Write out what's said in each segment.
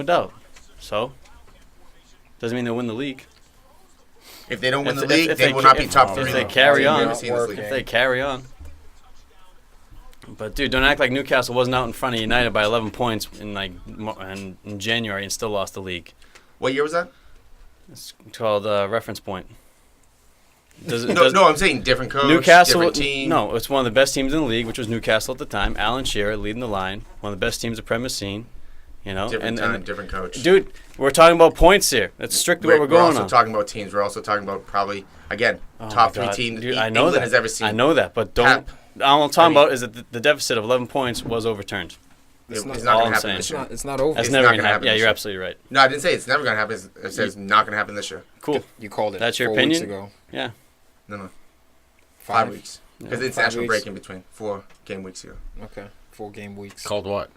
doubt. So, doesn't mean they'll win the league. If they don't win the league, they will not be top 3. If they carry on. If they carry on. But, dude, don't act like Newcastle wasn't out in front of United by 11 points in January and still lost the league. What year was that? It's called Reference Point. No, I'm saying different coach, Newcastle, different team. No, it's one of the best teams in the league, which was Newcastle at the time. Alan Shearer leading the line. One of the best teams the Prem has seen. You know, different coach. Dude, we're talking about points here. That's strictly what we're going on. We're also talking about teams. We're also talking about probably, again, top 3 teams England has ever seen. I know that, but don't. All I'm talking about is that the deficit of 11 points was overturned. It's not going to happen this year. It's not over. That's never going to happen. Yeah, you're absolutely right. No, I didn't say it's never going to happen. I said it's not going to happen this year. Cool. You called it. That's your 4 opinion? weeks ago. Yeah. No. 5 weeks. Because it's international break in between. 4 game weeks ago. Okay. 4 game weeks. Called what?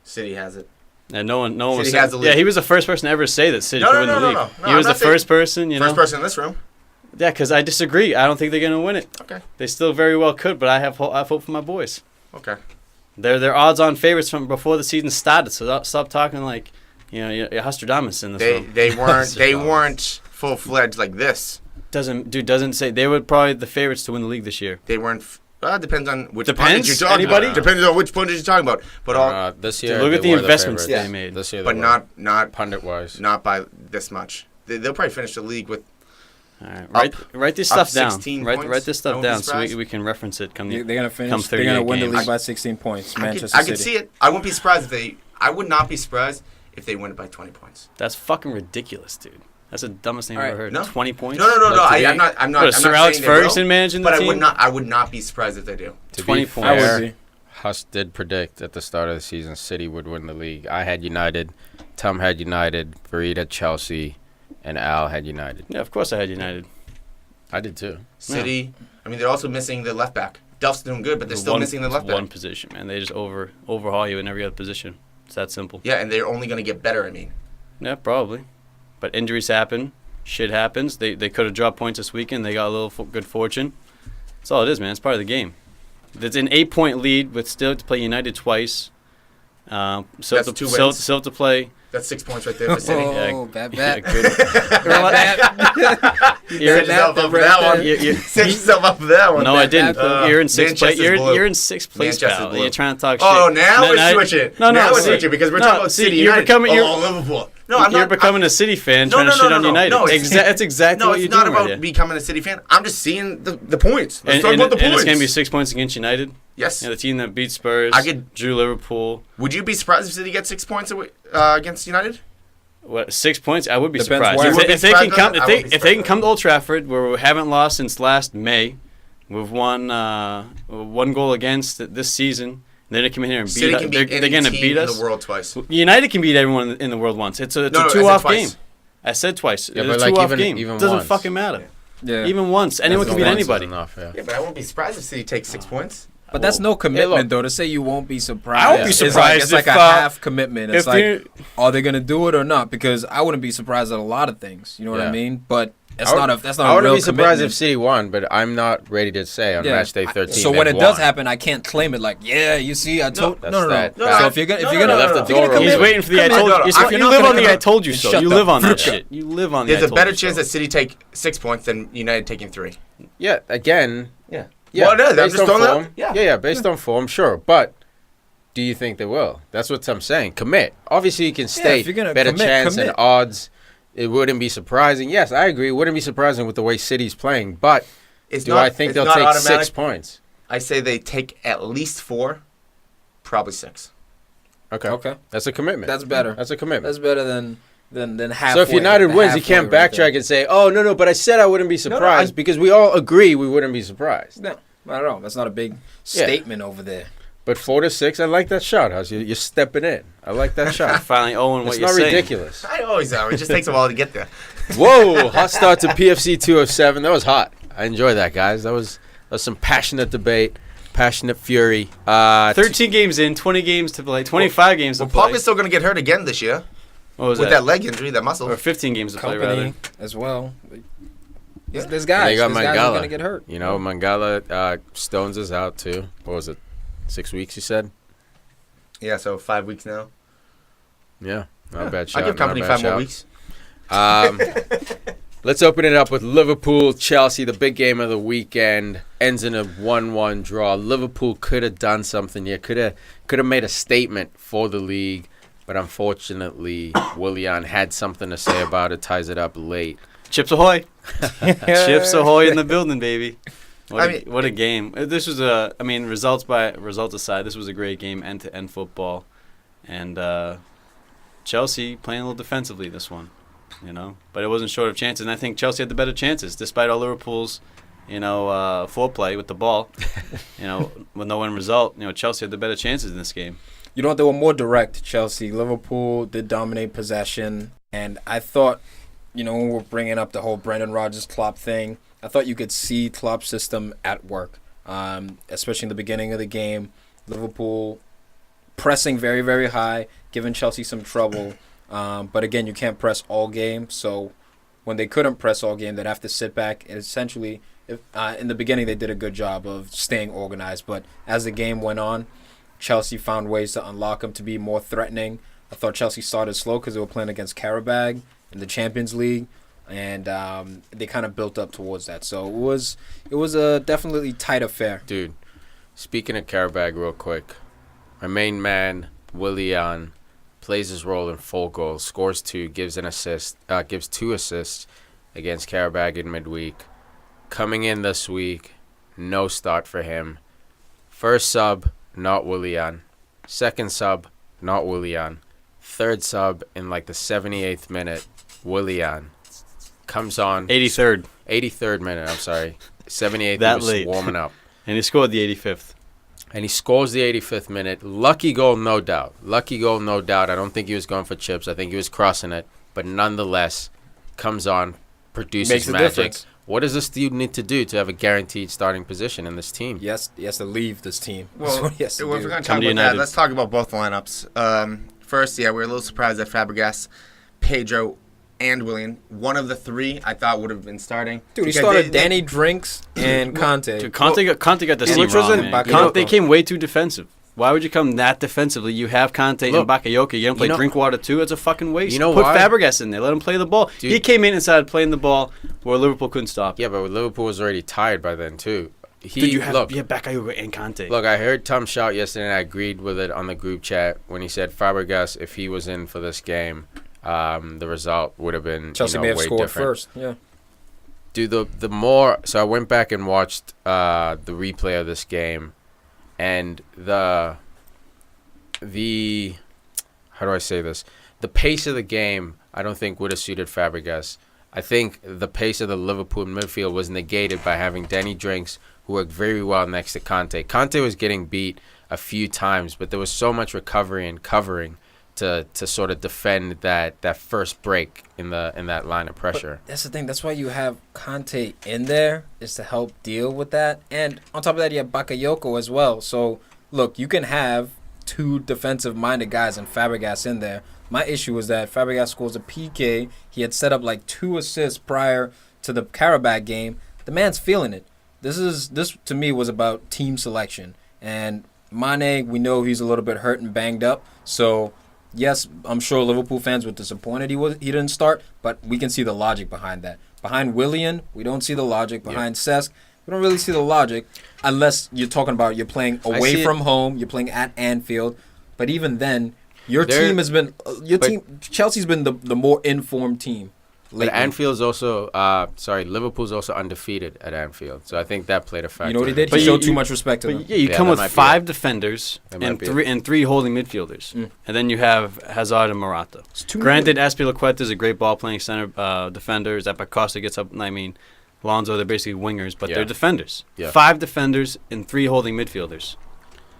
City has it. And no one was has the lead. Yeah, he was the first person to ever say that City could win the league. No, he was the first person, First person in this room. Yeah, because I disagree. I don't think they're going to win it. Okay. They still very well could, but I have hope for my boys. Okay. They're odds-on favorites from before the season started, so stop talking like, you're Hustradamus in this one. They weren't full-fledged like this. Doesn't say they were probably the favorites to win the league this year. They weren't. Depends on which pundit you're talking Anybody? about. Depends on which pundit you're talking about. But this year, look at the investments they made. This year, but not pundit-wise, not by this much. They'll probably finish the league with. All right, write this stuff down. 16 Write this stuff down so surprised. we can reference it. They're gonna finish. Come They're gonna win the games. league by 16 points. Manchester I City. could see it. I wouldn't be surprised if they. I would not be surprised if they win it by 20 points. That's fucking ridiculous, dude. That's the dumbest thing I've ever heard. No. 20 points? No. I'm not. I'm not Sir Alex saying they Ferguson will, managing the but team? I would not be surprised if they do. To 20 be points. I would fair, be. Huss did predict at the start of the season City would win the league. I had United, Tom had United, Fareed had Chelsea, and Al had United. Yeah, of course I had United. I did too. City. I mean, they're also missing the left back. Duff's doing good, but they're still missing the left back. One position, man. They just overhaul you in every other position. It's that simple. Yeah, and they're only going to get better. I mean. Yeah, probably. But injuries happen. Shit happens. They could have dropped points this weekend. They got a little good fortune. That's all it is, man. It's part of the game. It's an 8-point lead with still to play United twice. Still That's 2 wins. Still to play. That's 6 points right there for City. Oh, bad. Yeah, good. You set yourself up for that one. Set yourself up for that one. No, I didn't. You're in sixth place. Manchester's blue. You're in sixth place, Manchester's pal. blue. You're trying to talk shit. Oh, now we're switching. No, now we're see, switching because we're no, talking about see, City. You're United. becoming. Liverpool. No, I'm not. You're becoming a City fan trying to shit on United. No, that's exactly what you're doing. No, it's not about right becoming a City fan. I'm just seeing the points. Let's and, talk about the and points. it's going to be 6 points against United. Yes. The team that beat Spurs, drew Liverpool. Would you be surprised if City gets 6 points against United? What, 6 points? I would be Depends surprised. where. If they can come to Old Trafford, where we haven't lost since last May, we've won 1 goal against this season. They're going to come in here and beat us. They're going to beat us. In the world twice. United can beat everyone in the world once. It's a 2-off game. I said twice. Yeah, it's but a 2-off even game. It doesn't once. fucking matter. Yeah. Even once. Anyone can beat anybody. Enough, yeah. Yeah, but I won't be surprised if City takes 6 points. But that's no commitment, though, to say you won't be surprised. I won't be surprised It's like if, a half commitment. It's like, are they going to do it or not? Because I wouldn't be surprised at a lot of things. You know what I mean? But that's not a real commitment. I wouldn't be surprised if City won, but I'm not ready to say on match day 13. So when it does happen, I can't claim it like, you see, I told. No. So if you're gonna, he's waiting for the I told you. You live on the I told you so. You live on that shit. You live on. There's a better chance that City take 6 points than United taking 3. Yeah. Again. Yeah. Yeah, well, based on form. Based on form, sure. But do you think they will? That's what I'm saying. Commit. Obviously, you can state better chance and odds. It wouldn't be surprising. Yes, I agree. It wouldn't be surprising with the way City's playing. But I think they'll take 6 points? I say they take at least 4, probably 6. Okay. That's a commitment. That's better. That's a commitment. That's better than halfway. So if United wins, you can't backtrack and say, "Oh no, but I said I wouldn't be surprised," because we all agree we wouldn't be surprised. No, not at all. That's not a big statement over there. But 4-6, I like that shot, Hussey. You're stepping in. I like that shot. Finally owing what you're saying. It's not ridiculous. I always am. It just takes a while to get there. Whoa! Hot start to PFC 207. That was hot. I enjoyed that, guys. That was some passionate debate. Passionate fury. 13 games in, 20 games to play, 25 games to play. Well, Pogba's still going to get hurt again this year. What was with that leg injury, that muscle. Or 15 games to play, rather. As well. Yeah. There's guys. They got Mangala going to get hurt. You know, Mangala, Stones is out too. What was it? 6 weeks, you said? Yeah, so 5 weeks now. Yeah. Not a bad shout. I'll give company 5 more weeks. Let's open it up with Liverpool, Chelsea, the big game of the weekend. Ends in a 1-1 draw. Liverpool could have done something here. Could have made a statement for the league. But unfortunately, Willian had something to say about it. Ties it up late. Chips ahoy. Chips ahoy in the building, baby. What a game. This was results aside, this was a great game, end-to-end football. And Chelsea playing a little defensively this one, But it wasn't short of chances. And I think Chelsea had the better chances, despite all Liverpool's, foreplay with the ball. With no end result, Chelsea had the better chances in this game. They were more direct, Chelsea. Liverpool did dominate possession. And I thought, when we're bringing up the whole Brendan Rodgers-Klopp thing, I thought you could see Klopp's system at work, especially in the beginning of the game. Liverpool pressing very, very high, giving Chelsea some trouble. But again, you can't press all game. So when they couldn't press all game, they'd have to sit back. And essentially, in the beginning, they did a good job of staying organized. But as the game went on, Chelsea found ways to unlock them to be more threatening. I thought Chelsea started slow because they were playing against Qarabag in the Champions League. And they kind of built up towards that. So it was a definitely tight affair. Dude, speaking of Qarabag real quick, my main man, Willian, plays his role in 4 goals, scores 2, gives 2 assists against Qarabag in midweek. Coming in this week, no start for him. First sub, not Willian. Second sub, not Willian. Third sub in like the 78th minute, Willian. Comes on. 83rd minute, I'm sorry. 78th, that he was late. Warming up. And he scored the 85th. And he scores the 85th minute. Lucky goal, no doubt. I don't think he was going for chips. I think he was crossing it. But nonetheless, comes on, produces magic. Difference. What does this dude need to do to have a guaranteed starting position in this team? Yes, he has to leave this team. Well, if we're going to talk about that, let's talk about both lineups. First, we're a little surprised that Fabregas, Pedro, and Willian, one of the 3, I thought would have been starting. Dude, he started Danny Drinks and Conte. Dude, Conte got the team wrong, man. They came way too defensive. Why would you come that defensively? You have Conte and Bakayoko. You don't play Drinkwater too? It's a fucking waste. Put why? Fabregas in there. Let him play the ball. Dude. He came in and started playing the ball where Liverpool couldn't stop. Yeah, but Liverpool was already tired by then too. You have Bakayoko and Conte. Look, I heard Tom shout yesterday, and I agreed with it on the group chat when he said Fabregas, if he was in for this game, the result would have been Chelsea may have way scored different. first. Yeah. Dude, the more so I went back and watched the replay of this game, and the how do I say this? The pace of the game I don't think would have suited Fabregas. I think the pace of the Liverpool midfield was negated by having Danny Drinks, who worked very well next to Conte. Conte was getting beat a few times, but there was so much recovery and covering to sort of defend that first break in that line of pressure. But that's the thing. That's why you have Conte in there, is to help deal with that. And on top of that, you have Bakayoko as well. So, look, you can have 2 defensive-minded guys and Fabregas in there. My issue was that Fabregas scores a PK. He had set up like 2 assists prior to the Qarabag game. The man's feeling it. This to me was about team selection. And Mane, we know he's a little bit hurt and banged up. So, yes, I'm sure Liverpool fans were disappointed he didn't start, but we can see the logic behind that. Behind Willian, we don't see the logic. Behind Cesc, we don't really see the logic unless you're talking about you're playing away from home, you're playing at Anfield. But even then, Chelsea's been the more informed team. But Anfield's also, Liverpool's also undefeated at Anfield, so I think that played a factor. You know what he did? He showed too much respect to them. Yeah, you come with 5 defenders and 3 holding midfielders, and then you have Hazard and Morata. Granted, Azpilicueta is a great ball-playing center defender. Zappacosta gets up. Lonzo, they're basically wingers, but they're defenders. Yeah. 5 defenders and 3 holding midfielders.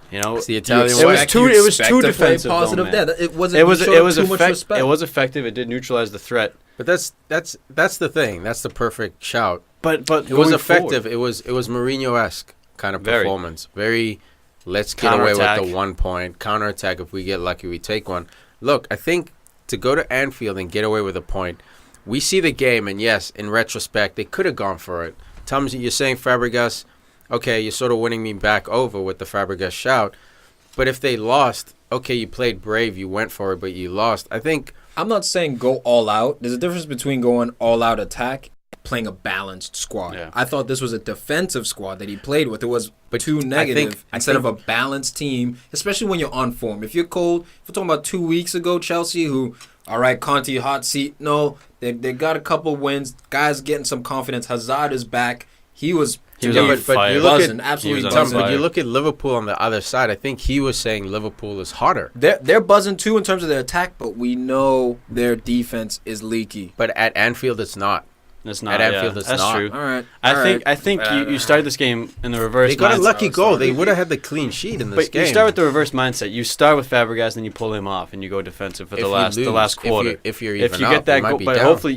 It's the Italian way. It was too defensive. Positive though, there. It was too much respect. It was effective. It did neutralize the threat. But that's the thing. That's the perfect shout. But it was effective. Forward. It was Mourinho-esque kind of performance. Very let's get away with the 1 point counterattack. If we get lucky, we take one. Look, I think to go to Anfield and get away with a point, we see the game, and yes, in retrospect, they could have gone for it. Tom, you're saying Fabregas. Okay, you're sort of winning me back over with the Fabregas shout. But if they lost, okay, you played brave, you went for it, but you lost. I think I'm not saying go all out. There's a difference between going all out attack and playing a balanced squad. Yeah. I thought this was a defensive squad that he played with. It was too negative instead of a balanced team, especially when you're on form. If you're cold, if we're talking about 2 weeks ago, Chelsea, who, all right, Conte, hot seat. No, they got a couple wins. Guys getting some confidence. Hazard is back. He was but you look but you look at Liverpool on the other side. I think he was saying Liverpool is hotter. They're buzzing too in terms of their attack, but we know their defense is leaky. But at Anfield, it's not. It's not. At Anfield, it's that's not. True. All right. I think you started this game in the reverse. They got a lucky goal. They would have had the clean sheet in this game. But you start with the reverse mindset. You start with Fabregas, then you pull him off, and you go defensive for the last quarter. If you get that goal, but hopefully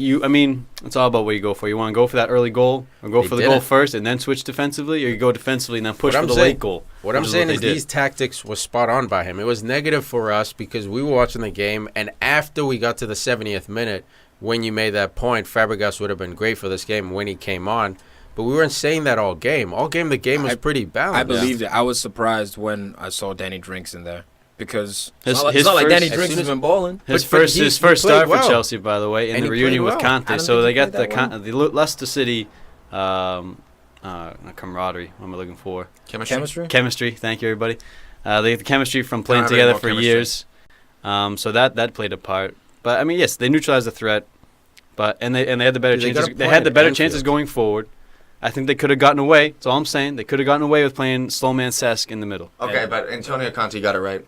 it's all about what you go for. You want to go for that early goal, or go for the goal first, and then switch defensively, or you go defensively and then push for the late goal. What I'm saying is these tactics were spot on by him. It was negative for us because we were watching the game, and after we got to the 70th minute. When you made that point, Fabregas would have been great for this game when he came on. But we weren't saying that all game. All game, the game was pretty balanced. I believed it. I was surprised when I saw Danny Drinks in there. Because it's not like Danny Drinks has been balling. His first start for Chelsea, by the way, in the reunion with Conte. So they got the Leicester City camaraderie. What am I looking for? Chemistry. Thank you, everybody. They get the chemistry from playing together for years. So that played a part. But I mean, yes, they neutralized the threat, and they had the better chances. They had the better chances going forward. I think they could have gotten away. That's all I'm saying. They could have gotten away with playing slow man Cesc in the middle. Okay, but Antonio Conte got it right.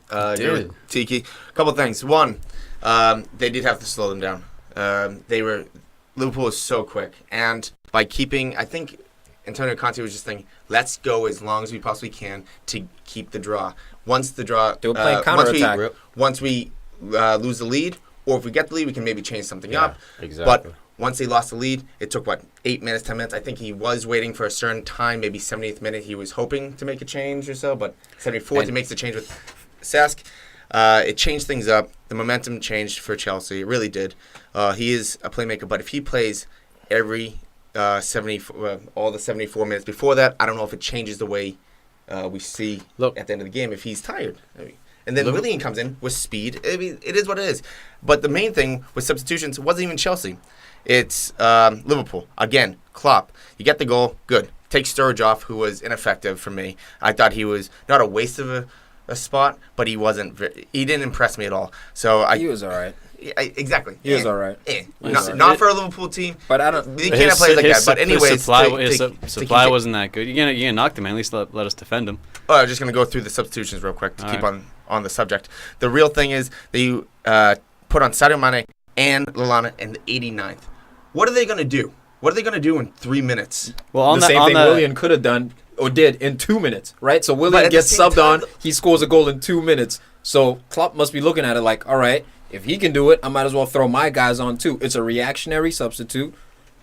Tiki. A couple things. One, they did have to slow them down. Liverpool was so quick, and by keeping, I think Antonio Conte was just thinking, let's go as long as we possibly can to keep the draw. Once the draw, they were playing counterattack. Once we lose the lead. Or if we get the lead, we can maybe change something up. Exactly. But once they lost the lead, it took, 8 minutes, 10 minutes? I think he was waiting for a certain time, maybe 70th minute. He was hoping to make a change or so, but 74th, he makes the change with Cesc. It changed things up. The momentum changed for Chelsea. It really did. He is a playmaker, but if he plays every all the 74 minutes before that, I don't know if it changes the way we see at the end of the game if he's tired. And then Willian comes in with speed. I mean, it is what it is. But the main thing with substitutions wasn't even Chelsea. It's Liverpool. Again, Klopp. You get the goal, good. Take Sturridge off, who was ineffective for me. I thought he was not a waste of a spot, but he wasn't. He didn't impress me at all. He was all right. Exactly. He was all right. Not for a Liverpool team. But I don't. You can't play like that. But anyways, his supply wasn't that good. You can't knock them. At least let us defend them. Oh, I'm just gonna go through the substitutions real quick to keep on the subject. The real thing is they put on Sadio Mane and Lallana in the 89th. What are they gonna do? What are they gonna do in 3 minutes? Well, the same thing Willian could have done or did in 2 minutes, right? So Willian gets subbed on. He scores a goal in 2 minutes. So Klopp must be looking at it like, all right. If he can do it, I might as well throw my guys on too. It's a reactionary substitute,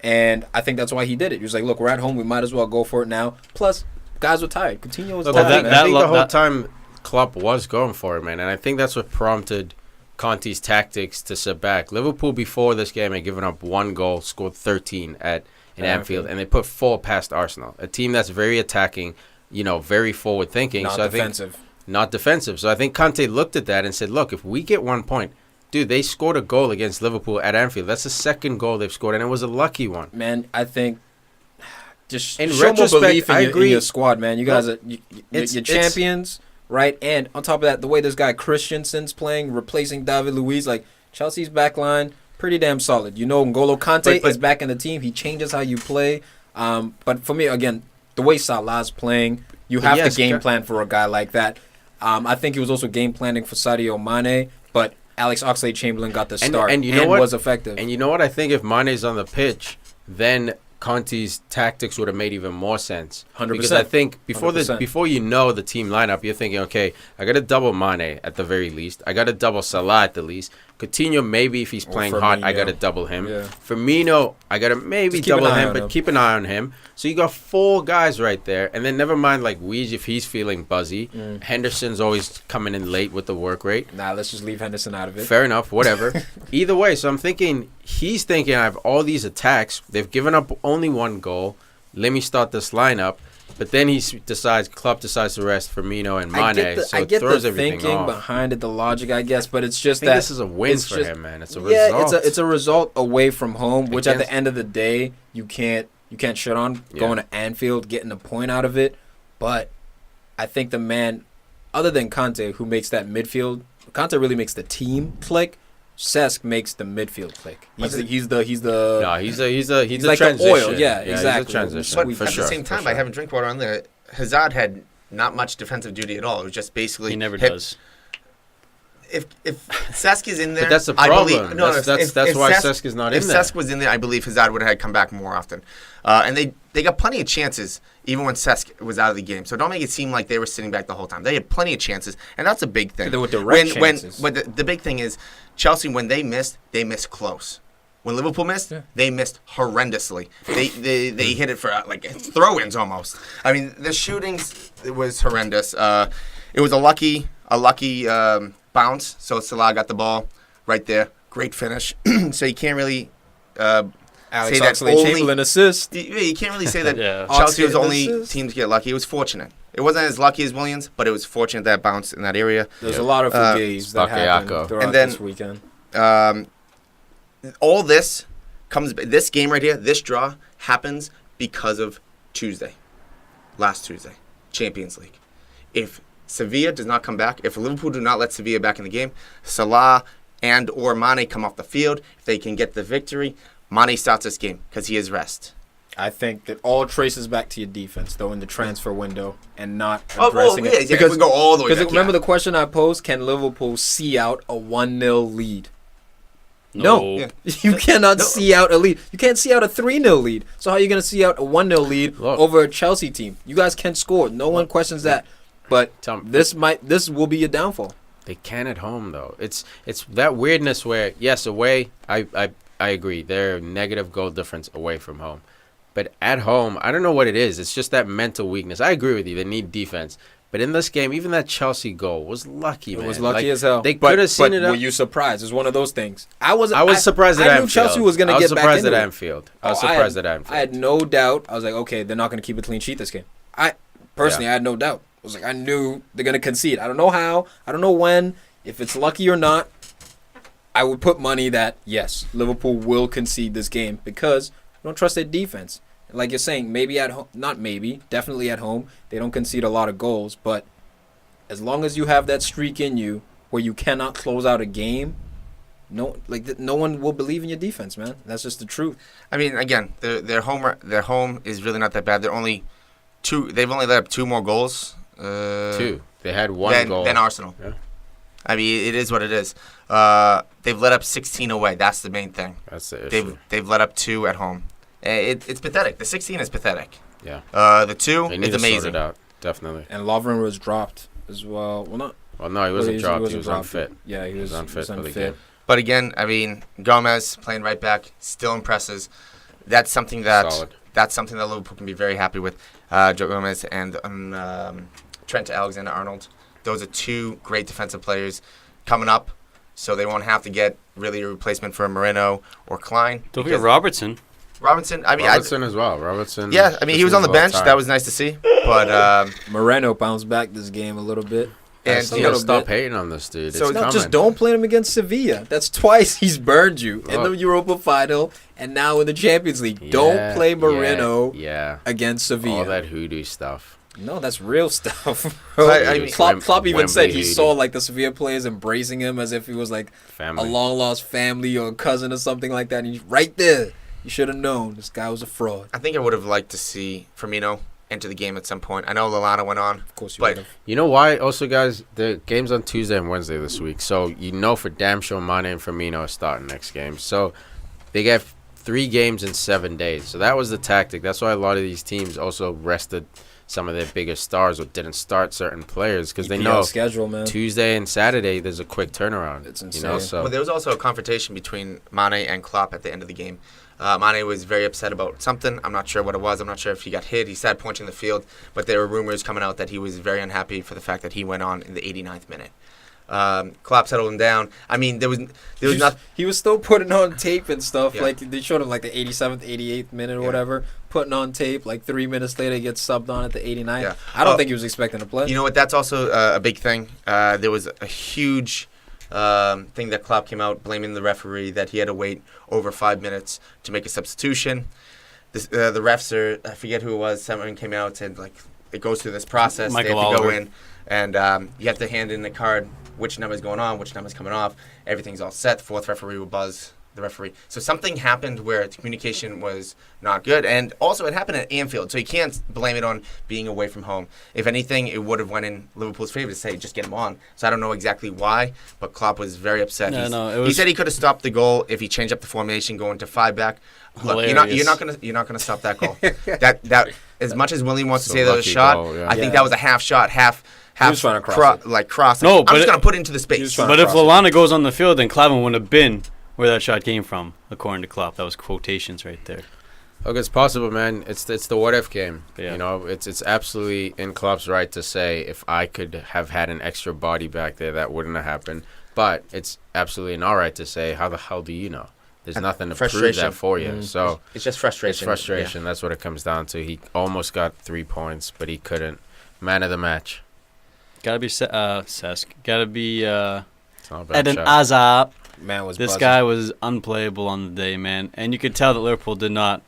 and I think that's why he did it. He was like, look, we're at home. We might as well go for it now. Plus, guys were tired. Coutinho was tired. I think the whole time Klopp was going for it, man, and I think that's what prompted Conte's tactics to sit back. Liverpool before this game had given up 1 goal, scored 13 in Anfield, and they put 4 past Arsenal, a team that's very attacking, very forward-thinking. Not defensive. So I think Conte looked at that and said, look, if we get 1 point, dude, they scored a goal against Liverpool at Anfield. That's the second goal they've scored, and it was a lucky one. Man, I think just in show retrospect, more belief in your squad, man. You guys are you're champions, right? And on top of that, the way this guy Christensen's playing, replacing David Luiz, like Chelsea's back line, pretty damn solid. N'Golo Kante is back in the team. He changes how you play. But for me, again, the way Salah's playing, you have to game plan for a guy like that. I think he was also game planning for Sadio Mane, but Alex Oxlade-Chamberlain got the start and was effective. And you know what? I think if Mane's on the pitch, then Conte's tactics would have made even more sense. 100%. Because I think before you know the team lineup, you're thinking, okay, I got to double Mane at the very least. I got to double Salah at the least. Coutinho, maybe if he's playing hot, I got to double him. Yeah. Firmino, I got to maybe double him, but keep an eye on him. So you got 4 guys right there. And then never mind like Weege if he's feeling buzzy. Henderson's always coming in late with the work rate. Nah, let's just leave Henderson out of it. Fair enough, whatever. Either way, so I'm thinking, he's thinking I have all these attacks. They've given up only 1 goal. Let me start this lineup. But then Klopp decides to rest Firmino and Mane, I get throws the everything thinking off. behind it, the logic, I guess, but it's just I think this is a win for him, man. It's a result. It's a result away from home, which at the end of the day you can't shut on. Going to Anfield, getting a point out of it, but I think the man, other than Conte, who makes that midfield, Conte really makes the team click. Cesc makes the midfield click. He's the transition. the oil. Yeah, exactly. He's a transition. But at the same time, by having drink water on there, Hazard had not much defensive duty at all. It was just basically he never does. If Cesc is in there, but that's the problem. That's why Cesc is not in there. If Cesc was in there, I believe Hazard would have had come back more often. And they got plenty of chances even when Cesc was out of the game. So don't make it seem like they were sitting back the whole time. They had plenty of chances, and that's a big thing. They were direct chances. But the big thing is Chelsea, when they missed close. When Liverpool missed, they missed horrendously. They hit it for like throw-ins almost. I mean, the shootings, it was horrendous. It was a lucky bounce. So Salah got the ball right there. Great finish. So you can't really Alex say that Oxlade-Chamberlain assist. You can't really say that Chelsea was the only team to get lucky. It was fortunate. It wasn't as lucky as Williams, but it was fortunate that bounced in that area. There's a lot of forgives that happened throughout this weekend. All this this game right here, this draw happens because of last Tuesday, Champions League. If Sevilla does not come back, if Liverpool do not let Sevilla back in the game, Salah and or Mane come off the field. If they can get the victory, Mane starts this game because he is rest. I think that all traces back to your defense, though, in the transfer window and not addressing it. Because we go all the way back. Remember the question I posed, can Liverpool see out a 1-0 lead? No. Yeah. You cannot see out a lead. You can't see out a 3-0 lead. So how are you going to see out a 1-0 lead over a Chelsea team? You guys can score. No one questions that. But this will be your downfall. They can at home, though. It's that weirdness where, yes, away, I agree. They're negative goal difference away from home. But at home, I don't know what it is. It's just that mental weakness. I agree with you. They need defense. But in this game, even that Chelsea goal was lucky, man. It was lucky as hell. They could have seen it up. Were you surprised? It's one of those things. I was surprised at Anfield. I knew Chelsea was going to get back into it. I was surprised at Anfield. I had no doubt. I was like, okay, they're not going to keep a clean sheet this game. I had no doubt. I was like, I knew they're going to concede. I don't know how. I don't know when. If it's lucky or not, I would put money that, yes, Liverpool will concede this game because I don't trust their defense. Like you're saying, maybe at home, not maybe, definitely at home, they don't concede a lot of goals. But as long as you have that streak in you where you cannot close out a game, no one will believe in your defense, man. That's just the truth. I mean, again, their home is really not that bad. They're only two. They've only let up 2 more goals. 2. They had 1 goal. Than Arsenal. Yeah. I mean, it is what it is. They've let up 16 away. That's the main thing. That's the issue. They've let up 2 at home. It's pathetic. The 16 is pathetic. Yeah. The 2 is amazing. Sort it out, definitely. And Lovren was dropped as well. Well, no, he wasn't dropped. He was unfit. Yeah, he was unfit for the game. But again, I mean, Gomez playing right back still impresses. That's something that Liverpool can be very happy with. Joe Gomez and Trent Alexander-Arnold. Those are 2 great defensive players coming up, so they won't have to get really a replacement for Moreno or Klein. Don't forget Robertson. Robertson as well. Yeah, I mean, he was on the bench. That was nice to see. But Moreno bounced back this game a little bit. And stop hating on this dude. So just don't play him against Sevilla. That's twice he's burned you in the Europa final and now in the Champions League. Don't play Moreno against Sevilla. All that hoodoo stuff. No, that's real stuff. Klopp even said he saw like the Sevilla players embracing him as if he was like a long lost family or a cousin or something like that. And he's right there. You should have known this guy was a fraud. I think I would have liked to see Firmino enter the game at some point. I know Lallana went on. Of course you would have. You know why? Also, guys, the game's on Tuesday and Wednesday this week. So you know for damn sure Mane and Firmino are starting next game. So they get 3 games in 7 days. So that was the tactic. That's why a lot of these teams also rested some of their biggest stars or didn't start certain players because they know schedule, man. Tuesday and Saturday there's a quick turnaround. It's insane. Well, there was also a confrontation between Mane and Klopp at the end of the game. Mane was very upset about something. I'm not sure what it was. I'm not sure if he got hit. He started pointing the field, but there were rumors coming out that he was very unhappy for the fact that he went on in the 89th minute. Klopp settled him down. I mean, there was nothing. He was still putting on tape and stuff. Yeah. Like they showed him like the 87th, 88th minute or whatever, putting on tape. Like 3 minutes later, he gets subbed on at the 89th. Yeah. I don't think he was expecting to play. You know what? That's also a big thing. There was a huge thing that Klopp came out blaming the referee that he had to wait over 5 minutes to make a substitution. The refs I forget who it was. Someone came out and said like it goes through this process. Michael they have to go Oliver. in and you have to hand in the card. Which number's going on, which number's coming off. Everything's all set. The fourth referee will buzz the referee. So something happened where the communication was not good. And also it happened at Anfield. So you can't blame it on being away from home. If anything, it would have went in Liverpool's favor to say, just get him on. So I don't know exactly why, but Klopp was very upset. He said he could have stopped the goal if he changed up the formation going to 5 back. Look, you're not gonna stop that goal. that as much as William wants to say that was a shot, goal, I think that was a half shot, half He was trying to cross cross. No, I'm but just going to put it into the space. But if Lallana goes on the field, then Klavan wouldn't have been where that shot came from, according to Klopp. That was quotations right there. Look, it's possible, man. It's the what-if game. Yeah. You know, it's absolutely in Klopp's right to say if I could have had an extra body back there, that wouldn't have happened. But it's absolutely in our right to say, how the hell do you know? There's nothing to prove that for you. So it's just frustration. It's frustration. That's what it comes down to. He almost got 3 points, but he couldn't. Man of the match. Gotta be Cesc. Gotta be It's not a bad Eden shot. Hazard. Man was This buzzing. guy was unplayable on the day, man. And you could tell that Liverpool did not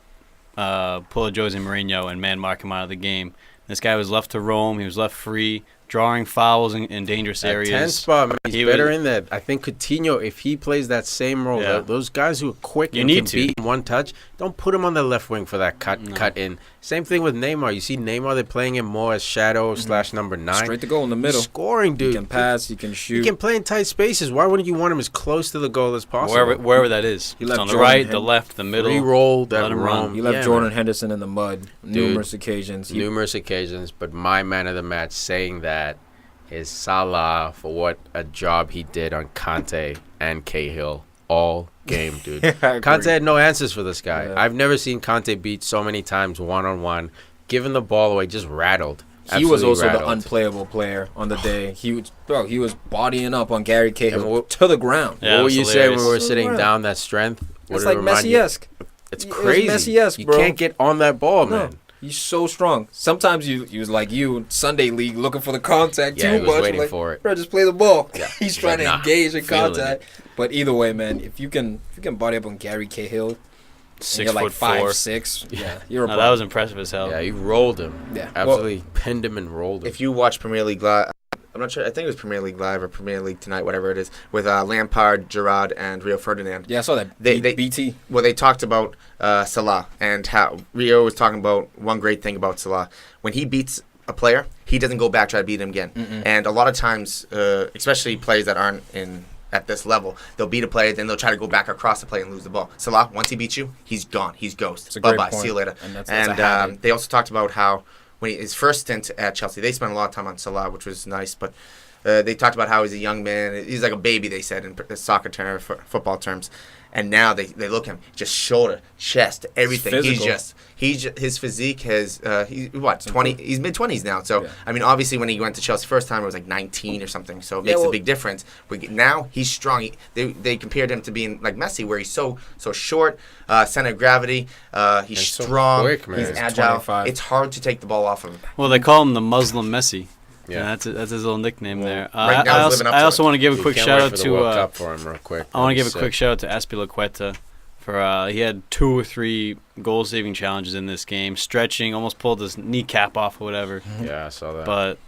pull a Jose Mourinho and man mark him out of the game. This guy was left to roam. He was left free, drawing fouls in dangerous That areas. 10 spot, man, he's He better was- in that. I think Coutinho, if he plays that same role, Yeah. those guys who are quick You and need can to. beat in one touch, don't put him on the left wing for that cut in. Same thing with Neymar. You see Neymar, they're playing him more as shadow / number 9. Straight to goal in the middle. He's scoring, dude. He can pass. He can shoot. He can play in tight spaces. Why wouldn't you want him as close to the goal as possible? Wherever that is. He It's left on the Jordan right, the Henderson. left, the middle. Re-roll that Let him run. roam. He left Yeah, Jordan man. Henderson in the mud numerous occasions. Numerous occasions, but my man of the match saying that is Salah for what a job he did on Kante and Cahill all game, dude. Kante had no answers for this guy. Yeah. I've never seen Kante beat so many times one-on-one. Giving the ball away, just rattled. He was Absolutely also rattled. the unplayable player on the day. He was bodying up on Gary Cahill what- to the ground. Yeah, What were it you was saying when we were hilarious. sitting Right. down? That strength? What It's did it like remind you? Messi-esque. It's It was crazy. Messi-esque, You bro. can't get on that ball, No, man. he's so strong. Sometimes you was like you in Sunday league looking for the contact Yeah, too he was much. waiting Like, for it. bro, just play the ball. Yeah. He's He's trying like, to nah, engage in feeling contact. But either way, man, if you can body up on Gary Cahill, and 6 you're like foot 4. 5'6", yeah, you're a No, problem. that was impressive as hell. Yeah, he rolled him. Yeah. Absolutely pinned him and rolled him. If you watch Premier League Live, I'm not sure. I think it was Premier League Live or Premier League Tonight, whatever it is, with Lampard, Gerrard, and Rio Ferdinand. Yeah, I saw that. They- BT. Well, they talked about Salah and how Rio was talking about one great thing about Salah. When he beats a player, he doesn't go back try to beat him again. And a lot of times, especially players that aren't at this level, they'll beat a player, then they'll try to go back across the play and lose the ball. Salah, once he beats you, he's gone. He's ghost. It's a great Bye-bye. point. See you later. And that's a habit. they also talked about how when his first stint at Chelsea, they spent a lot of time on Salah, which was nice, but they talked about how he's a young man. He's like a baby, they said, in soccer terms, football terms. And now they look at him, just shoulder, chest, everything. His physique has he's 20? He's mid-20s now. So Yeah. I mean, obviously when he went to Chelsea first time, it was like 19 or something. So it makes a big difference. Now he's strong. They compared him to being like Messi, where he's so short, center of gravity. He's so strong. quick, man. He's He's agile. 25. It's hard to take the ball off of him. Well, they call him the Muslim Messi. Yeah. Yeah, that's his little nickname there. right now he's living up I to also it. want to give a You quick can't shout wait out for the World to. Cup for him real quick. I want to give a Sick. quick shout out to Aspilicueta for he had 2 or 3 goal saving challenges in this game, stretching, almost pulled his kneecap off or whatever. Yeah, I saw that. But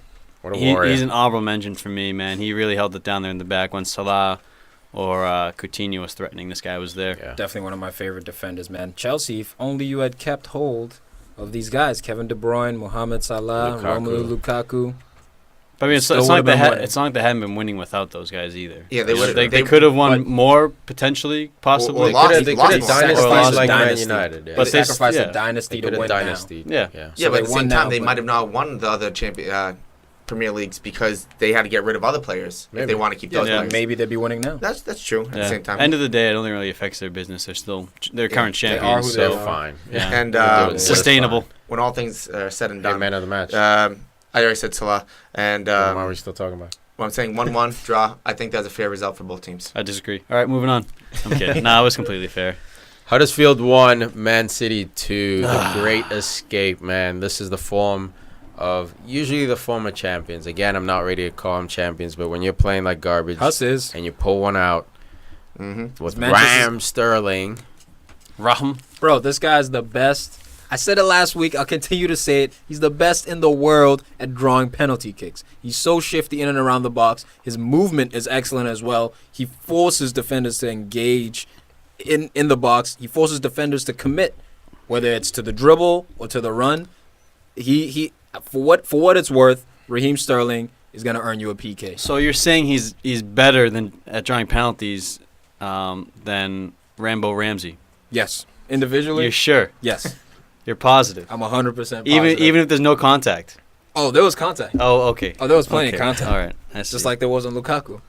What a warrior. he's an honorable mention for me, man. He really held it down there in the back when Salah or Coutinho was threatening. This guy was there. Yeah. Definitely one of my favorite defenders, man. Chelsea, if only you had kept hold of these guys: Kevin De Bruyne, Mohamed Salah, Lukaku. Romelu Lukaku. But I mean, it's Still not like would've been winning. it's not like they hadn't been winning without those guys either. Yeah, they You know, would've- They could have won but- more potentially, possibly. Or lost. They Lost could have more. dynasties Or lost like Man dynasty. United. Yeah. But They they sacrificed yeah. a dynasty They to could have win now. dynasty. Yeah. Yeah. Yeah, So but they at the won same now, time, they but- might have not won the other Premier Leagues because they had to get rid of other players if Maybe. they want to keep Yeah, those Yeah. players. maybe they'd be winning now. That's true. At the Yeah. same time, End of the day, I don't think it really affects their business. They're current They are champions. who So they are. fine. Yeah. and They're doing Sustainable. when all things are said and Hey, done, man of the match. I already said Salah, and Why are we still talking about? Well, I'm saying 1-1 draw. I think that's a fair result for both teams. I disagree. All right, moving on. I'm kidding. Nah, it was completely fair. Huddersfield 1, Man City 2. The great escape, man. This is the form of usually the former champions. Again, I'm not ready to call them champions, but when you're playing like garbage and you pull one out with Raheem Sterling. Bro, this guy's the best. I said it last week. I'll continue to say it. He's the best in the world at drawing penalty kicks. He's so shifty in and around the box. His movement is excellent as well. He forces defenders to engage in the box. He forces defenders to commit, whether it's to the dribble or to the run. He for what it's worth, Raheem Sterling is going to earn you a PK. So you're saying he's better at drawing penalties than Rambo Ramsey? Yes. Individually? You're sure? Yes. You're positive? I'm 100% positive. Even if there's no contact? Oh, there was contact. Oh, okay. Oh, there was plenty of contact. All right. Just like there was on Lukaku.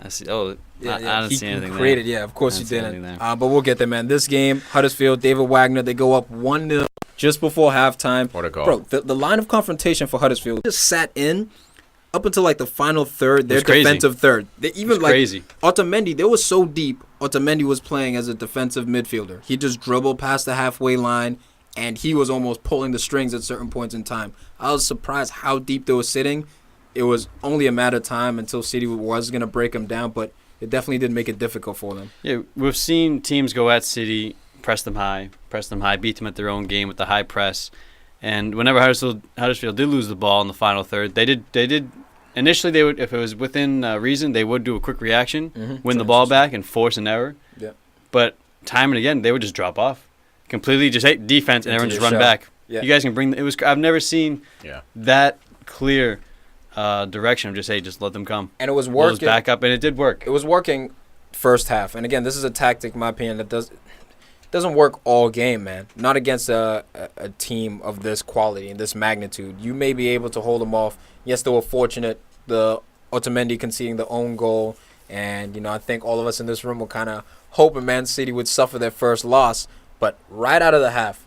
I see. Oh, yeah, I didn't see anything created, there. Yeah, of course you didn't. But we'll get there, man. This game, Huddersfield, David Wagner, they go up 1-0 just before halftime. What a goal. Bro, the line of confrontation for Huddersfield just sat in up until like the final third, their defensive third. They even like crazy. Otamendi, they were so deep. Otamendi was playing as a defensive midfielder. He just dribbled past the halfway line, and he was almost pulling the strings at certain points in time. I was surprised how deep they were sitting. It was only a matter of time until City was going to break them down, but it definitely did make it difficult for them. Yeah, we've seen teams go at City, press them high, beat them at their own game with the high press. And whenever Huddersfield did lose the ball in the final third, they did. Initially, they would, if it was within reason, they would do a quick reaction, win the ball back, and force an error. Yeah. But time and again, they would just drop off completely. Just defense, and everyone just run back. Yeah. You guys can bring. I've never seen that clear direction of just let them come. And it was working. Just back up, and it did work. It was working first half. And again, this is a tactic, in my opinion, that doesn't work all game, man. Not against a team of this quality and this magnitude. You may be able to hold them off. Yes, they were fortunate. The Otamendi conceding the own goal. And, I think all of us in this room were kind of hoping Man City would suffer their first loss. But right out of the half,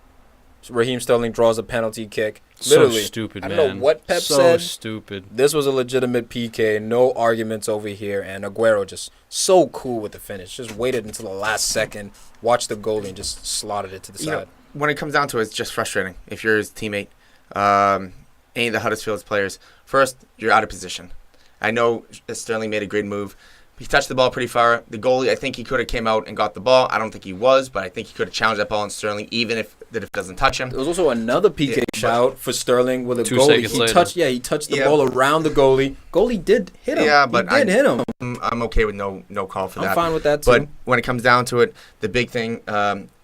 Raheem Sterling draws a penalty kick. Literally, so stupid, man. I don't know what Pep said. So stupid. This was a legitimate PK. No arguments over here. And Aguero just so cool with the finish. Just waited until the last second, watched the goalie, and just slotted it to the side. When it comes down to it, it's just frustrating. If you're his teammate, any of the Huddersfield's players, first, you're out of position. I know Sterling made a great move. He touched the ball pretty far. The goalie, I think he could have came out and got the ball. I don't think he was, but I think he could have challenged that ball on Sterling, even if the defense doesn't touch him. There was also another PK shout for Sterling with a 2 goalie. seconds later. He touched the ball around the goalie. Goalie did hit him. Yeah, but he did hit him. I'm okay with no call for that. I'm fine with that too. But when it comes down to it, the big thing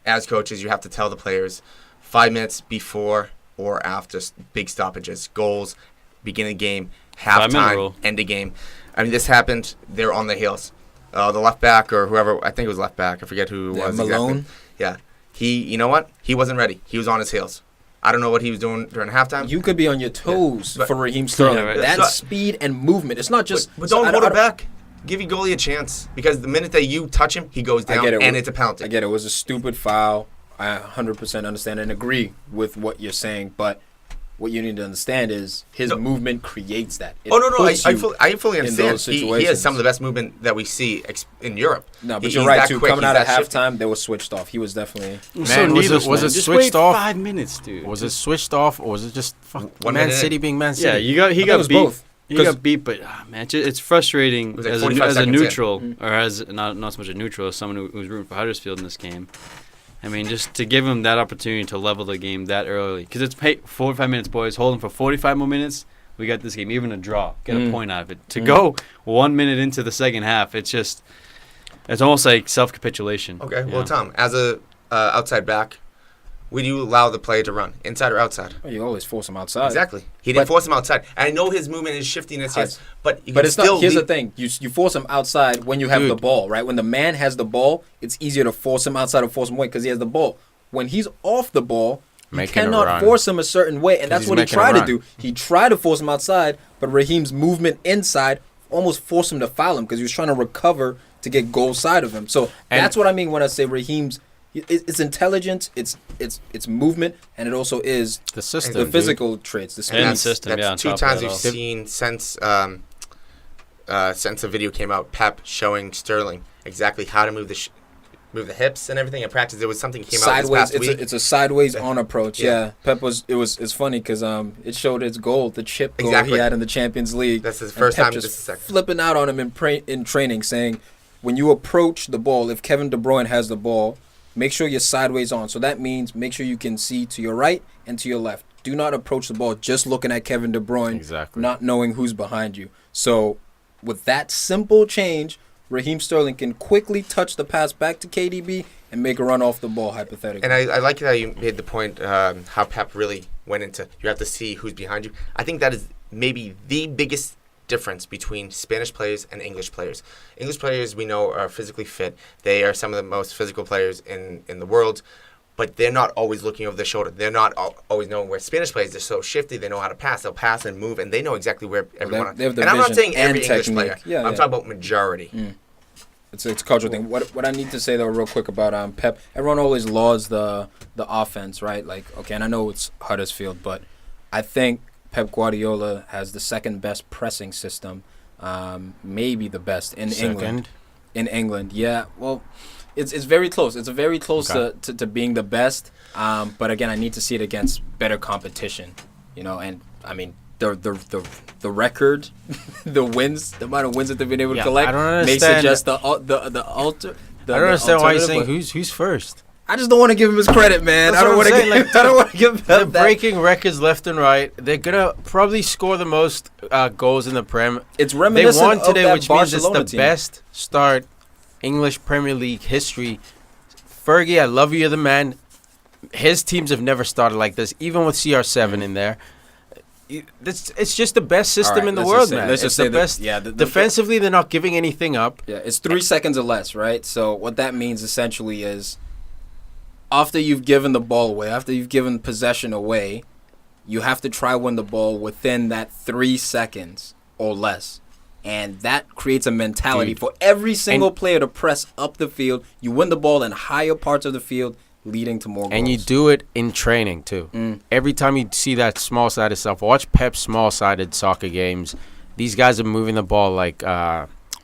as coaches, you have to tell the players 5 minutes before or after big stoppages, goals, beginning of game, halftime, end of game. I mean, this happened. They're on the heels. The left back or whoever, I think it was left back. I forget who it was. Malone. Exactly. Yeah. You know what? He wasn't ready. He was on his heels. I don't know what he was doing during halftime. You could be on your toes for Raheem Sterling. Yeah, right. That speed and movement. It's not just. But don't hold it back. Give your goalie a chance. Because the minute that you touch him, he goes down, and it's a penalty. I get it. It was a stupid foul. I 100% understand and agree with what you're saying. But what you need to understand is his movement creates that. I fully understand. He has some of the best movement that we see in Europe. No, but you're right, too. Coming out of halftime, they were switched off. He was definitely... Man, was it switched off? 5 minutes, dude. Was it switched off, or was it just Man City being Man City? Yeah, he got beat. Both. He got beat, but man, it's frustrating as a neutral, or as not so much a neutral, as someone who's rooting for Huddersfield in this game. I mean, just to give him that opportunity to level the game that early. Because it's 45 minutes, boys. Hold him for 45 more minutes. We got this game. Even a draw. Get a point out of it. To go 1 minute into the second half, it's almost like self-capitulation. Okay, well, Tom, as a outside back, would you allow the player to run, inside or outside? Well, you always force him outside. Exactly. He didn't force him outside. And I know his movement is shiftiness, yes, but it's not. Here's the thing: you force him outside when you have the ball, right? When the man has the ball, it's easier to force him outside or force him away because he has the ball. When he's off the ball, you cannot force him a certain way, and that's what he tried to do. He tried to force him outside, but Raheem's movement inside almost forced him to foul him because he was trying to recover to get goal side of him. So that's what I mean when I say Raheem's. It's intelligence, it's movement, and it also is the system, the physical traits, the speed. And the system. That's 2 times we've seen since since the video came out, Pep showing Sterling exactly how to move the hips and everything. In practice, it was something that came out this past week. It's a sideways on approach. Yeah. Pep it's funny because it showed his goal, the chip goal he had in the Champions League. That's his first time. Just flipping out on him in training, saying, when you approach the ball, if Kevin De Bruyne has the ball, make sure you're sideways on. So that means make sure you can see to your right and to your left. Do not approach the ball just looking at Kevin De Bruyne, not knowing who's behind you. So with that simple change, Raheem Sterling can quickly touch the pass back to KDB and make a run off the ball, hypothetically. And I like how you made the point, how Pep really went into, you have to see who's behind you. I think that is maybe the biggest difference between Spanish players and English players. English players, we know, are physically fit. They are some of the most physical players in the world, but they're not always looking over their shoulder. They're not always knowing where Spanish players, they're so shifty, they know how to pass. They'll pass and move, and they know exactly where everyone is. And I'm not saying every English player. I'm talking about majority. It's a cultural thing. What I need to say, though, real quick about Pep, everyone always lauds the offense, right? Like, okay, and I know it's Huddersfield, but I think Pep Guardiola has the second best pressing system, maybe the best in England. In England, yeah. Well, it's very close. It's very close to being the best. But again, I need to see it against better competition, And I mean, the record, the wins, the amount of wins that they've been able to collect makes it just the alter. I don't understand why you're saying who's first. I just don't want to give him his credit, man. That's I don't want to. I don't want to give him. They're breaking records left and right. They're gonna probably score the most goals in the Prem. It's reminiscent They won today, of that which means it's the team. best start English Premier League history. Fergie, I love you, you're the man. His teams have never started like this, even with CR7 in there. It's just the best system in the world, man. It's the best. Defensively, they're not giving anything up. Yeah, it's 3 seconds or less, right? So what that means essentially is, after you've given the ball away, after you've given possession away, you have to try win the ball within that 3 seconds or less. And that creates a mentality for every single player to press up the field. You win the ball in higher parts of the field, leading to more goals. And you do it in training, too. Every time you see that small-sided stuff, watch Pep's small-sided soccer games. These guys are moving the ball like,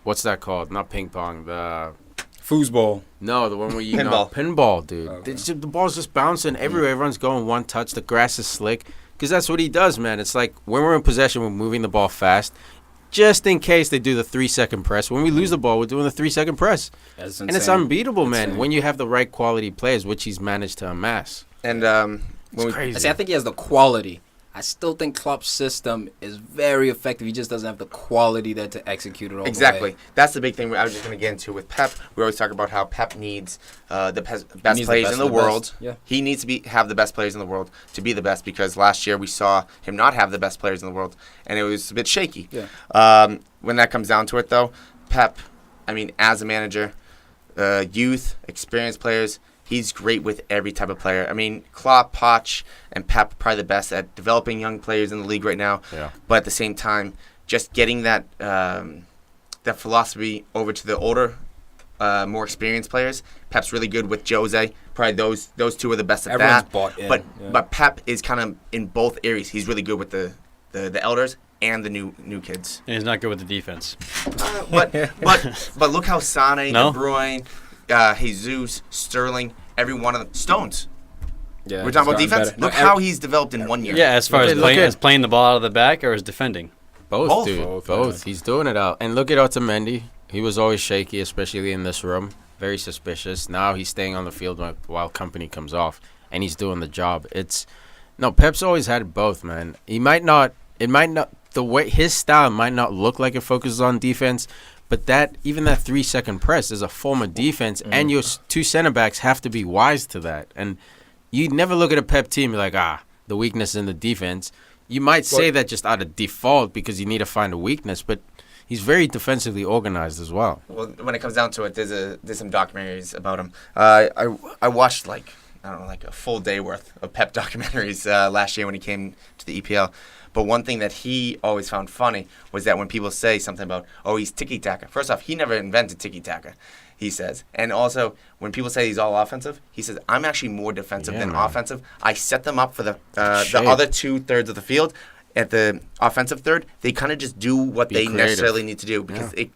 what's that called? Not ping pong, the... Foosball. No, the one where you pinball, dude. Okay. The ball's just bouncing everywhere. Everyone's going one touch. The grass is slick. Because that's what he does, man. It's like when we're in possession, we're moving the ball fast. Just in case they do the 3-second press. When we lose the ball, we're doing the 3-second press. That's and it's unbeatable, man, when you have the right quality players, which he's managed to amass. And it's crazy. I think he has the quality. I still think Klopp's system is very effective. He just doesn't have the quality there to execute it all Exactly. the way. That's the big thing I was just going to get into with Pep. We always talk about how Pep needs the best players in the world. Yeah. He needs to have the best players in the world to be the best, because last year we saw him not have the best players in the world, and it was a bit shaky. Yeah. When that comes down to it, though, Pep, as a manager, youth, experienced players, he's great with every type of player. Klopp, Poch, and Pep are probably the best at developing young players in the league right now. Yeah. But at the same time, just getting that that philosophy over to the older, more experienced players. Pep's really good with Jose. Probably those two are the best at Everyone's that. Bought in. But Pep is kind of in both areas. He's really good with the elders and the new kids. And he's not good with the defense. But look how Sané, De Bruyne, Jesus, Sterling, every one of them, Stones. Yeah, we're talking about defense. Look how he's developed in 1 year. Yeah, as far as playing the ball out of the back or as defending. Both, dude. Both. He's doing it out. And look at Otamendi. He was always shaky, especially in this room. Very suspicious. Now he's staying on the field while company comes off, and he's doing the job. Pep's always had both, man. His style might not look like it focuses on defense, but even that 3-second press is a form of defense, and your 2 center backs have to be wise to that. And you never look at a Pep team and you're like, the weakness in the defense. You might say that just out of default because you need to find a weakness, but he's very defensively organized as well. Well, when it comes down to it, there's some documentaries about him. I watched a full day worth of Pep documentaries last year when he came to the EPL. But one thing that he always found funny was that when people say something about, he's tiki-taka. First off, he never invented tiki-taka, he says. And also, when people say he's all offensive, he says, I'm actually more defensive than offensive. I set them up for the other 2/3 of the field, at the offensive third, they kind of just do what they creative. necessarily need to do because it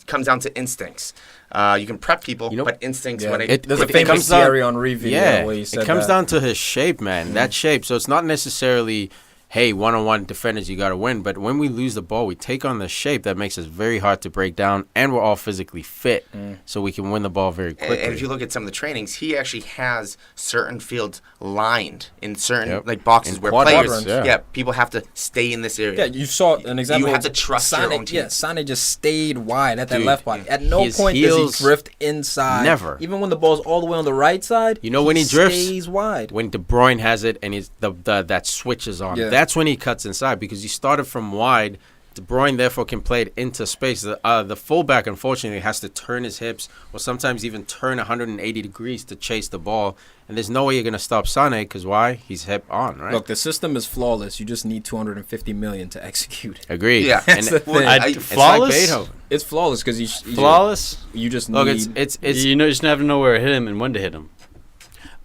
comes down to instincts. You can prep people, but instincts when there's a famous theory on Review. Where you said it comes down to his shape, man. That shape. So it's not necessarily, hey, one-on-one defenders, you got to win. But when we lose the ball, we take on the shape that makes us very hard to break down, and we're all physically fit, so we can win the ball very quickly. And if you look at some of the trainings, he actually has certain fields lined in certain boxes where players, people have to stay in this area. Yeah, you saw an example. You have to trust your own team. Yeah, Sane just stayed wide at that left body. At no point does he drift inside. Never. Even when the ball's all the way on the right side, you know when he drifts, stays wide. When De Bruyne has it and he's that switch is on. Yeah. That's when he cuts inside because he started from wide. De Bruyne therefore can play it into space. The fullback unfortunately has to turn his hips or sometimes even turn 180 degrees to chase the ball. And there's no way you're gonna stop Sane because why? He's hip on, right? Look, the system is flawless. You just need 250 million to execute. Agreed. Yeah, that's the thing. Flawless. It's like Beethoven. It's flawless because flawless. You just look. Need, it's you just never know where to hit him and when to hit him.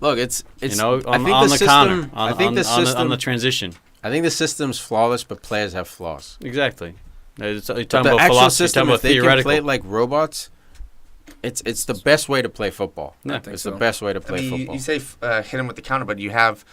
Look, it's on the counter, on the transition. I think the system's flawless, but players have flaws. Exactly. You're talking the about actual philosophy, system, you're if talking they about can theoretical. play it like robots, it's the best way to play football. Yeah, it's the best way to play football. You say hit him with the counter, but you have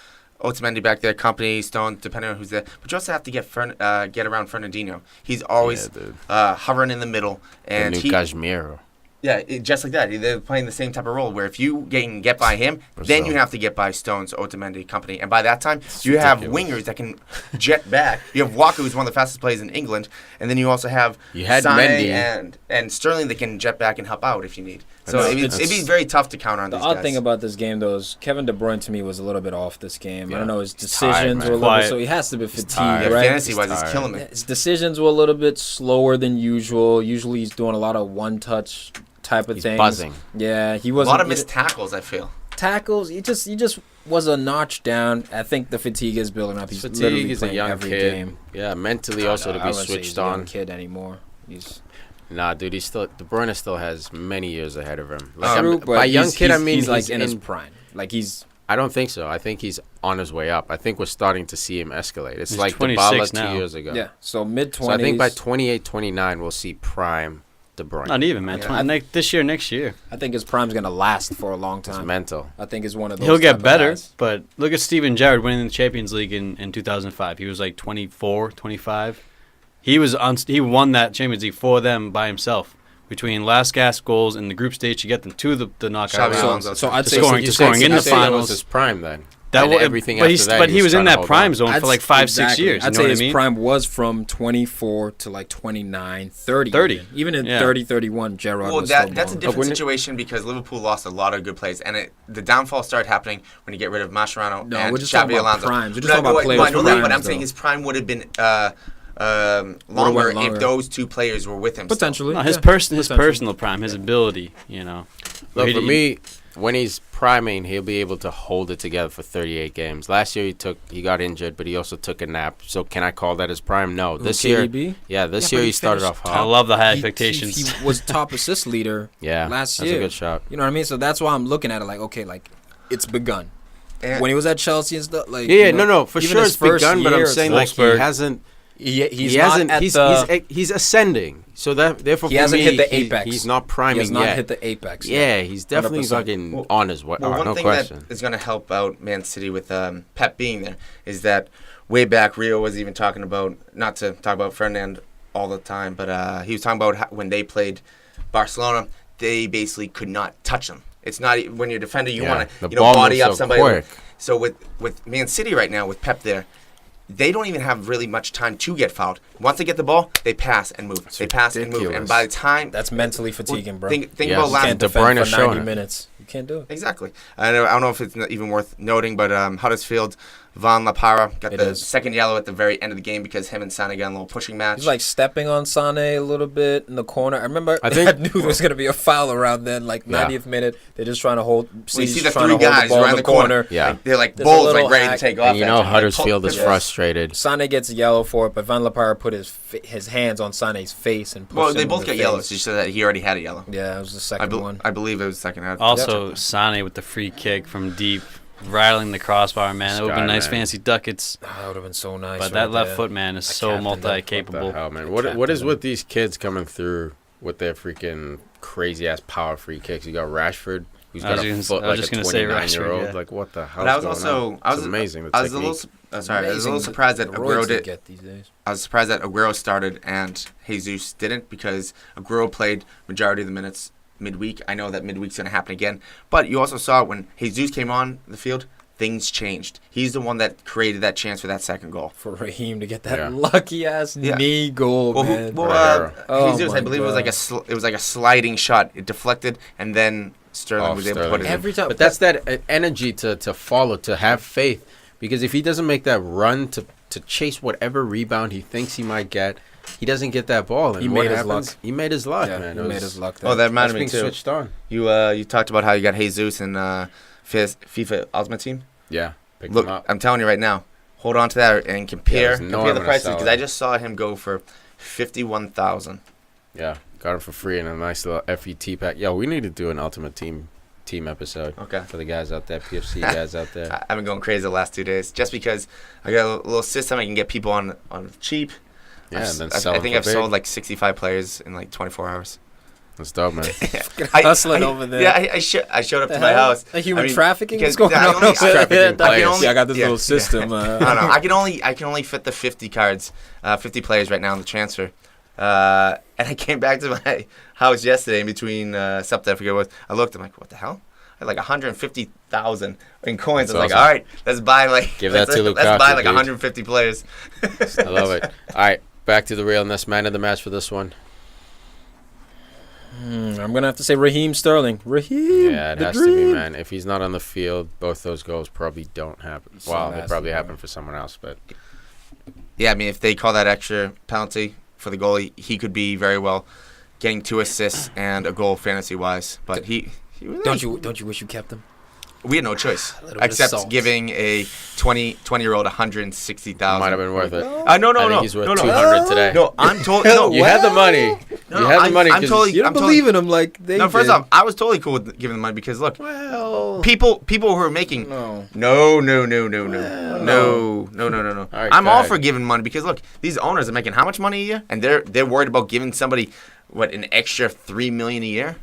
Otamendi back there, Company, Stone, depending on who's there. But you also have to get around Fernandinho. He's always hovering in the middle. And the new Casemiro. Yeah, just like that. They're playing the same type of role where if you can get by him, then you have to get by Stones, Otamendi, Company. And by that time, you have wingers that can jet back. You have Walker, who's one of the fastest players in England. And then you also have Sane and Sterling that can jet back and help out if you need. So it'd be very tough to counter on these guys. The odd thing about this game, though, is Kevin De Bruyne, to me, was a little bit off this game. I don't know, his decisions were a little bit, so he has to be fatigued, right? Fantasy-wise, he's killing me. His decisions were a little bit slower than usual. Usually he's doing a lot of one-touch type of things. Buzzing. Yeah, he wasn't. A lot of missed tackles, I feel. Tackles, he just was a notch down. I think the fatigue is building up. He's literally playing a young every kid. game. Yeah, mentally also to be switched on. He's a young kid anymore. Nah, dude, De Bruyne still has many years ahead of him. By young kid, I mean he's like in his prime. Like I don't think so. I think he's on his way up. I think we're starting to see him escalate. It's he's like 26 2 years ago. Yeah, so mid-20s. So I think by 28, 29, we'll see prime De Bruyne. Not even, man. This year, next year. I think his prime's going to last for a long time. It's mental. I think it's one of those. He'll get better, but look at Steven Gerrard winning the Champions League in 2005. He was like 24, 25. He won that Champions League for them by himself. Between last gasp goals in the group stage to get them to the knockout round. So I'd say scoring in the finals. That was his prime then. But he was in that prime zone for like 5-6 years. I'd say his prime was from 24 to like 29, 30. Even in 30, 31, Gerrard was still that's a different situation because Liverpool lost a lot of good players. And the downfall started happening when you get rid of Mascherano and Xabi Alonso. Primes. We're just talking about players. But I'm saying his prime would have been longer if those two players were with him. Potentially. No, his personal prime, his ability, Look, for me, when he's priming, he'll be able to hold it together for 38 games. Last year he got injured, but he also took a nap. So can I call that his prime? No. This year he started off hot. I love the high expectations. He was top assist leader last year. That's a good shot. You know what I mean? So that's why I'm looking at it like, okay, like it's begun. And when he was at Chelsea and stuff, like for sure it's begun, but I'm saying like he hasn't. He's ascending, so therefore he hasn't hit the apex. He's not priming yet. He has not hit the apex. Yeah, he's definitely fucking on his way. One thing that is going to help out Man City with Pep being there is that way back Rio was even talking about, not to talk about Ferdinand all the time, but he was talking about how, when they played Barcelona, they basically could not touch them. It's not when you're a defender, you want to body up somebody. Quick. So with Man City right now with Pep there, they don't even have really much time to get fouled. Once they get the ball, they pass and move. And by the time that's mentally fatiguing, bro. Think about last. You can't defend for 90 minutes. You can't do it. Exactly. I don't know if it's even worth noting, but Huddersfield, Van La Parra got the second yellow at the very end of the game because him and Sane got a little pushing match. He's like stepping on Sane a little bit in the corner. I remember I knew there was going to be a foul around then, like 90th minute. They're just trying to hold. You see the three guys around the corner. Yeah. They're like bulls, like ready to take off. And Huddersfield is frustrated. Sane gets a yellow for it, but Van La Parra put his hands on Sane's face and pushed him. Well, they both got yellows. Just so that he already had a yellow. Yeah, it was the second one. I believe it was the second half. Also, Sane with the free kick from deep. rattling the crossbar, man. That would have been nice, man. fancy ducats. That would have been so nice. But that left foot, man, is so multi-capable. What the hell, man? What is with these kids coming through with their freaking crazy-ass power free kicks? You got Rashford, who's got a foot like a 29-year-old. Yeah. Like, what the hell? But I was also, it's amazing. I was a little surprised that Aguero did. I was surprised that Aguero started and Jesus didn't, because Aguero played majority of the minutes midweek. I know that midweek's going to happen again, but you also saw when Jesus came on the field, things changed. He's the one that created that chance for that second goal. For Raheem to get that lucky-ass knee goal, man. Jesus, I believe it was like a sliding shot. It deflected, and then Sterling was able to put it every time. But that's that energy to follow, to have faith. Because if he doesn't make that run to chase whatever rebound he thinks he might get, he doesn't get that ball. And he made his luck. He made his luck, man. He made his luck. Oh, that reminded me too. Switched on. You talked about how you got Jesus in FIFA Ultimate Team. Yeah. Look, I'm telling you right now, hold on to that and compare the prices, because I just saw him go for 51,000. Yeah, got him for free in a nice little FET pack. Yo, we need to do an Ultimate Team episode. Okay. For the guys out there, PFC guys out there. I've been going crazy the last 2 days just because I got a little system. I can get people on cheap. Yeah, and then I think I've sold like 65 players in like 24 hours. That's dope, man. Hustling over there. Yeah, I showed up to my house. Like human trafficking? What's going on? I got this little system. I don't know. I can only fit the 50 cards, 50 players right now in the transfer. And I came back to my house yesterday in between something I forget what. I looked. I'm like, what the hell? I had like 150,000 in coins. I was like, all right, let's buy like let's buy like 150 players. I love it. All right, back to the realness. Man of the match for this one. I'm gonna have to say Raheem Sterling. Raheem. Yeah, it has to be, man. If he's not on the field, both those goals probably don't happen. Well, they probably happen for someone else, but yeah, I mean, if they call that extra penalty for the goalie, he could be very well getting 2 assists and a goal fantasy wise. But he don't you wish you kept him? We had no choice except giving a 20-year-old 160,000. Might have been worth it. No. I think he's worth 200 today. No, I'm totally. No, you had the money. You had the money. I'm totally. You don't believe in him like they. No, first off, I was totally cool with giving the money because look, people who are making no. I'm all for giving money because look, these owners are making how much money a year, and they're worried about giving somebody an extra $3 million a year.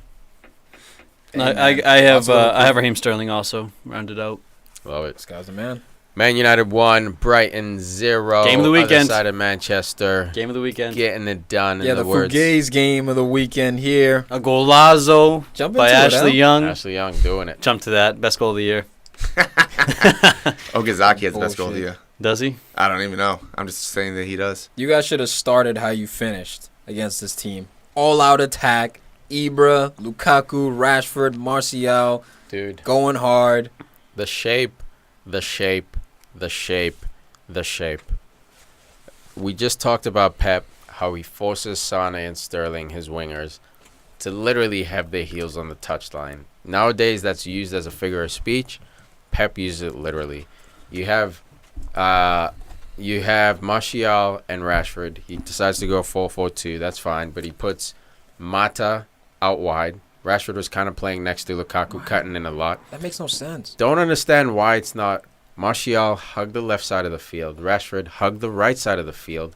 I have Raheem Sterling also rounded out. Love it. This guy's the man. Man United 1, Brighton 0. Game of the weekend. Other side of Manchester. Game of the weekend. Getting it done. Yeah, in the words. Fugazi game of the weekend here. A golazo by Ashley Young. Ashley Young doing it. Jump to that. Best goal of the year. Okazaki has the best goal of the year. Does he? I don't even know. I'm just saying that he does. You guys should have started how you finished against this team. All-out attack. Ibra, Lukaku, Rashford, Martial. Dude. Going hard. The shape. We just talked about Pep, how he forces Sane and Sterling, his wingers, to literally have their heels on the touchline. Nowadays, that's used as a figure of speech. Pep uses it literally. You have Martial and Rashford. He decides to go 4-4-2. That's fine, but he puts Mata out wide. Rashford was kind of playing next to Lukaku, cutting in a lot. That makes no sense. Don't understand why it's not Martial hug the left side of the field. Rashford hug the right side of the field.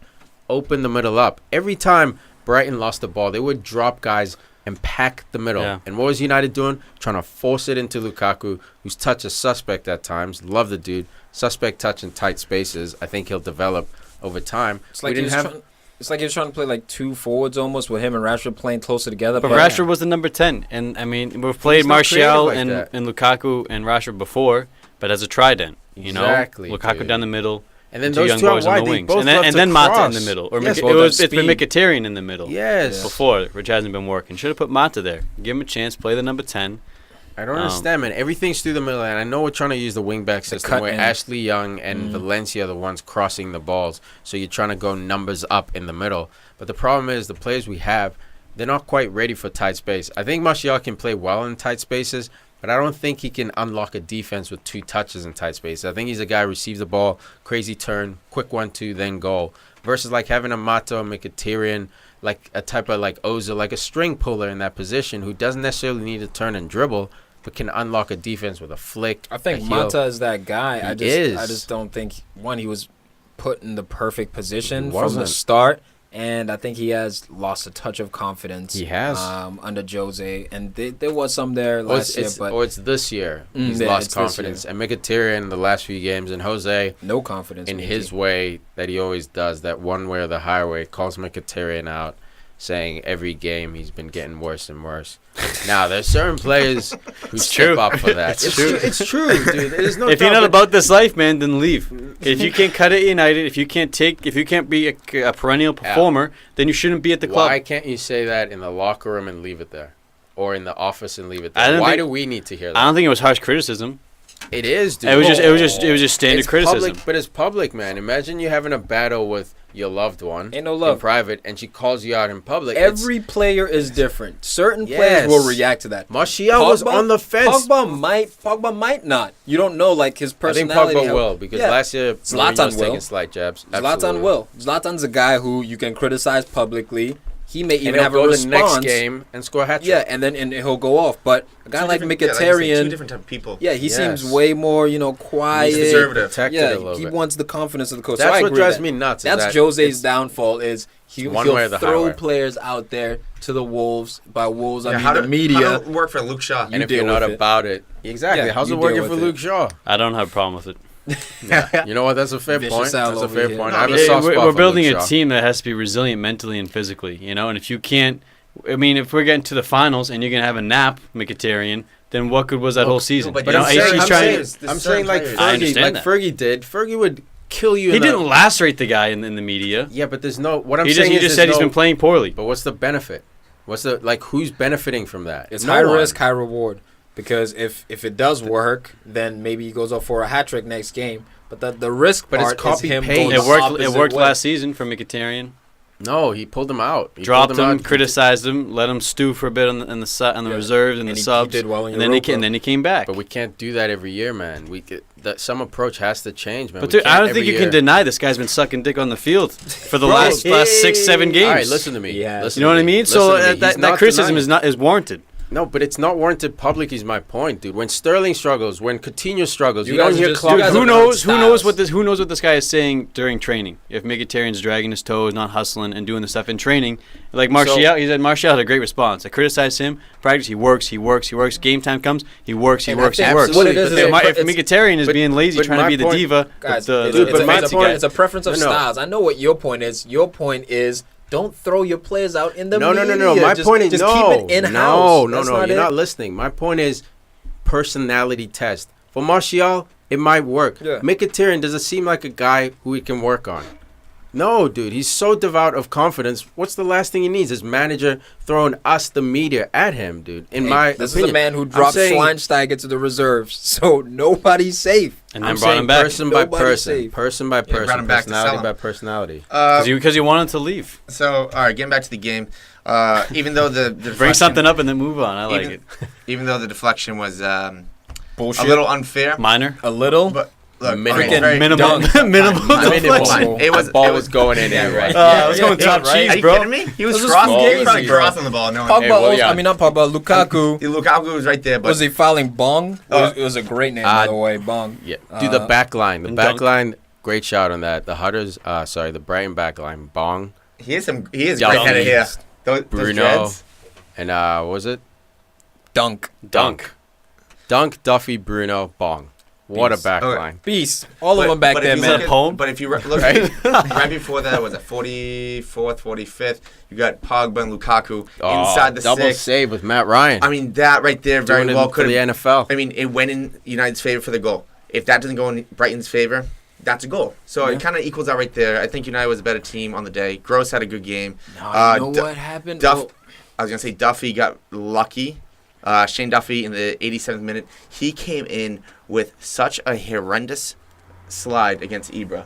Open the middle up. Every time Brighton lost the ball, they would drop guys and pack the middle. Yeah. And what was United doing? Trying to force it into Lukaku, whose touch is suspect at times. Love the dude. Suspect touch in tight spaces. I think he'll develop over time. It's like it's like he was trying to play like two forwards almost with him and Rashford playing closer together. But Rashford was the number 10. And, I mean, we've played Martial and Lukaku and Rashford before, but as a trident. You know? Lukaku down the middle. And then those two boys on the wings. And then Mata in the middle. Or it's been Mkhitaryan in the middle. Yes. Before, which hasn't been working. Should have put Mata there. Give him a chance. Play the number 10. I don't understand, man. Everything's through the middle, and I know we're trying to use the wing-back system where Ashley Young and Valencia are the ones crossing the balls, so you're trying to go numbers up in the middle. But the problem is the players we have, they're not quite ready for tight space. I think Martial can play well in tight spaces, but I don't think he can unlock a defense with 2 touches in tight space. I think he's a guy who receives the ball, crazy turn, quick 1-2, then goal. Versus like having a Mata or Mkhitaryan, like a type of like Ozil, like a string puller in that position who doesn't necessarily need to turn and dribble, but can unlock a defense with a flick. I think Mata is that guy. I just don't think he was put in the perfect position from the start. And I think he has lost a touch of confidence. He has under Jose, and there was some there last year, but it's this year he's lost confidence. And Mkhitaryan in the last few games, and Jose no confidence in his way that he always does, that one way or the highway, calls Mkhitaryan out, saying every game he's been getting worse and worse. Now there's certain players who step up for that. It's true, dude. There's no. If you're not about this life, man, then leave. If you can't cut it United, if you can't be a perennial performer, then you shouldn't be at the club. Why can't you say that in the locker room and leave it there, or in the office and leave it there? Why do we need to hear that? I don't think it was harsh criticism. It is, dude. It was just standard criticism. Public, but it's public, man. Imagine you having a battle with your loved one Ain't no love. in private, and she calls you out in public. Every player is different. Certain players will react to that. Martial was on the fence. Pogba might not. You don't know, like, his personality. I think Pogba will, because last year Zlatan will. Taking slight jabs. Zlatan will. Zlatan's a guy who you can criticize publicly. He may even have a response. response. The next game and score a hat trick. Yeah, and he'll go off. But a guy like Mkhitaryan, two different type of people. Yeah, he seems way more, quiet. He's conservative. He wants the confidence of the coach. That's so what drives me nuts. That's Jose's downfall. Is he'll throw players out there to the wolves. By wolves, I mean the media. How did it work for Luke Shaw? And if you're not about it, exactly. Yeah, how's it working for Luke Shaw? I don't have a problem with it. Yeah. You know what? That's a fair point. That's a fair point. I have a soft soft spot we're for building Luke a Shaw. team that has to be resilient mentally and physically, and if you can't, if we're getting to the finals and you're gonna have a nap, Mkhitaryan, then what good was that whole season? I'm saying like Fergie did. Fergie would kill you. He didn't lacerate the guy in the media. Yeah, but there's no. What I'm he saying just, he just said he's been playing poorly. But what's the benefit? Who's benefiting from that? It's high risk, high reward. Because if it does work, then maybe he goes up for a hat trick next game. But the risk part is him going It worked last season for Mkhitaryan. No, he pulled him out. Dropped him, criticized him, let him stew for a bit on the reserves and the subs. He did well in and then he came back. But we can't do that every year, man. Some approach has to change, man. But dude, I don't think you can deny this guy's been sucking dick on the field for the last 6-7 games. All right, listen to me. Yeah. You know what I mean? So that criticism is warranted. No, but it's not warranted public is my point, dude. When Sterling struggles, when Coutinho struggles, you don't hear clubs. Who knows what this guy is saying during training? If Mkhitaryan's dragging his toes, not hustling and doing the stuff in training. Like Martial, he said Martial had a great response. I criticized him. Practice, he works. Game time comes, he works. What it is if Mkhitaryan is being lazy, trying to be the diva, guys, it's a preference of styles. I know what your point is. Your point is, don't throw your players out in the media. No. My point is, keep it in-house. No. You're not listening. My point is personality test. For Martial, it might work. Yeah. Mkhitaryan doesn't seem like a guy who we can work on. No, dude. He's so devout of confidence. What's the last thing he needs? His manager throwing us, the media, at him, dude. This is a man who dropped Schweinsteiger to the reserves, so nobody's safe. And then brought him back. Person by person, personality by personality. Because he wanted to leave. So, all right, getting back to the game. Even though the bring something up and then move on. I like it. Even though the deflection was bullshit, a little unfair, minor, a little, but. Look, minimal. The ball was going in there, right? I was going top cheese, bro. Are you kidding me? He was crossing the ball. Not Pogba. Lukaku. Lukaku was right there. But was he fouling Bong? It was a great name, by the way, Bong. Yeah. Do the back line. The back line, great shot on that. The Brighton back line, Bong. He is great headed here. Bruno. And what was it? Dunk, Duffy, Bruno, Bong. What a back line. Beast. All of them back there, man. But if you look right before that, was it 44th, 45th? You got Pogba and Lukaku inside the double save with Matt Ryan. I mean, that right there very well could have. The NFL. I mean, it went in United's favor for the goal. If that doesn't go in Brighton's favor, that's a goal. So it kind of equals out right there. I think United was a better team on the day. Gross had a good game. No, you know what happened? I was going to say Duffy got lucky. Shane Duffy in the 87th minute. He came in with such a horrendous slide against Ibra.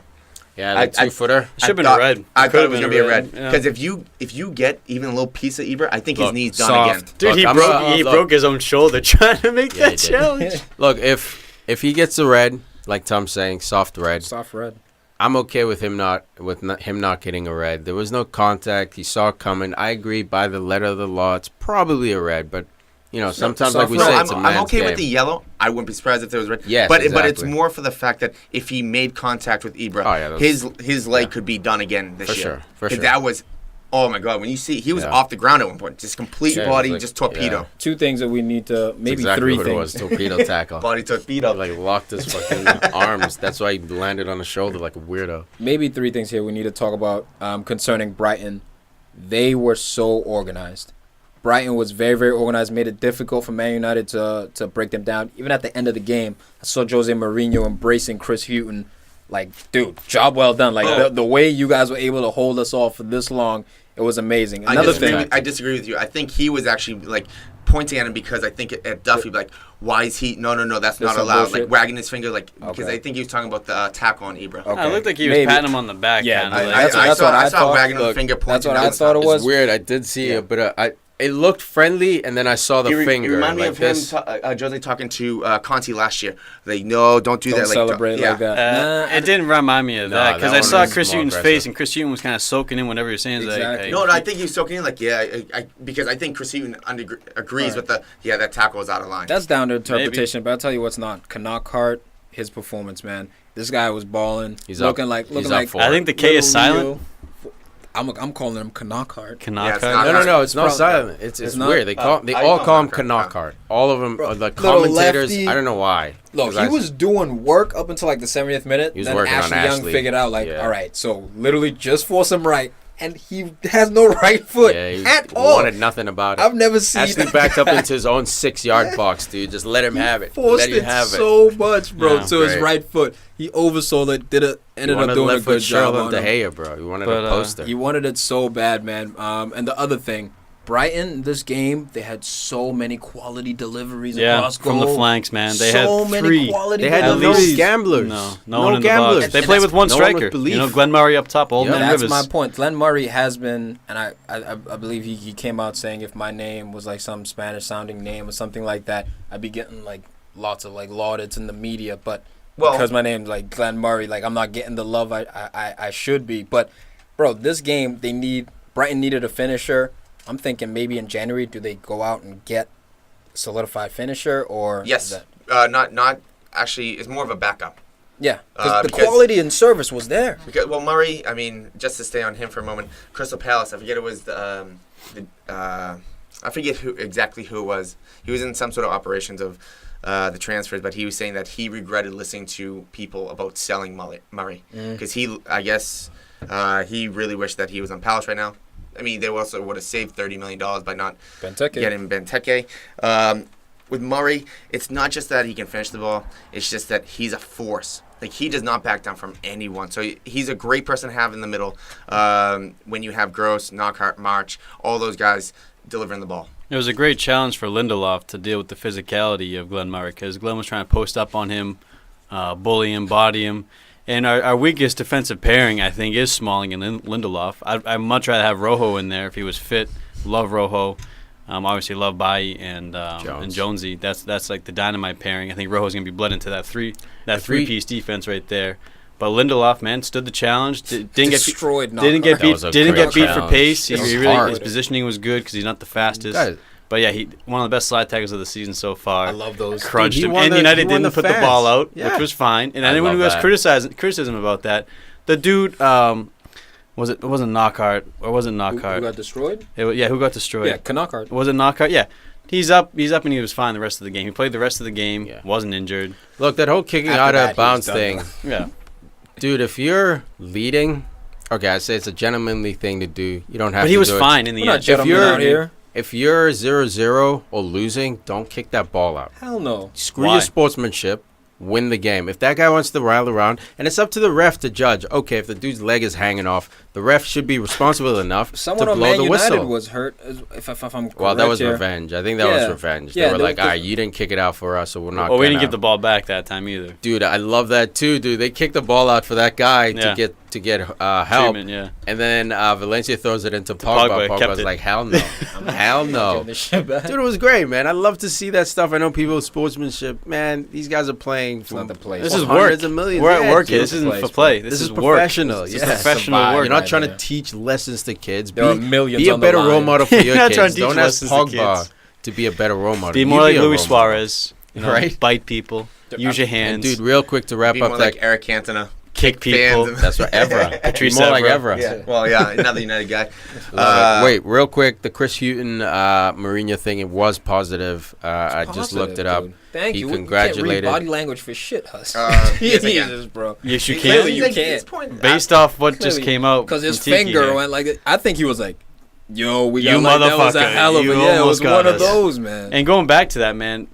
Yeah, the 2-footer. Should have been a red. I thought it was going to be a red. Because if you get even a little piece of Ibra, I think his knee's done again. Dude, he broke his own shoulder trying to make that challenge. Look, if he gets a red, like Tom's saying, soft red. I'm okay with him not getting a red. There was no contact. He saw it coming. I agree by the letter of the law. It's probably a red, but sometimes like we say, it's a man's I'm okay game. with the yellow. I wouldn't be surprised if there was red. Yes, but exactly. but it's more for the fact that if he made contact with Ibra, his leg could be done again this year. For sure. That was, oh my God! When you see he was off the ground at one point, just complete body, just torpedo. Yeah. Two things that we need to maybe exactly three what things. It was, torpedo tackle. Body torpedo. He, like locked his fucking arms. That's why he landed on the shoulder like a weirdo. Maybe three things here we need to talk about concerning Brighton. They were so organized. Brighton was very, very organized, made it difficult for Man United to break them down. Even at the end of the game, I saw Jose Mourinho embracing Chris Hughton. Like, dude, job well done. Like, the way you guys were able to hold us off for this long, it was amazing. I disagree with you. I think he was actually, like, pointing at him because I think at Duffy, like, why is he... No, that's not allowed. Like, wagging his finger, like, because I think he was talking about the tackle on Ibra. Okay. It looked like he was patting him on the back. Yeah, I saw wagging his finger pointing. That's what I thought it was. It's weird. I did see it, but it looked friendly, and then I saw the finger. It reminded me like of him, Jose talking to Conte last year. Like, no, don't do that. Don't celebrate like that. It didn't remind me of that because I saw Chris Hughton's face, and Chris Hughton was kind of soaking in whatever he was saying. Exactly. No, I think he was soaking in. Like, because I think Chris Hughton agrees with that tackle was out of line. That's down to interpretation, but I'll tell you what's not. Knockart, his performance, man. This guy was balling. He's looking up. like. I think the K is silent. I'm calling him Knockart. No, it's not silent. It's weird. They all call him Knockart. All of them, the commentators. I don't know why. Look, he was doing work up until like the 70th minute. He was then working Ashley on Young Ashley. figured out all right, so literally just force him right, and he has no right foot at all. Wanted nothing about it. I've never seen Ashley backed up into his own 6-yard box, dude. Just let him have it. Forced it so much, bro, to his right foot. He oversold it. Ended up doing a good job on De Gea, bro. He wanted a poster. He wanted it so bad, man. And the other thing, Brighton, this game, they had so many quality deliveries across goal. From the flanks, man. They had many quality They had no gamblers. No one in the box. They play with one striker. Glenn Murray up top, Old Man Rivers. That's my point. Glenn Murray has been, and I believe he came out saying if my name was like some Spanish-sounding name or something like that, I'd be getting like lots of like laudits in the media, but because my name's like Glenn Murray, like I'm not getting the love I should be. But, bro, this game, Brighton needed a finisher. I'm thinking maybe in January, do they go out and get a solidified finisher or yes, not actually. It's more of a backup. Yeah, because the quality and service was there. Because Murray, I mean, just to stay on him for a moment, Crystal Palace. I forget it was I forget exactly who it was. He was in some sort of operations of the transfers, but he was saying that he regretted listening to people about selling Murray because he he really wished that he was on Palace right now. I mean, they also would have saved $30 million by not getting Benteke. With Murray, it's not just that he can finish the ball. It's just that he's a force. Like, he does not back down from anyone. So he's a great person to have in the middle when you have Gross, Knockhart, March, all those guys delivering the ball. It was a great challenge for Lindelof to deal with the physicality of Glenn Murray because Glenn was trying to post up on him, bully him, body him. And our weakest defensive pairing, I think, is Smalling and Lindelof. I'd much rather have Rojo in there if he was fit. Love Rojo. Obviously love Bailly and Jonesy. That's like the dynamite pairing. I think Rojo's gonna be bled into that three-piece defense right there. But Lindelof, man, stood the challenge. Didn't get beat for pace. His positioning was good because he's not the fastest. But yeah, one of the best slide tackles of the season so far. I love those. Crunched him. And United didn't put the ball out, which was fine. And anyone who has criticism about that, the dude, it wasn't Knockhart, or was it Knockhart? Who got destroyed? Who got destroyed? Yeah, Knockhart. Was it Knockhart? Yeah. He's up, and he was fine the rest of the game. He played the rest of the game, wasn't injured. Look, that whole kicking out of bounds thing. Yeah. Dude, if you're leading, okay, I say it's a gentlemanly thing to do. You don't have to do it. But he was fine in the end. If you're 0-0 or losing, don't kick that ball out. Hell no. Screw your sportsmanship. Win the game. If that guy wants to rile around, and it's up to the ref to judge. Okay, if the dude's leg is hanging off, the ref should be responsible enough to blow the whistle. Someone on Man United was hurt, if I'm correct. Well, that was revenge. I think that was revenge. They were like, all right, you didn't kick it out for us, so we're not. Well, we didn't give the ball back that time either. Dude, I love that too, dude. They kicked the ball out for that guy to get help. And then Valencia throws it into Pogba. Pogba's like, hell no. Hell no. Dude, it was great, man. I love to see that stuff. I know people with sportsmanship. Man, these guys are playing for not the place. This is work. Millions. We're at work here. This isn't for play. This is professional. This is professional work. You're not trying to teach lessons to kids. There are millions be a on the better line. role model for your You're not trying kids. to teach Don't ask lessons to Pogba to be a better role model. Be more like Luis Suarez, right? Bite people, use your hands. And dude, real quick to wrap up, more like Eric Cantona. Kick people. That's what Evra. Patrice more Evra. like Evra. Yeah. Well, yeah, another United guy. Wait, real quick, the Chris Hughton Mourinho thing, it was positive. I just looked it up. Dude. Thank you. Congratulated. You can't read body language for shit, Huss. Yes, bro. Yes, you can. Clearly you can't. Based off what just came out. Because his Tiki finger here. went like it. I think he was like, yo, we got You like that was a motherfucker. hell of a You yeah. It almost was got one of us. those, man. And going back to that, man,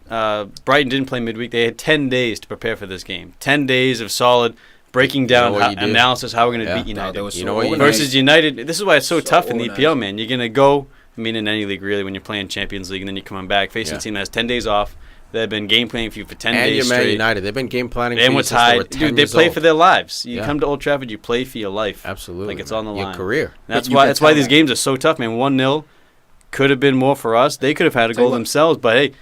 Brighton didn't play midweek. They had 10 days to prepare for this game. 10 days of solid breaking down analysis how we're going to beat United. No, so versus United. This is why it's so tough in the organized. EPL, man. You're going to go, I mean, in any league, really, when you're playing Champions League, and then you're coming back, facing a team that has 10 days off. They've been game planning for you for 10 days you're Man straight. United. They've been game planning for and you we're since they were tied. 10 Dude, they years play old. for their lives. You come to Old Trafford, you play for your life. Absolutely. Like it's on the line. Your career. And that's why these games are so tough, man. 1-0 could have been more for us. They could have had a goal themselves, but hey,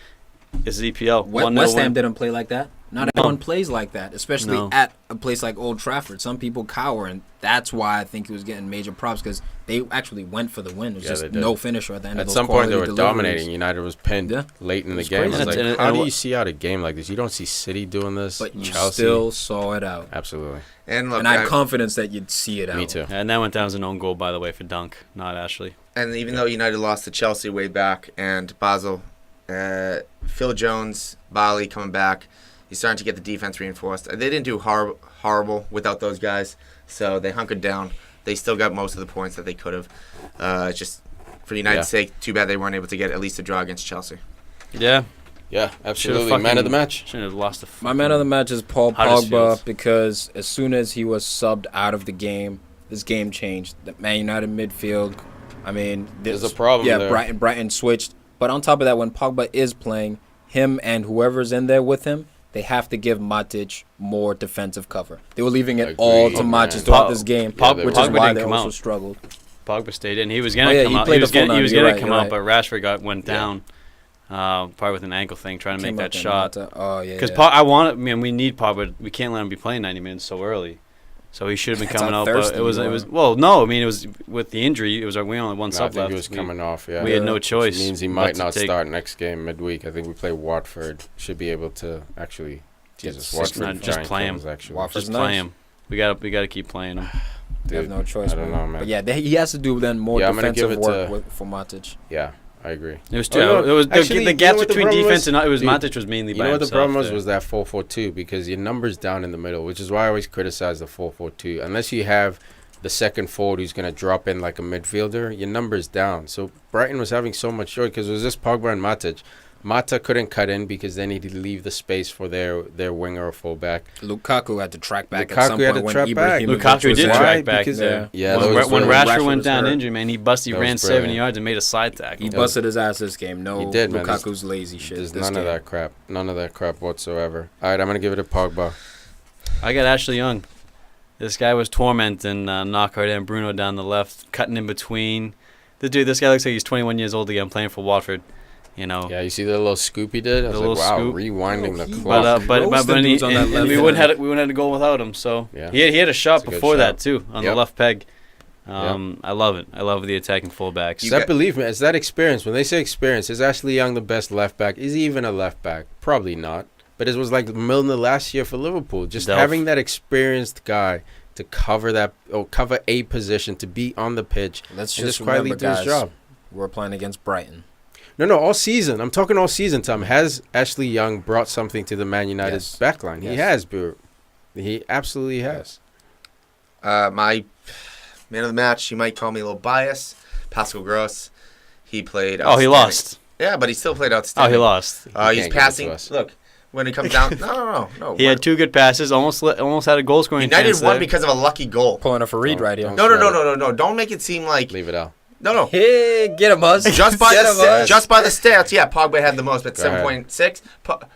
it's EPL. West Ham didn't play like that. Not everyone plays like that, especially at a place like Old Trafford. Some people cower, and that's why I think he was getting major props because they actually went for the win. It was just no finisher at the end of those At some point, they were deliveries. dominating. United was pinned late in the game. crazy. I was like, how do you see out a game like this? You don't see City doing this. But you Chelsea. still saw it out. Absolutely. And look, And I had confidence that you'd see it out. Me too. And that went down as an own goal, by the way, for Dunk, not Ashley. And even though United lost to Chelsea way back and Basel, Phil Jones, Bali coming back, he's starting to get the defense reinforced. They didn't do horrible without those guys, so they hunkered down. They still got most of the points that they could have. It's just for United's sake, too bad they weren't able to get at least a draw against Chelsea. Yeah. Yeah, absolutely. Man of the match. Shouldn't have lost My man of the match is Paul Huddersfield. Pogba because as soon as he was subbed out of the game, this game changed. The Man United midfield, I mean, there's a problem there. Yeah, Brighton switched. But on top of that, when Pogba is playing, him and whoever's in there with him, they have to give Matic more defensive cover. They were leaving it all to Matic throughout this game, which is why they also struggled. Pogba stayed in. He was going to come out. He was going to come out, but Rashford went down. Probably with an ankle thing, trying to make that shot. Because we need Pogba. We can't let him be playing 90 minutes so early. So he should have been coming out. But it was. Well, no. I mean, it was with the injury. It was we only one sub left. He was coming off. Yeah, we had no choice. Which means he might not start next game midweek. I think we play Watford. Should be able to actually. Watford just play him. Just play him. We got to keep playing him. Dude, have no choice. I don't know, man. But yeah, he has to do then more defensive work for Matic. Yeah. I agree. It was two. It was actually, the gap between defense and Matic was mainly by himself. You know what the problem was that 4-4-2 because your number's down in the middle, which is why I always criticize the 4-4-2. Unless you have the second forward who's going to drop in like a midfielder, your number's down. So Brighton was having so much joy because it was just Pogba and Matic. Mata couldn't cut in because they needed to leave the space for their winger or fullback. Lukaku had to track back at some point when Lukaku did track back. When Rashford went down injured, man, he ran 70 yards and made a side tackle. He busted his ass this game. No, he did, Lukaku's lazy shit. There's none of that crap. None of that crap whatsoever. All right, I'm going to give it to Pogba. I got Ashley Young. This guy was tormenting Knockhart and Bruno down the left, cutting in between. This guy looks like he's 21 years old again, playing for Watford. You know. Yeah, you see the little scoop he did? I was like, wow, scoop. rewinding the clock. But we wouldn't have to go without him. So he had a shot before that too on the left peg. I love it. I love the attacking fullbacks. Is that belief, man? It's that experience. When they say experience, is Ashley Young the best left back? Is he even a left back? Probably not. But it was like Milner last year for Liverpool. Just having that experienced guy to cover a position, to be on the pitch. Let's just quietly do his job. We're playing against Brighton. No, all season. I'm talking all season, Tom. Has Ashley Young brought something to the Man United backline? Yes. He has, bro. He absolutely has. My man of the match, you might call me a little biased, Pascal Gross. He played he lost. Yeah, but he still played outstanding. He lost. He's passing. Look, when it comes down... No. He had two good passes, almost had a goal-scoring chance. United won because of a lucky goal. Pulling up a read right here. No. Don't make it seem like... Leave it out. No. Hey, get him, Huss. Just by the stats, Pogba had the most, but 7.6.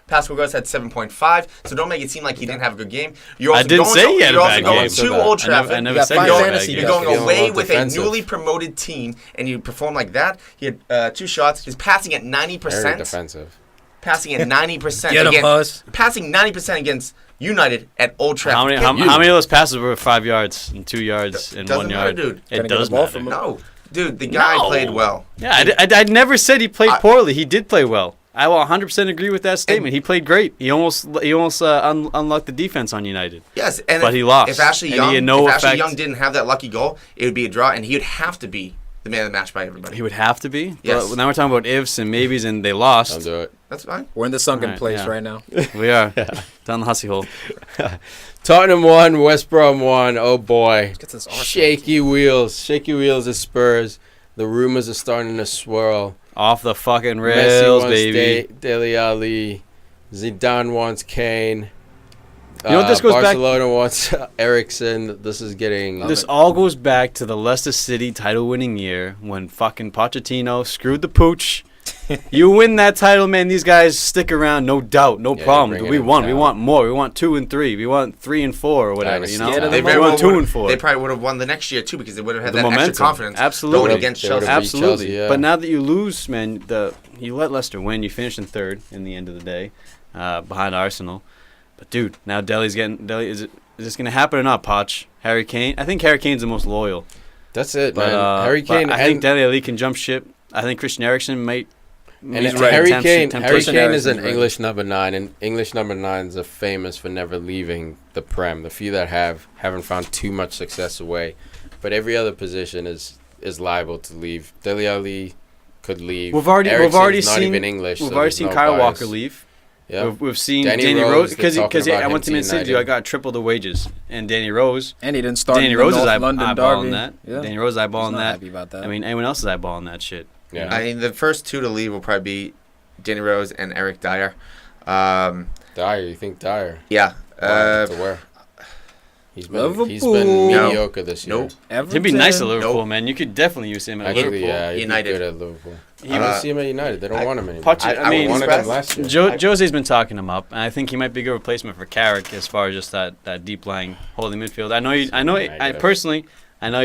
Pascal Gross had 7.5. So don't make it seem like he didn't have a good game. I didn't say he had a bad game. You're also going to Old Trafford. I never said he had a bad game. You're going away with a newly promoted team, and you perform like that. He had 2 shots. He's passing at 90%. Very defensive. Passing at 90%. Get him, Huss. Passing 90% against United at Old Trafford. How many of those passes were 5 yards and 2 yards and 1 yard? Matter, dude. It does matter. No. Dude, the guy played well. Yeah, I never said he played poorly. He did play well. I will 100% agree with that statement. He played great. He almost unlocked the defense on United. Yes, but he lost. If Ashley Young didn't have that lucky goal, it would be a draw, and he would have to be the man of the match by everybody. He would have to be? Yes. But now we're talking about ifs and maybes, and they lost. I'll do it. That's fine. We're in the sunken place right now. We are. Down the Hussey hole. Tottenham won, West Brom won. Oh, boy. Get this Arsenal Shaky wheels. Shaky wheels at Spurs. The rumors are starting to swirl. Off the fucking Messi rails, wants baby. Dele Alli. Zidane wants Kane. You know what this goes Barcelona wants Eriksen. This is getting... This all goes back to the Leicester City title-winning year when fucking Pochettino screwed the pooch. You win that title, man. These guys stick around, no doubt, no problem. We won. We want more. We want 2 and 3. We want 3 and 4 or whatever. You know, they want 2 and 4. They probably would have won the next year too because they would have had the that momentum. extra confidence. Absolutely, going against Chelsea. Absolutely. Chelsea, yeah. But now that you lose, man, you let Leicester win. You finished in third in the end of the day, behind Arsenal. But dude, now Dele's getting. Is this gonna happen or not, Poch? Harry Kane. I think Harry Kane's the most loyal. That's it, But, man. Harry Kane. I think Dele Alli can jump ship. I think Christian Eriksen might. And Harry Kane is an English number 9, and English number 9s are famous for never leaving the Prem. The few that haven't found too much success away, but every other position is liable to leave. Dele Alli could leave. We've already not seen even English. We've already seen Kyle Walker leave. Yeah, we've seen Danny Rose because I went to Man City. United. I got triple the wages, and Danny Rose. And he didn't start. Danny Rose is eyeballing that. Yeah. Danny Rose is eyeballing that. Happy about that. I mean, anyone else is eyeballing that shit. Yeah. I mean, the first 2 to leave will probably be Danny Rose and Eric Dyer. Dyer, you think Dyer? Yeah. To where? He's been mediocre this year. Nope. He'd be nice at Liverpool, man. You could definitely use him at Liverpool. Yeah, he'd United. be good at Liverpool. I don't see him at United. They don't want him anymore. I mean, wanted him last year. Jose's been talking him up, and I think he might be a good replacement for Carrick as far as just that deep lying holding midfield. I know you're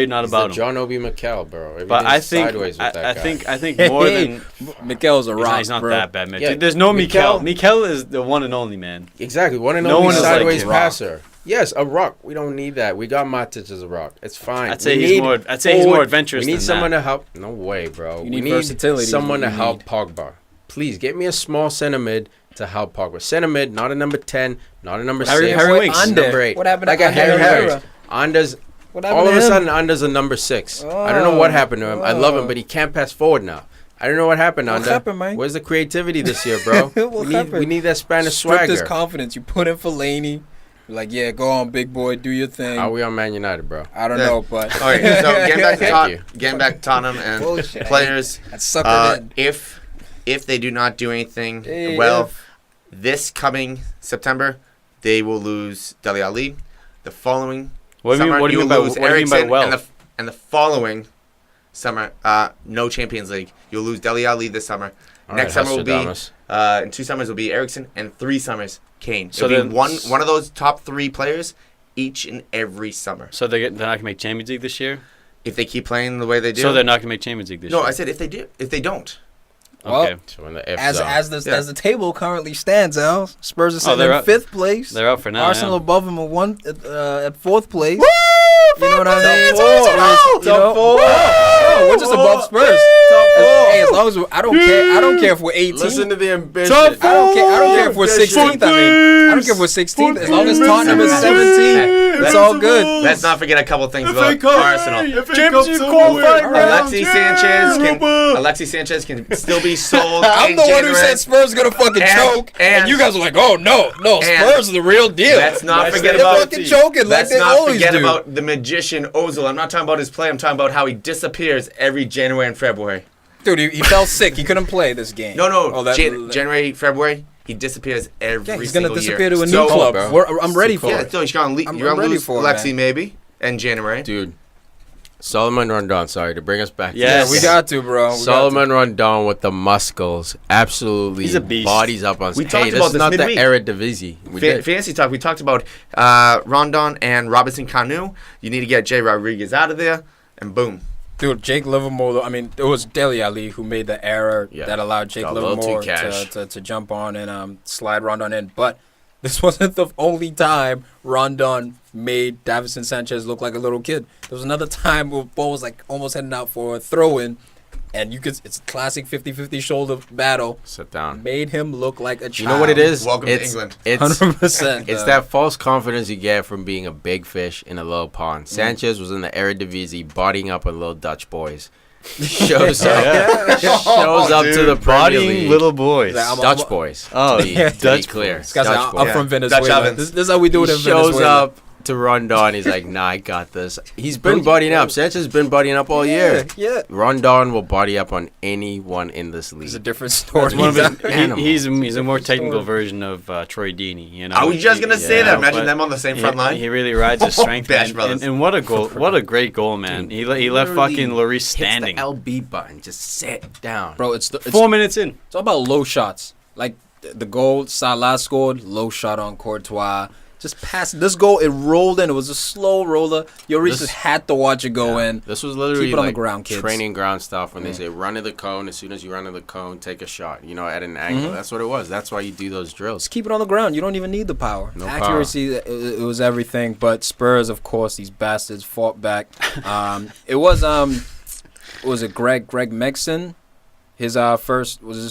not He's about the him. John Obi Mikel, bro. But I think sideways with that guy. I think more than Mikel's a rock. He's not bro. that bad, man. Yeah, There's no Mikel. Mikel is the one and only, man. Exactly, one and No only one is sideways like passer. Yes, a rock. We don't need that. We got Matic as a rock. It's fine. I'd say he's more adventurous. We need than someone that. to help. No way, bro. You need we versatility. someone to help Pogba. Please get me a small center mid to help Pogba. Center mid, not a number 10, not a number 6. Harry Winks. Number 8. What happened like to a Harry Herrera? Anders. What happened All of to a him? sudden, Anders a number 6. I don't know what happened to him. I love him, but he can't pass forward now. I don't know what happened, Under. happened, man? Where's the creativity this year, bro? we need that Spanish Stripped swagger. his confidence. You put in Fellaini. Like, yeah, go on, big boy, do your thing. How are we on Man United, bro? I don't know, but All right, so getting back to Tottenham and Bullshit. players. That's suckered in. If they do not do anything Hey, this coming September, they will lose Dele Alli. The following What do you summer, mean? What do you mean by lose what do you mean by Eriksen, well? and the following summer, no Champions League. You'll lose Dele Alli this summer. Next summer will be in 2 summers will be Eriksen, and 3 summers Kane. So it'll be one of those top 3 players each and every summer. So they're not gonna make Champions League this year. If they keep playing the way they do. So they're not gonna make Champions League this year. No, I said if they do. If they don't. Okay. So in the F as zone. the table currently stands, Al, Spurs are sitting they're in up. 5th place. They're out for now. Arsenal yeah. above them at 4th place. Woo! You know what I mean? Top 4. We're just above Spurs. Hey, as long as I don't care if we're 18th. Listen to the ambition. I don't care if we're 16th. I don't care if we're 16th. As long as Tottenham is 17th, it's all good. Let's not forget a couple things about Arsenal. Champions League qualifying round. Alexis Sanchez can still be sold. I'm the one who said Spurs gonna fucking choke, and you guys are like, oh no, Spurs are the real deal. Let's not forget They're about fucking choking like Let's they not always forget do. about the magician Ozil. I'm not talking about his play. I'm talking about how he disappears every January and February. Dude, he fell sick. He couldn't play this game. No. January, February, he disappears every he's single gonna year. disappear to a new club. I'm ready for Yeah, it. so you're gonna lose Alexi maybe in January. Dude, Solomon Rondon, sorry to bring us back. Yes. Yeah, we got to, bro. Solomon Rondon with the muscles, absolutely. He's a beast. Bodies up on. We talked about this is this not midweek. the Eredivisie. Fantasy talk. We talked about Rondon and Robinson Canu. You need to get Jay Rodriguez out of there, and boom. Dude, Jake Livermore, I mean, it was Dele Alli who made the error that allowed Jake Livermore to jump on and slide Rondon in. But this wasn't the only time Rondon made Davinson Sanchez look like a little kid. There was another time where the ball was like almost heading out for a throw-in, and it's a classic 50-50 shoulder battle. Sit down. Made him look like a child. You know what it is? Welcome to England. It's 100%. It's that false confidence you get from being a big fish in a little pond. Sanchez was in the Eredivisie, bodying up on little Dutch boys. Shows up, shows up to the Premier bodying League. little boys. Dutch boys. Oh, to be Dutch clear. This guy's Dutch like, I'm boys. from Venezuela. Dutch ovens. This is how we do it He in shows Venezuela. up to Rondon. He's like, nah, I got this. He's been bodying up. Sanchez has been bodying up all year. Yeah. Rondon will body up on anyone in this league. It's a different story. One of his, Animal. he's a more technical version of Troy Deeney. You know, I was just gonna say Yeah, that. Imagine but them on the same front line. He really rides his strength. Bash man. brothers. And what a goal! What a great goal, man. He left fucking Lloris Hits standing. the LB button. Just sit down. Bro, it's 4 minutes in. It's all about low shots. Like the goal Salah scored, low shot on Courtois. Just pass this goal. It rolled in. It was a slow roller. Lloris just had to watch it go in. This was literally Keep it on like the ground, kids. training ground stuff when they say run to the cone. As soon as you run to the cone, take a shot. You know, at an angle. That's what it was. That's why you do those drills. Just keep it on the ground. You don't even need the power. No Accuracy, it was everything. But Spurs, of course, these bastards fought back. It was it Greg Mexon? His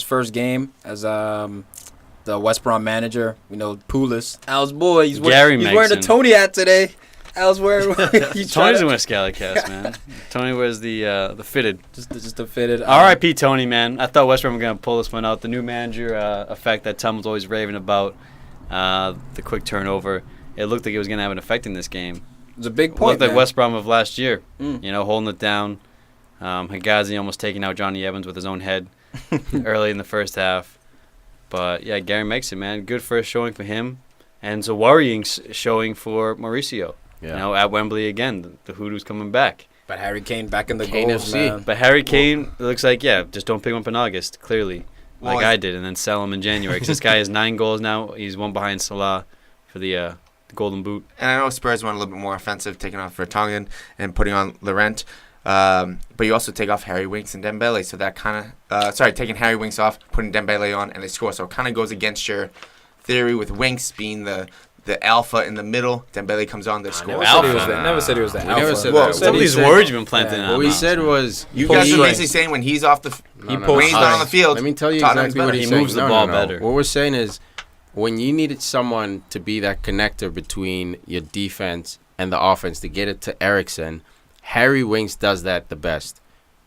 first game as the West Brom manager. We know Pulis. Al's boy. He's wearing a Tony hat today. Al's wearing. Tony doesn't wear Scalicast, man. Tony wears the fitted. Just the fitted. R.I.P. Tony, man. I thought West Brom were gonna pull this one out. The new manager effect that Tom was always raving about. The quick turnover. It looked like it was gonna have an effect in this game. It was a big It point. looked like man. West Brom of last year. You know, holding it down. Higazi almost taking out Johnny Evans with his own head early in the first half. But yeah, Gary makes it, man. Good first showing for him, and it's a worrying showing for Mauricio. Yeah. You know, at Wembley again, the Hoodoo's coming back. But Harry Kane back in the Kane goals, FC. man. But Harry Kane looks like just don't pick him up in August, clearly, like Well, I did, and then sell him in January. Because this guy has 9 goals now. He's one behind Salah for the Golden Boot. And I know Spurs went a little bit more offensive, taking off Vertonghen and putting on Laurent. But you also take off Harry Winks and Dembele, so that kind of taking Harry Winks off, putting Dembele on, and they score. So it kind of goes against your theory with Winks being the alpha in the middle. Dembele comes on, they score. Never said he was the We alpha. never said Well, that. Some of What these we said- words you've been planting Yeah. on. What we said was You guys are He- basically saying when he's off when he's not on the field. Let me tell you Tottenham's exactly what better. he's He saying. moves the ball better. What we're saying is, when you needed someone to be that connector between your defense and the offense to get it to Eriksen, Harry Winks does that the best.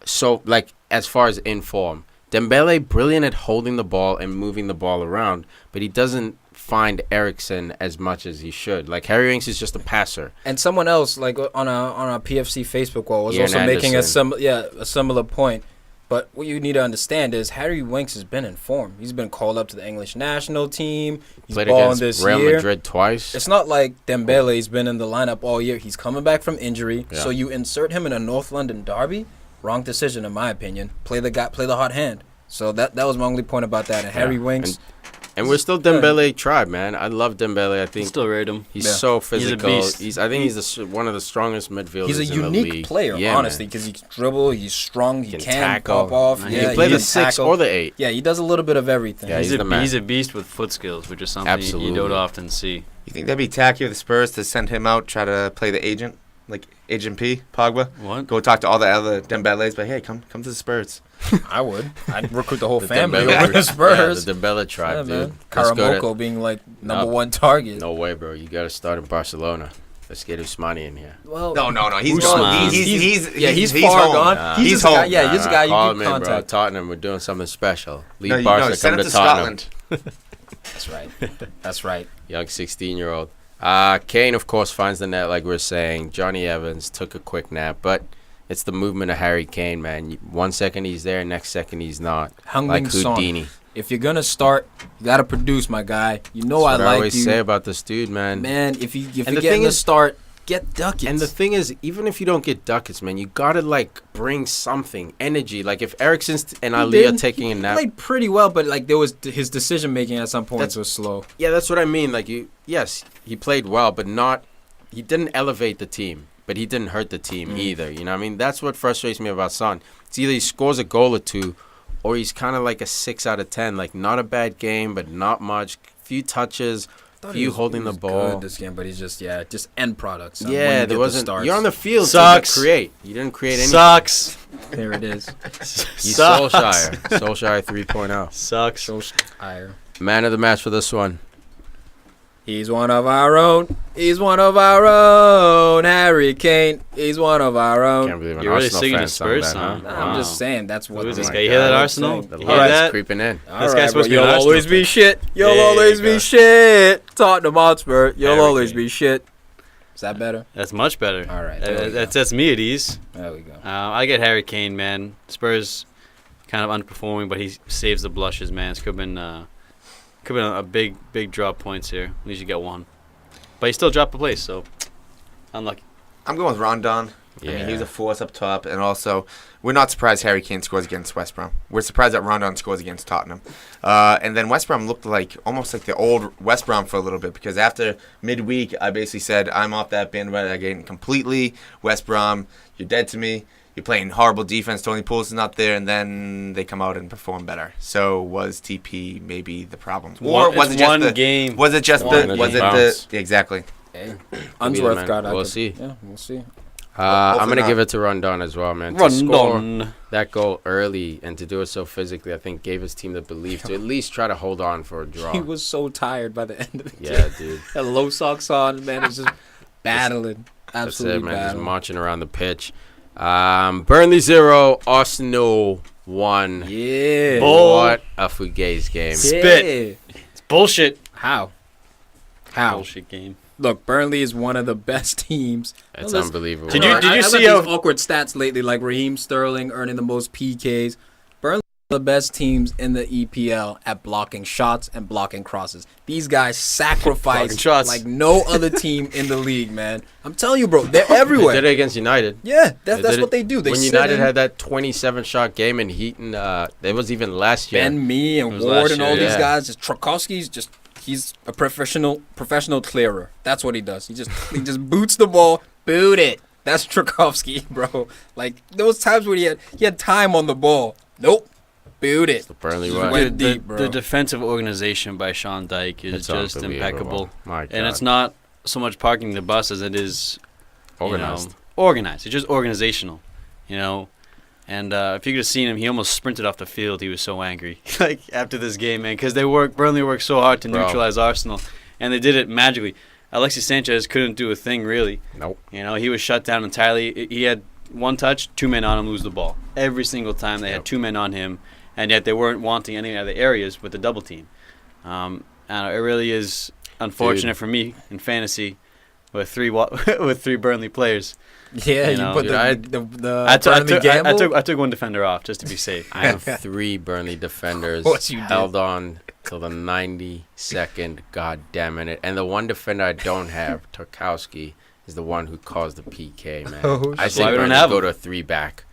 So, like, as far as in form, Dembele brilliant at holding the ball and moving the ball around, but he doesn't find Eriksen as much as he should. Like, Harry Winks is just a passer. And someone else, like on a PFC Facebook wall, was Ian also making a Anderson. similar point. But what you need to understand is Harry Winks has been in form. He's been called up to the English national team. He's Played balling against this Real year. Madrid twice. It's not like Dembele's been in the lineup all year. He's coming back from injury, Yeah. so you insert him in a North London derby. Wrong decision, in my opinion. Play the hot hand. So that was my only point about that. And Harry Winks. And we're still Dembele tribe, man. I love Dembele. I think Still rate him. he's Yeah. so physical. beast. I think he's one of the strongest midfielders He's a in the unique league. player, Yeah, honestly, man. because he can dribble, he's strong, he Can can tackle. pop off. He Yeah, He played the can 6 tackle. or the 8. Yeah, he does a little bit of everything. Yeah, he's the man. He's a beast with foot skills, which is something you Absolutely. don't often see. You think that'd be tacky of the Spurs to send him out, try to play the agent, like Agent P, Pogba? What? Go talk to all the other Dembeles, but hey, come to the Spurs. I would. I'd recruit the whole The family Dembele- over the Spurs. Yeah, the Dembele tribe, Yeah, dude. man. Let's go to- Karamoko being like number No. one target. No way, bro. You got to start in Barcelona. Let's get Usmani in here. Well, No, he's Who's gone. mine? he's he's far home. gone. He's He's just a guy, home. yeah, he's a guy Call you him can in, bro. contact. Tottenham, we're doing something special. Leave No, Barca, send come him to to Tottenham. Scotland. That's right. That's right. Young 16-year-old. Kane, of course, finds the net, like we're saying. Johnny Evans took a quick nap, but it's the movement of Harry Kane, man. 1 second he's there, next second he's not. Heung-min Like Son. Houdini. If you're gonna start, you gotta produce, my guy. You know That's what I like always you, say about this dude, man. man. If you're And the getting thing the is- start, get ducats. And the thing is, even if you don't get ducats, man, you gotta like bring something, energy. Like if Eriksen's and Ali are taking a nap, played pretty well, but like there was his decision making at some points That's- was slow. yeah, that's what I mean. Like yes, he played well, but not. He didn't elevate the team, but he didn't hurt the team either. You know what I mean? That's what frustrates me about Son. It's either he scores a goal or two, or he's kind of like a 6 out of 10. Like not a bad game, but not much. Few touches, you holding the ball. Good this game, but he's just end products. Yeah, there wasn't. You're on the field Sucks. to create. You didn't create anything. Sucks. There it is. He's Solskjaer. Solskjaer 3.0. Sucks. Solskjaer. Man of the match for this one. He's one of our own. He's one of our own. Harry Kane. He's one of our own. Can't believe an You're really Arsenal singing fan a Spurs sung song. that, Nah, huh? I'm just saying that's what. Who is this my guy? You hear that, God. Arsenal? The You love hear is that? creeping in. This guy's supposed to be an You'll Arsenal always be fan. shit. You'll There always you be go. shit. Tottenham Hotspur. You'll Harry always Kane. be shit. Is that better? That's much better. All right, there we go. That sets me at ease. There we go. I get Harry Kane, man. Spurs kind of underperforming, but he saves the blushes, man. This could have been a big drop points here. At least you get one. But he still dropped a place, so unlucky. I'm going with Rondon. I mean, he's a force up top, and also we're not surprised Harry Kane scores against West Brom. We're surprised that Rondon scores against Tottenham. And then West Brom looked like almost like the old West Brom for a little bit, because after midweek, I basically said, I'm off that bandwagon completely. West Brom, you're dead to me. You're playing horrible defense. Tony Pulis not there, and then they come out and perform better. So was TP maybe the problem, or was it just one the game? Was it just One the? game. Was it Bounce. the? Exactly. Hey, man. Unsworth got We'll see. Yeah, we'll see. I'm Hopefully going to not. give it to Rondon as well, man. To score Rondon. that goal early and to do it so physically, I think gave his team the belief to at least try to hold on for a draw. He was so tired by the end of the game. Yeah, dude. Had low socks on, man. It's just battling. That's Absolutely it, man. Just battling. marching around the pitch. Burnley 0, Arsenal 1. Yeah. Bull. What a fugazi game. Spit. It's bullshit. How? Bullshit game. Look, Burnley is one of the best teams. It's Listen, unbelievable. Did you I see got how- these awkward stats lately, like Raheem Sterling earning the most PKs? Burnley is one of the best teams in the EPL at blocking shots and blocking crosses. These guys Blocking sacrifice shots. like no other team in the league, man. I'm telling you, bro, they're They everywhere. did it against United. Yeah, They that's did what it- they do. They when sit United in, had that 27-shot game and Heaton, it was even last year. Ben Mee It and was Ward last and all year, these yeah. guys. Just Tchaikovsky's just he's a professional clearer. That's what he does. He just boots the ball, boot it. That's Tchaikovsky, bro. Like those times when he had time on the ball. Nope. Boot it. The Burnley Just way. went The deep, bro. defensive organization by Sean Dyke is It's just unbelievable. impeccable. My God. And it's not so much parking the bus as it is organized. Organized. It's just organizational, you know. And if you could have seen him, he almost sprinted off the field. He was so angry, like after this game, man, because Burnley worked so hard to Bro. neutralize Arsenal, and they did it magically. Alexis Sanchez couldn't do a thing really. Nope. You know, he was shut down entirely. He had one touch, 2 men on him, lose the ball every single time. They had 2 men on him, and yet they weren't wanting any other areas with the double team. And it really is unfortunate for me in fantasy with three with 3 Burnley players. Yeah, You you know, put dude, the I Burnley gamble. took one defender off just to be safe. I have 3 Burnley defenders course you did. held on till the 92nd goddamn minute. And the one defender I don't have, Tarkowski, is the one who caused the PK, man. Oh, I shit. think Why we don't Burnley have go him? to a 3-back.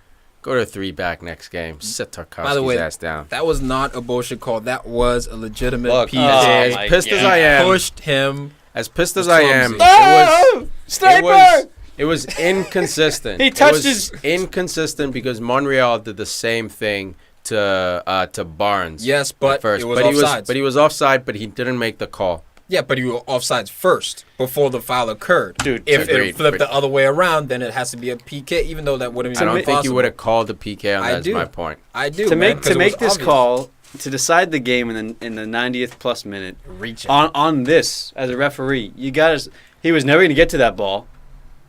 Go to a 3-back next game. Sit By the way, Tarkowski's ass down. That was not a bullshit call. That was a legitimate Look, PK. Oh, as my pissed as God. I am, Pushed him. as pissed as was I am, clumsy. it was inconsistent. He touched it was his- inconsistent because Monreal did the same thing to Barnes. Yes, at but first. it was but offsides. he was offside, but he didn't make the call. Yeah, but you were offsides first before the foul occurred. Dude, if agreed. it flipped the other way around, then it has to be a PK, even though that wouldn't I be don't think you possible. would have called the PK on I that. Is do. my point. I do. to man, make 'cause it was this obvious. call to decide the game in the 90th plus minute Reaching. on this as a referee, you gotta. He was never gonna get to that ball.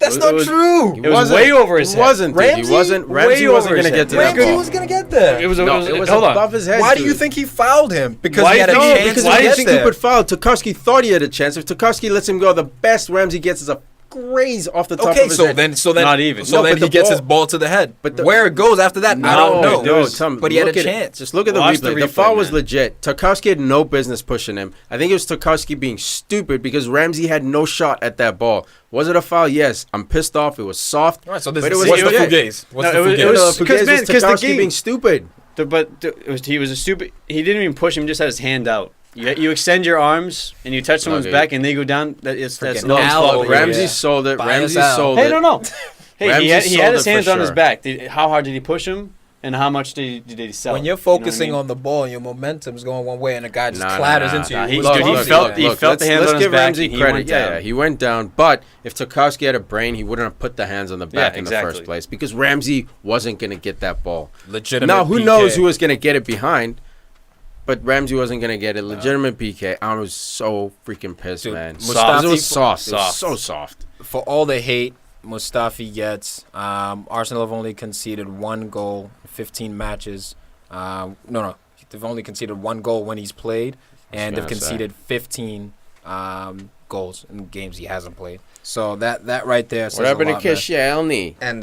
That's it not was- true. It was way over his head. He wasn't. Dude. Ramsey? He wasn't. Way Ramsey wasn't over going his to get head. to that Ramsey ball. was gonna get there. It was. No, it was hold on. above his head. Why do you dude. think he fouled him? Because Why he had a do you- chance Because to I get didn't think there. he could foul. Tarkowski thought he had a chance. If Tarkowski lets him go, the best Ramsey gets is a graze off the top Okay, of his so head. then, Not even. So No, then but he the gets ball- his ball to the head. But But the- where it goes after that, I don't know. No, Tom, but he had a look at it. chance. Just look at the Watch replay. the The replay, foul was man. legit. Tarkowski had no business pushing him. I think it was Tarkowski being stupid because Ramsey had no shot at that ball. Was it a foul? Yes. I'm pissed off. It was soft. All right, so this But is it was what's the legit. fugazi? What's No, the it was- fugazi? it was- No, because, man, because the Tarkowski game- being stupid. He was a stupid. He didn't even push him. Just had his hand out. You extend your arms and you touch someone's Okay. back and they go down. That's Freaking no Al fault. over Ramsey here. sold it. Buy Ramsey us out. sold Hey, it. no. Hey, Ramsey he had sold his it for hands on his sure. back. How hard did he push him? And how much did he sell? When you're focusing on the ball and your momentum's going one way and a guy just clatters into you. He felt the hands on his back. Let's give Ramsey credit. Yeah, he went down. But if Tarkowski had a brain, he wouldn't have put the hands on the back in the first place because Ramsey wasn't going to get that ball. Legitimate Now, who PK. knows who was going to get it behind? But Ramsey wasn't going to get it. Legitimate PK. I was so freaking pissed, man. It was soft. It was so soft. For all the hate Mustafi gets, Arsenal have only conceded 1 goal in 15 matches. No. They've only conceded 1 goal when he's played, and they've conceded 15 goals in games he hasn't played. So that right there says what happened a lot, to Koscielny? And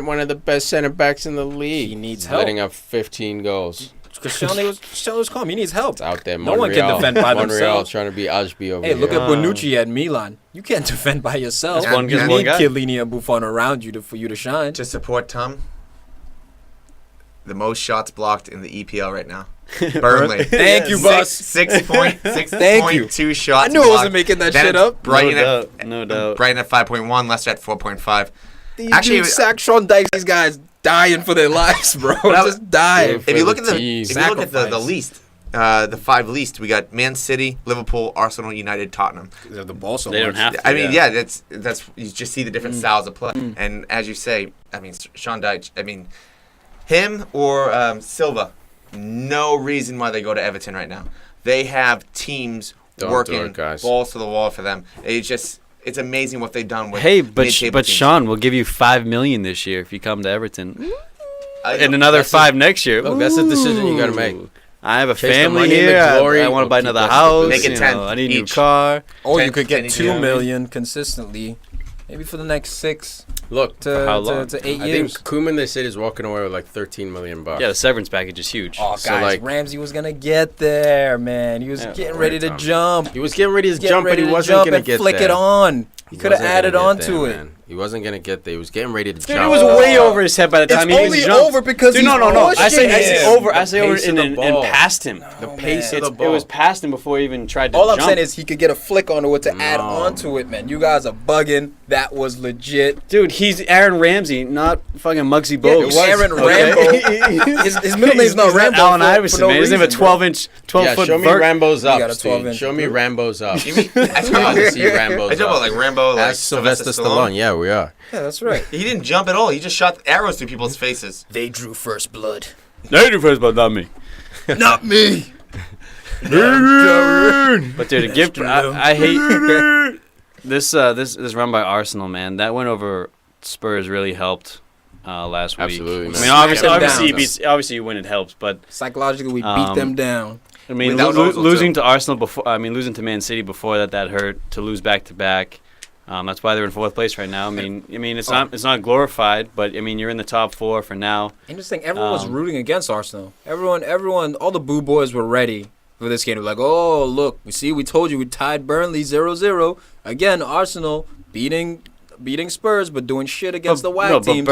one of the best center backs in the league. He needs help. Letting up 15 goals. Koscielny was calm. He needs help. It's out there. No one can defend by themselves. Trying to be Ashby over here. Hey, look at Bonucci at Milan. You can't defend by yourself. That's one you guy. need Chiellini and Buffon around you for you to shine. to support Tom, the most shots blocked in the EPL right now. Burnley. Thank you, boss. 6.2 shots. I knew I wasn't making that shit up. Brighton No doubt. Brighton at 5.1, Leicester at 4.5. Actually, sack Sean Dykes. These guys dying for their lives, bro. Just dying. If you look at the least, the 5 least, we got Man City, Liverpool, Arsenal, United, Tottenham. The ball so They much. don't have to. I mean, that's you just see the different styles of play. And as you say, I mean, Sean Dyche, I mean, him or Silva, no reason why they go to Everton right now. They have teams working balls to the wall for them. It's amazing what they've done with but teams. Sean, we'll give you $5 million this year if you come to Everton, and another 5 next year. Look, that's a decision you got to make. I have a Chase the family money and here. the glory, I want to or buy keep another us house. Make it you 10 know, I need a new each. car. Or you 10 could get 2 yeah. million consistently, maybe for the next 6 Look, to how long? to 8 I years. think Koeman, they said, is walking away with like $13 million. Yeah, the severance package is huge. Oh, So, guys, like- Ramsey was gonna get there, man. He was getting ready to jump. He was getting ready to Getting jump, but ready he to wasn't jump going to and get flick there. it on. He could have wasn't added gonna on get to there, it. man. He wasn't going to get there. He was getting ready to Dude, jump. it was way over his head by the time It's he only even jumped. over because Dude, he's no. I say pushing over. I The say over pace of and the ball. past him. The Oh, pace man. of the It ball. was past him before he even tried to All jump. I'm saying is he could get a flick onto it to add No. on to it, man. You guys are bugging. That was legit. Dude, he's Aaron Ramsey, not fucking Muggsy Yeah, Bogues. it was Aaron Rambo. His middle name's not Rambo. Allen for Iverson, no man. His name a reason, bro. 12-foot show me vert. Rambo's up. got a Steve. 12-inch. Show me Rambo's up. I talk I want to about, see Rambo's I talk about up. like Rambo, like Ask Sylvester Stallone. Yeah, we are. Yeah, that's right. He didn't jump at all. He just shot arrows through people's faces. They drew first blood. They do first, but not me. Not me. But dude, to give I hate this run by Arsenal, man. That win over Spurs really helped last week. Absolutely, man. I mean, Smacked them obviously you win it helps, but Psychologically, we beat them down. I mean, Without Ozil, losing too. to Arsenal before, losing to Man City before that hurt. To lose back to back, that's why they're in 4th place right now. I mean, it's not glorified, but I mean, you're in the top 4 for now. Interesting. Everyone was rooting against Arsenal. Everyone, all the boo boys were ready for this game. They're like, oh, look, we told you we tied Burnley 0-0. Again, Arsenal beating Spurs, but doing shit against the WAG team. But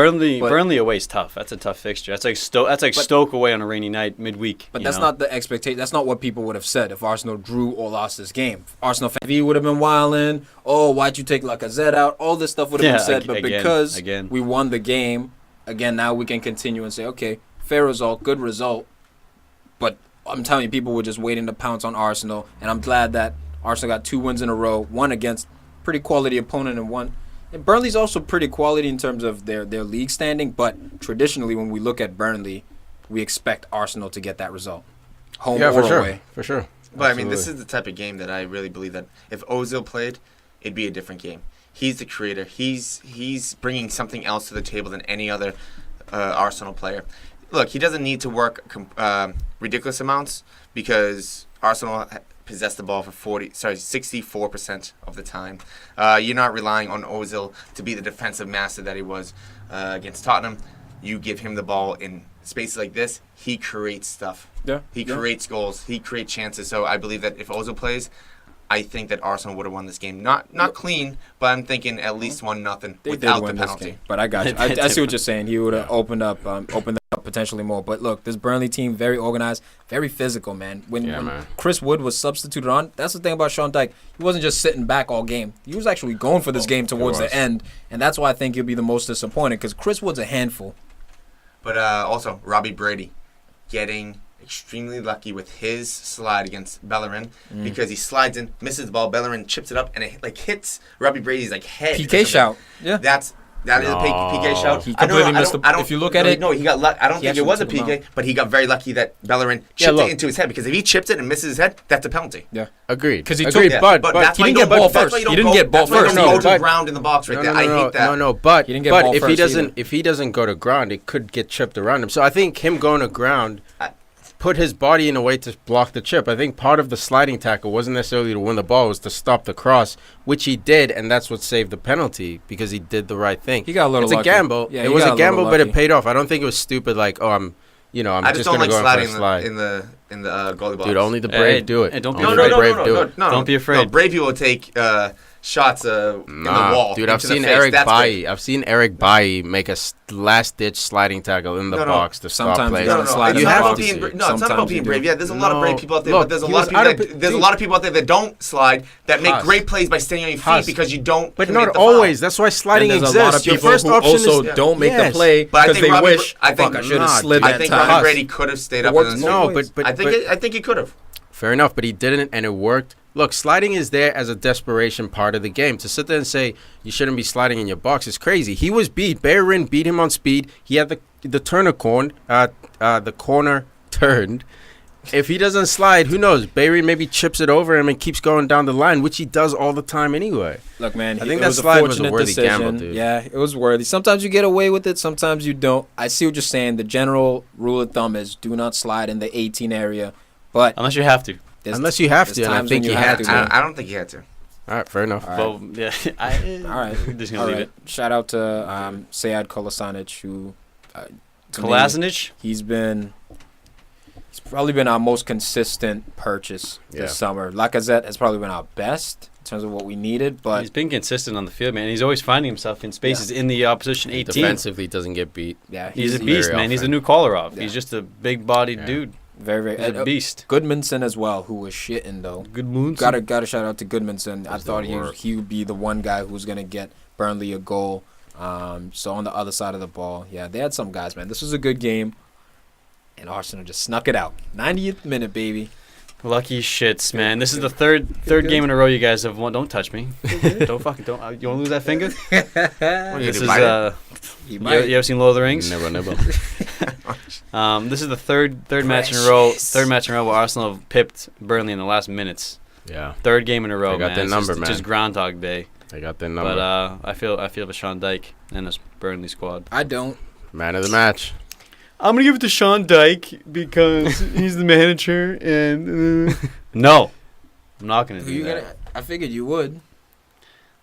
Burnley away is tough. That's a tough fixture. That's like Stoke away on a rainy night midweek. But that's not the expectation. That's not what people would have said if Arsenal drew or lost this game. Arsenal fan would have been wilding. Oh, why'd you take Lacazette out? All this stuff would have been said. But because we won the game, again, now we can continue and say, okay, fair result, good result. But I'm telling you, people were just waiting to pounce on Arsenal, and I'm glad that Arsenal got 2 wins in a row, one against pretty quality opponent and one. And Burnley's also pretty quality in terms of their league standing, but traditionally when we look at Burnley, we expect Arsenal to get that result. Home or away. For sure. But I mean, this is the type of game that I really believe that if Ozil played, it'd be a different game. He's the creator. He's bringing something else to the table than any other Arsenal player. Look, he doesn't need to work ridiculous amounts because Arsenal possess the ball for 64% of the time. You're not relying on Ozil to be the defensive master that he was against Tottenham. You give him the ball in spaces like this, he creates stuff. Yeah. He creates goals. He creates chances. So I believe that if Ozil plays, I think that Arsenal would have won this game. Not clean, but I'm thinking at least 1-0 without the penalty. But I got you. I see what you're saying. He would have opened up potentially more. But look, this Burnley team, very organized, very physical, man. When Chris Wood was substituted on, that's the thing about Sean Dyche. He wasn't just sitting back all game. He was actually going for this game towards the end. And that's why I think he'll be the most disappointed because Chris Wood's a handful. But also, Robbie Brady getting extremely lucky with his slide against Bellerin because he slides in, misses the ball, Bellerin chips it up, and it like hits Robbie Brady's like head. PK shout. Yeah. That is a PK shout. He completely missed the. If you look at it, no, he got lucky. I don't think it was a PK, but he got very lucky that Bellerin chipped it into his head because if he chips it and misses his head, that's a penalty. Yeah, agreed. Because he took, but he didn't get ball first. He didn't get ball first. Go to ground in the box right there. I hate that. No, but if he doesn't go to ground, it could get chipped around him. So I think him going to ground put his body in a way to block the chip. I think part of the sliding tackle wasn't necessarily to win the ball, it was to stop the cross, which he did, and that's what saved the penalty because he did the right thing. He got a little lucky. It's a gamble. Yeah, it was a gamble, but it paid off. I don't think it was stupid like, I'm just going to go for a slide. in the goalie box. Dude, only the brave do it. Don't be No, don't be afraid. No, brave people take shots in the wall. Dude, I've seen Eric Bailly make a last-ditch sliding tackle in the box to stop play. It's not about being brave. Yeah, there's a lot of brave people out there, but there's a lot of people out there that don't slide that make great plays by staying on your feet because you don't. But not always. That's why sliding exists. There's a lot of people who also don't make the play because they wish. I should have slid that time. I think Robbie Brady could have stayed up. No, but I think he could have. Fair enough, but he didn't, and it worked. Look, sliding is there as a desperation part of the game. To sit there and say you shouldn't be sliding in your box is crazy. He was beat. Bellerin beat him on speed. He had the the corner turned. If he doesn't slide, who knows? Bellerin maybe chips it over him and keeps going down the line, which he does all the time anyway. Look, man, I think that slide was a worthy gamble, dude. Yeah, it was worthy. Sometimes you get away with it, sometimes you don't. I see what you're saying. The general rule of thumb is do not slide in the 18 area, but unless you have to. Unless you have to, and I think you had to. I don't think you had to. All right, fair enough. All right. Well, yeah. All right. Just gonna leave it. Shout out to Sead Kolasinic, who. Kolasinic? He's probably been our most consistent purchase this summer. Lacazette has probably been our best in terms of what we needed, but he's been consistent on the field, man. He's always finding himself in spaces in the opposition 18. Defensively, doesn't get beat. Yeah, he's a beast, man. He's a new Kolarov. Yeah. He's just a big-bodied dude. Very, very a beast. Goodmanson as well, who was shitting though. Goodmanson. Got to shout out to Goodmanson. I thought he would be the one guy who was gonna get Burnley a goal. So on the other side of the ball, they had some guys, man. This was a good game, and Arsenal just snuck it out. 90th minute, baby. Lucky shits, man. This is the third game in a row you guys have won. Don't touch me. Don't. You want to lose that finger? This is you ever seen Lord of the Rings? Never. This is the third match in a row. Third match in a row where Arsenal have pipped Burnley in the last minutes. Yeah. Third game in a row, man. Got their number, man. Just Groundhog Day. They got their number. But I feel for Sean Dyche and this Burnley squad. I don't. Man of the match. I'm gonna give it to Sean Dyche because he's the manager, and no, I'm not gonna do that. I figured you would.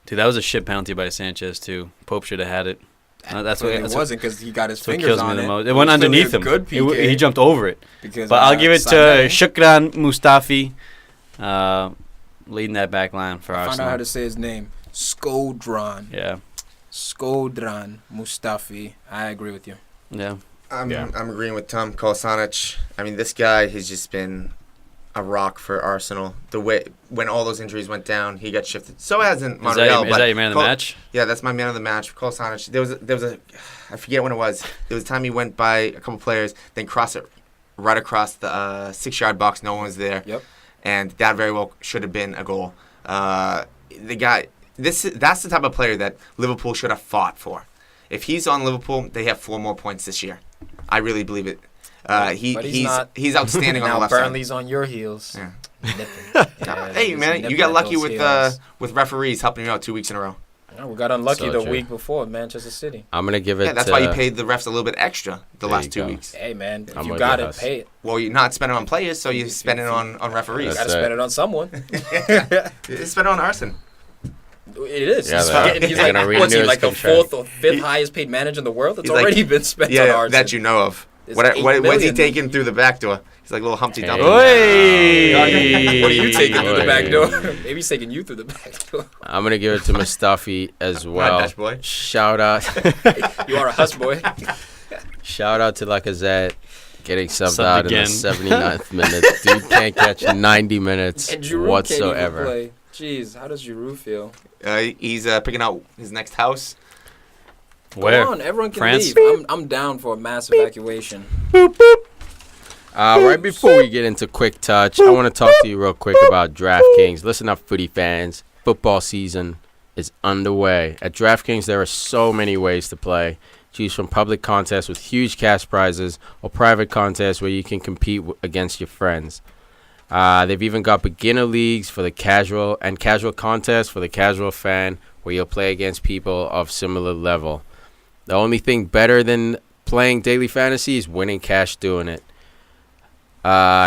Dude, that was a shit penalty by Sanchez too. Pope should have had it. That's what it wasn't because he got his fingers kills on me it. The most. It went underneath him. Good PK. He jumped over it. But I'll give it to Shukran Mustafi, leading that back line for Arsenal. I found out how to say his name. Skodran. Yeah. Skodran Mustafi. I agree with you. Yeah. I'm agreeing with Tom Kolasinic. I mean, this guy has just been a rock for Arsenal. The way when all those injuries went down, he got shifted. So hasn't Monreal. Is that your man of the match? Yeah, that's my man of the match. Kolasinic. There was a I forget when it was. There was a time he went by a couple players, then crossed it right across the 6-yard box. No one was there. Yep. And that very well should have been a goal. The guy. That's the type of player that Liverpool should have fought for. If he's on Liverpool, they have 4 more points this year. I really believe it. He's outstanding on the left side. Burnley's on your heels. Yeah. Hey man, you got lucky with referees helping you out 2 weeks in a row. Yeah, we got unlucky the week before Manchester City. I'm gonna give it. Yeah, that's why you paid the refs a little bit extra the last 2 weeks. Hey man, if you got it, pay it. Well, you're not spending on players, so you spend it on referees. You gotta spend it on someone. Spend it on Arsene. It is. Yeah, he's like the 4th or 5th highest paid manager in the world? It's already been spent on Arsene. That you know of. What's he taking through the back door? He's like a little Humpty Dumpty. What are you taking through the back door? Maybe he's taking you through the back door. I'm going to give it to Mustafi as well. Dutch boy. Shout out. You are a Huss boy. Shout out to Lacazette getting subbed out in the 79th minute. Dude can't catch 90 minutes whatsoever. Can't even play. Jeez, how does Giroud feel? He's picking out his next house. Where? Go on, everyone can France? leave. I'm down for a mass evacuation. Right before we get into Quick Touch, I want to talk to you real quick about DraftKings. Listen up, footy fans. Football season is underway. At DraftKings, there are so many ways to play. Choose from public contests with huge cash prizes or private contests where you can compete against your friends. They've even got beginner leagues for the casual and casual contests for the casual fan where you'll play against people of similar level. The only thing better than playing daily fantasy is winning cash doing it.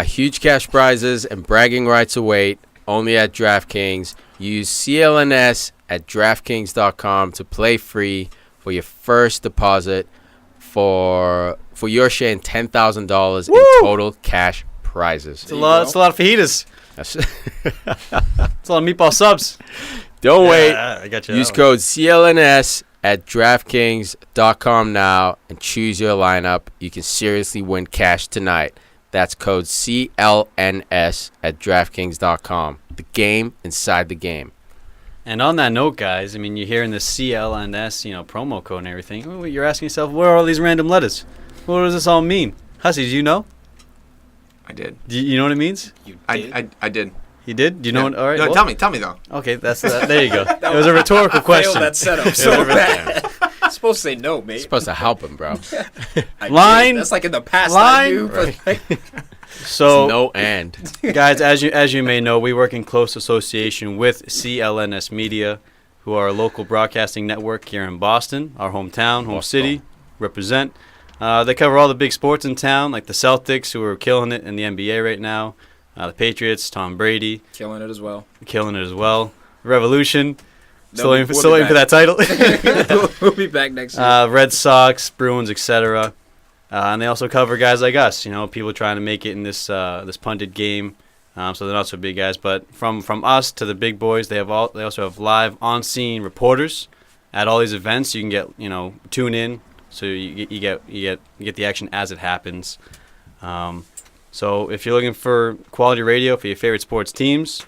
Huge cash prizes and bragging rights await only at DraftKings. Use CLNS at DraftKings.com to play free for your first deposit for your share in $10,000 in total cash prizes. It's a lot of fajitas. It's a lot of meatball subs. Don't wait. I got you. Use code CLNS at DraftKings.com now and choose your lineup. You can seriously win cash tonight. That's code CLNS at DraftKings.com. The game inside the game. And on that note, guys, I mean, you're hearing the CLNS, promo code and everything. You're asking yourself, where are all these random letters? What does this all mean? Hussey, do you know? I did. You know what it means? You did? I did. You did? Do you know what? All right. No, well, tell me though. Okay, there you go. It was a rhetorical question. Failed that setup so bad. I'm supposed to say no, mate. You're supposed to help him, bro. Line. That's like in the past. Line. I knew, but So, no and. guys, as you may know, we work in close association with CLNS Media, who are a local broadcasting network here in Boston, our hometown, home city, represent. They cover all the big sports in town, like the Celtics, who are killing it in the NBA right now. The Patriots, Tom Brady. killing it as well. Revolution. No, Still waiting for that title. We'll be back next year. Red Sox, Bruins, etc. And they also cover guys like us, people trying to make it in this punted game. So they're not so big guys, but from us to the big boys, they also have live on-scene reporters at all these events. You can get tune in, so you get the action as it happens. So if you're looking for quality radio for your favorite sports teams,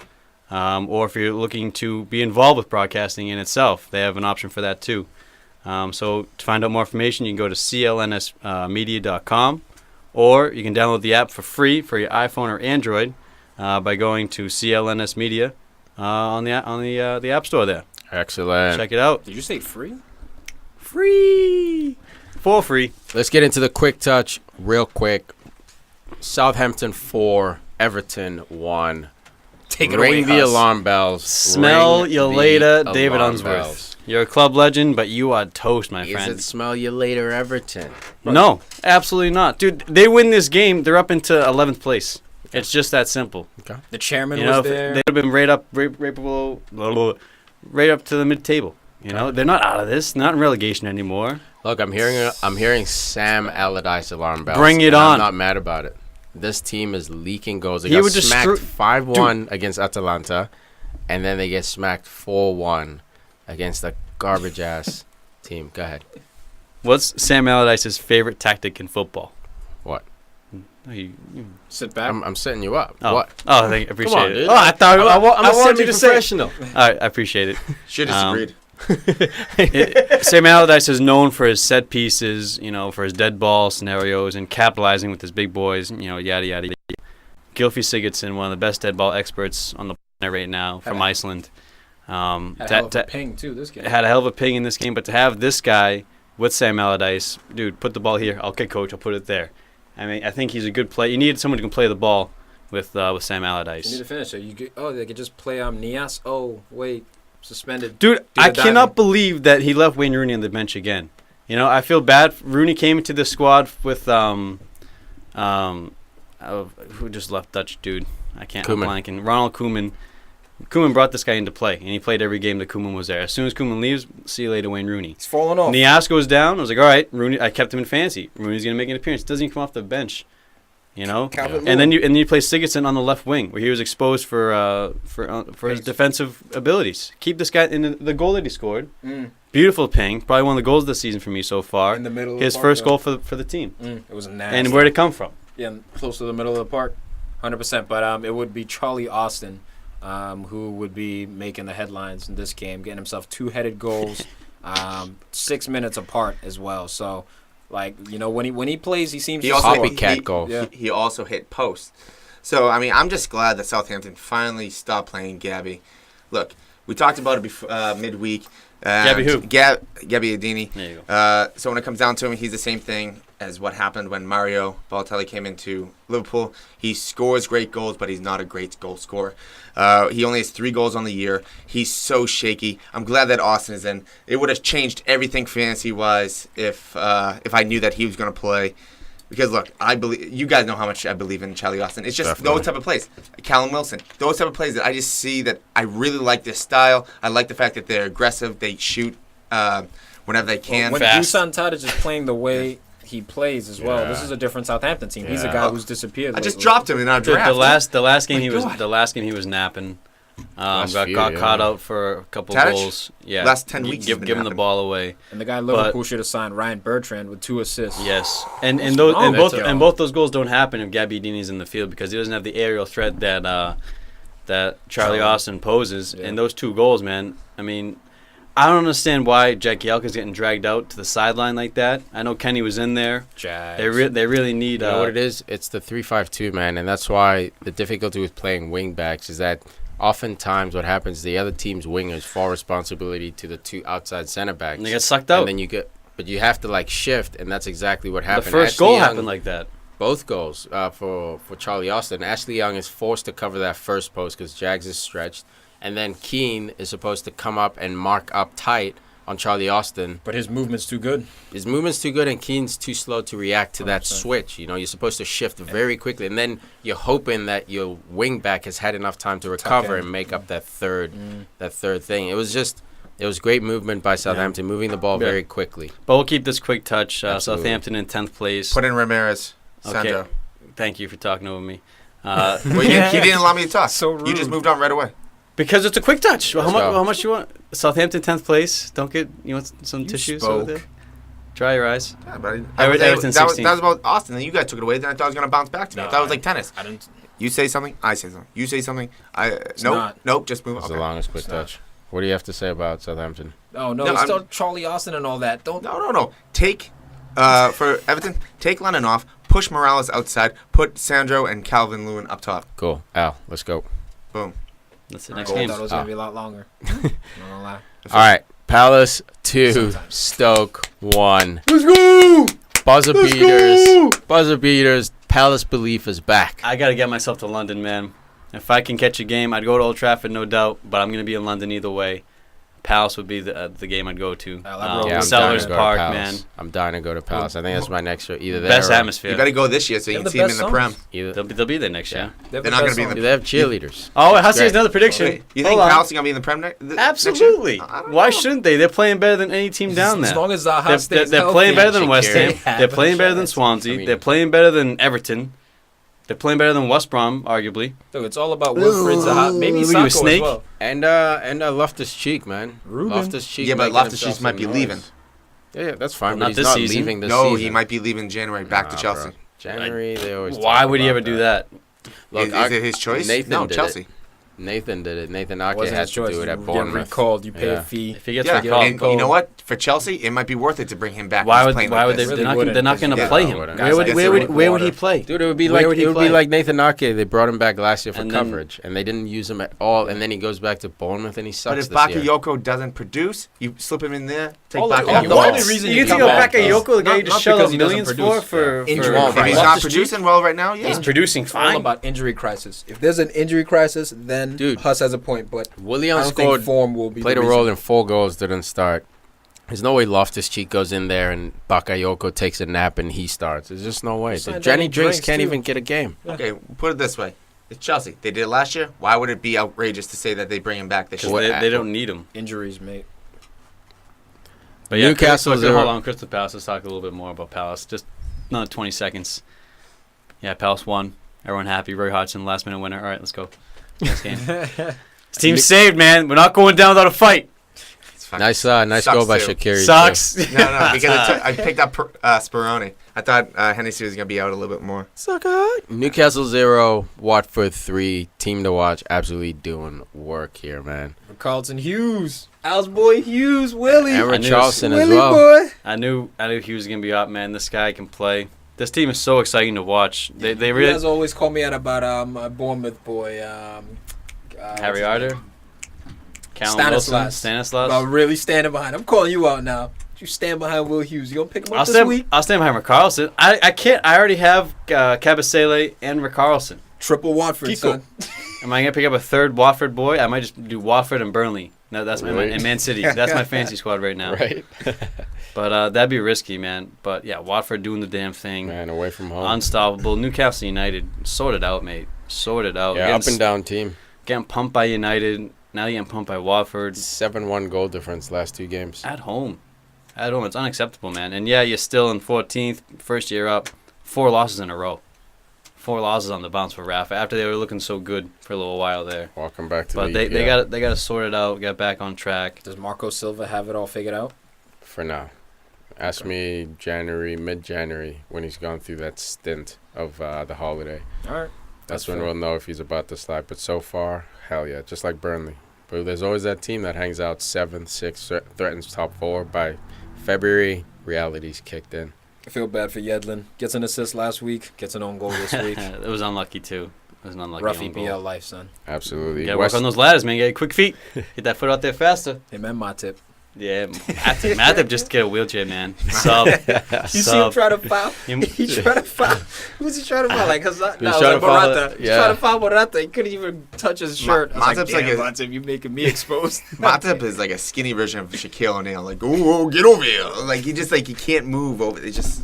or if you're looking to be involved with broadcasting in itself, they have an option for that too. So to find out more information, you can go to clnsmedia.com, or you can download the app for free for your iPhone or Android by going to CLNS Media on the App Store there. Excellent. Check it out. Did you say free? Free. For free. Let's get into the Quick Touch real quick. Southampton 4, Everton 1. Take it away, Ring the Huss. alarm bells. Smell you later, David alarm Unsworth. bells. You're a club legend, but you are toast, my Is friend. it smell you later, Everton? No, absolutely not. Dude, they win this game, they're up into 11th place. It's just that simple. Okay. The chairman If was there. they would have been right up below, right up to the mid-table. They're not out of this. Not in relegation anymore. Look, I'm hearing Sam Allardyce alarm bells. Bring it and on. I'm not mad about it. This team is leaking goals. They He got would just smacked 5-1 against Atalanta, and then they get smacked 4-1 against a garbage-ass team. Go ahead. What's Sam Allardyce's favorite tactic in football? What? Sit back. I'm setting you up. Oh. What? Oh, I appreciate Come on, it. dude. Oh, I thought I wanted you to say it. professional. All right, I appreciate it. Should have disagreed. Sam Allardyce is known for his set pieces, for his dead ball scenarios and capitalizing with his big boys, yada, yada, yada. Gylfi Sigurdsson, one of the best dead ball experts on the planet right now from Iceland. Had a hell of a ping, too, this game. Had a hell of a ping in this game, but to have this guy with Sam Allardyce, dude, put the ball here. Okay, coach, I'll put it there. I mean, I think he's a good player. You need someone who can play the ball with Sam Allardyce. You need to finish it. They could just play Nias. Oh, wait. Suspended. Dude, I cannot believe that he left Wayne Rooney on the bench again. I feel bad. Rooney came into the squad with who just left Dutch dude? I'm blanking. Ronald Koeman. Koeman brought this guy into play, and he played every game that Koeman was there. As soon as Koeman leaves, see you later, Wayne Rooney. He's falling off. Nias goes down. I was like, all right, Rooney. I kept him in fantasy. Rooney's gonna make an appearance. Doesn't even come off the bench. And then you play Sigurdsson on the left wing, where he was exposed for his defensive abilities. Keep this guy in the goal that he scored. Beautiful ping, probably one of the goals of the season for me so far. In the middle. His first goal for the team. It was nasty. And where'd it come from? Yeah, close to the middle of the park, 100%. But it would be Charlie Austin, who would be making the headlines in this game, getting himself 2-headed goals. 6 minutes apart as well. So, like, you know, when he plays, he seems He to also score. Copycat goal. Yeah. He also hit post. So, I mean, I'm just glad that Southampton finally stopped playing Gabby. Look, we talked about it before, midweek. Gabby who? Gabby Adini. There you go. So when it comes down to him, he's the same thing as what happened when Mario Balotelli came into Liverpool. He scores great goals, but he's not a great goal scorer. He only has 3 goals on the year. He's so shaky. I'm glad that Austin is in. It would have changed everything fantasy-wise if I knew that he was going to play. Because, look, I believe you guys know how much I believe in Charlie Austin. It's just Definitely. those type of plays. Callum Wilson. Those type of plays that I just see that I really like this style. I like the fact that they're aggressive. They shoot whenever they can. When Dusan Tadic is playing the way he plays as well, Yeah. this is a different Southampton team. He's a guy who's disappeared. I just lately. dropped him in our draft. The last game God. the last game he was napping. Got few, caught out for a couple Tadic? goals. Yeah, Last 10 weeks he's give been him the napping. ball away. And the guy in Liverpool should have signed Ryan Bertrand with 2 assists. Yes, and What's those wrong with y'all? and both those goals don't happen if Gabby Dini's in the field because he doesn't have the aerial threat that Charlie Austin poses. Yeah. And those 2 goals, man. I mean, I don't understand why Jack Yelka's getting dragged out to the sideline like that. I know Kenny was in there. Jags. They really need. You know what it is? It's the 3-5-2, man, and that's why the difficulty with playing wing backs is that oftentimes what happens, the other team's wingers fall responsibility to the 2 outside center backs. And they get sucked out. And then but you have to like shift, and that's exactly what The happened. first Ashley goal Young- happened like that. Both goals for Charlie Austin. Ashley Young is forced to cover that first post because Jags is stretched, and then Keane is supposed to come up and mark up tight on Charlie Austin. But his movement's too good. His movement's too good, and Keane's too slow to react to that 100%. switch. You know, you're supposed to shift very quickly, and then you're hoping that your wing back has had enough time to recover in. and make up that third thing. It was great movement by Southampton, moving the ball Yeah. very quickly. But we'll keep this quick touch. Absolutely. Southampton in 10th place. Put in Ramirez. Sandro. Okay. Thank you for talking over me. Well, he didn't allow me to talk. So You just rude. moved on right away. Because it's a quick touch. Let's go. How much you want? Southampton 10th place. You want some You tissues spoke. over there? Dry your eyes. Yeah, but Everton that was 16th. about Austin. Then you guys took it away. Then I thought it was going to bounce back to me. I thought it was like tennis. I didn't. You say something, I say something. You say something, not. Nope, just move on. It's Okay. the longest quick It's not. touch. What do you have to say about Southampton? Oh no, No, it's I'm- still Charlie Austin and all that. Don't. No. Take, for Everton, take Lennon off, push Morales outside, put Sandro and Calvin Lewin up top. Cool. Al, let's go. Boom. That's the I next thought game. it was gonna be a lot longer. I'm not gonna lie. All right. Palace 2, Sometimes. Stoke 1. Let's go! Buzzer beaters. Buzzer beaters. Palace belief is back. I got to get myself to London, man. If I can catch a game, I'd go to Old Trafford, no doubt. But I'm going to be in London either way. Palace would be the game I'd go to. I roll Yeah, I'm with dying Sellers to go Park, to man. Palace. I'm dying to go to Palace. I think that's my next show. Either there Best or atmosphere. You better go this year so you They can have see the him in best the Prem. Either. They'll be there next year. They're not gonna be in the- They have cheerleaders. Oh, Hussey great. has another prediction. Wait, you think Hold on. Palace is going to be in the Prem next year? Absolutely. I don't Why know. shouldn't they? They're playing better than any team down there. As long as Zaha They're stays playing healthy. better than West Ham. Shakiri. They're playing better than Swansea. I mean- They're playing better than Everton. They're playing better than West Brom, arguably. Look, it's all about Wilfred Zaha. Maybe Look at you, Sacco snake. as well. And Loftus Cheek, man. Ruben. Loftus Cheek. Yeah, but making Loftus-Cheek himself might some be noise. leaving. Yeah, that's fine. Not But he's this not season. leaving this No, season. he might be leaving January back to Nah, Chelsea. bro. January, they always. Why talk would he about ever do that? Look, Is it his choice? Nathan No, did Chelsea. it. Nathan did it. Nathan Ake Wasn't had his to choice. do it at You get Bournemouth. recalled. You pay Yeah. a fee. If he gets Yeah, recalled, and you know what? For Chelsea, it might be worth it to bring him back. why when he's would playing why like would they? this. Really They're not wouldn't. going to Yeah, play no, him. wouldn't. Guys, I guess Where they would would he water. play? Dude, it would be Where like would he it would play? be like Nathan Ake. They brought him back last year for And then- coverage, and they didn't use him at all. And then he goes back to Bournemouth, and he sucks But if this year. Bakayoko doesn't produce, you slip him in there. Take All- Bakayoko. the only reason You he can take come out back Bakayoko, the guy you not just shelled because out he doesn't millions produce. for Injury. for If he's Right. not Loftus-Cheek? producing well right now, yeah. He's producing It's all fine. about injury crisis. If there's an injury crisis, then Dude. Huss has a point. But I Willian don't scored, think form will be played the a role reason. in 4 goals, didn't start. There's no way Loftus Cheek goes in there and Bakayoko takes a nap and he starts. There's just no way. Signed Jenny Danny Drinks Drinks, can't too. even get a game. Okay, put it this way. It's Chelsea. They did it last year. Why would it be outrageous to say that they bring him back this Because year? they don't need him. Injuries, mate. But yeah, Newcastle Crystal, zero. hold on, Crystal Palace. Let's talk a little bit more about Palace. Just another 20 seconds. Yeah, Palace won. Everyone happy. Roy Hodgson, last minute winner. All right, let's go. Next game. This team's saved, man. We're not going down without a fight. It's Nice goal by Shaqiri. Sucks. No, because I picked up Speroni. I thought Hennessy was going to be out a little bit more. Sucker. Newcastle 0, Watford 3. Team to watch. Absolutely doing work here, man. Carlton Hughes. Al's boy Hughes. Willie. And Richarlison as Willie well. Boy. I knew Hughes was gonna be up, man. This guy can play. This team is so exciting to watch. They really. You guys always call me out about my Bournemouth boy. Harry Arter. Stanislas. About really standing behind. I'm calling you out now. You stand behind Will Hughes. You gonna pick him up this week? I'll stand behind Richarlison. I can't. I already have Kabasele and Richarlison. Triple Watford, Kiko. son. Am I gonna pick up a third Watford boy? I might just do Watford and Burnley. No, that's and Man City. That's my fantasy squad right now. Right. But that'd be risky, man. But yeah, Watford doing the damn thing. Man, away from home. Unstoppable. Newcastle United. Sort it out, mate. Sort it out. Yeah, up and down team. Getting pumped by United. Now you're getting pumped by Watford. 7-1 goal difference last 2 games. At home. It's unacceptable, man. And yeah, you're still in 14th, first year up. 4 losses in a row. 4 losses on the bounce for Rafa after they were looking so good for a little while there. Welcome back to but the they got to sort it out, get back on track. Does Marco Silva have it all figured out? For now. Ask me mid-January, when he's gone through that stint of the holiday. All right. That's when we'll know if he's about to slide. But so far, hell yeah, just like Burnley. But there's always that team that hangs out 7th, 6th, threatens top 4. By February, reality's kicked in. I feel bad for Yedlin. Gets an assist last week, gets an own goal this week. It was unlucky, too. It was an unlucky Rough own goal. EPL life, son. Absolutely. You got to work on those ladders, man. You got quick feet. Get that foot out there faster. Hey, man, my tip. Yeah, Matip just get a wheelchair, man. Sub. You see him try to foul? He tried to foul. Who's he trying to foul? Like Hussey? No, trying to Morata. He's trying to foul Morata. He couldn't even touch his shirt. Matip's like Matip, you making me exposed. Matip is like a skinny version of Shaquille O'Neal. Like, oh, get over here. Like, he can't move over. It's just...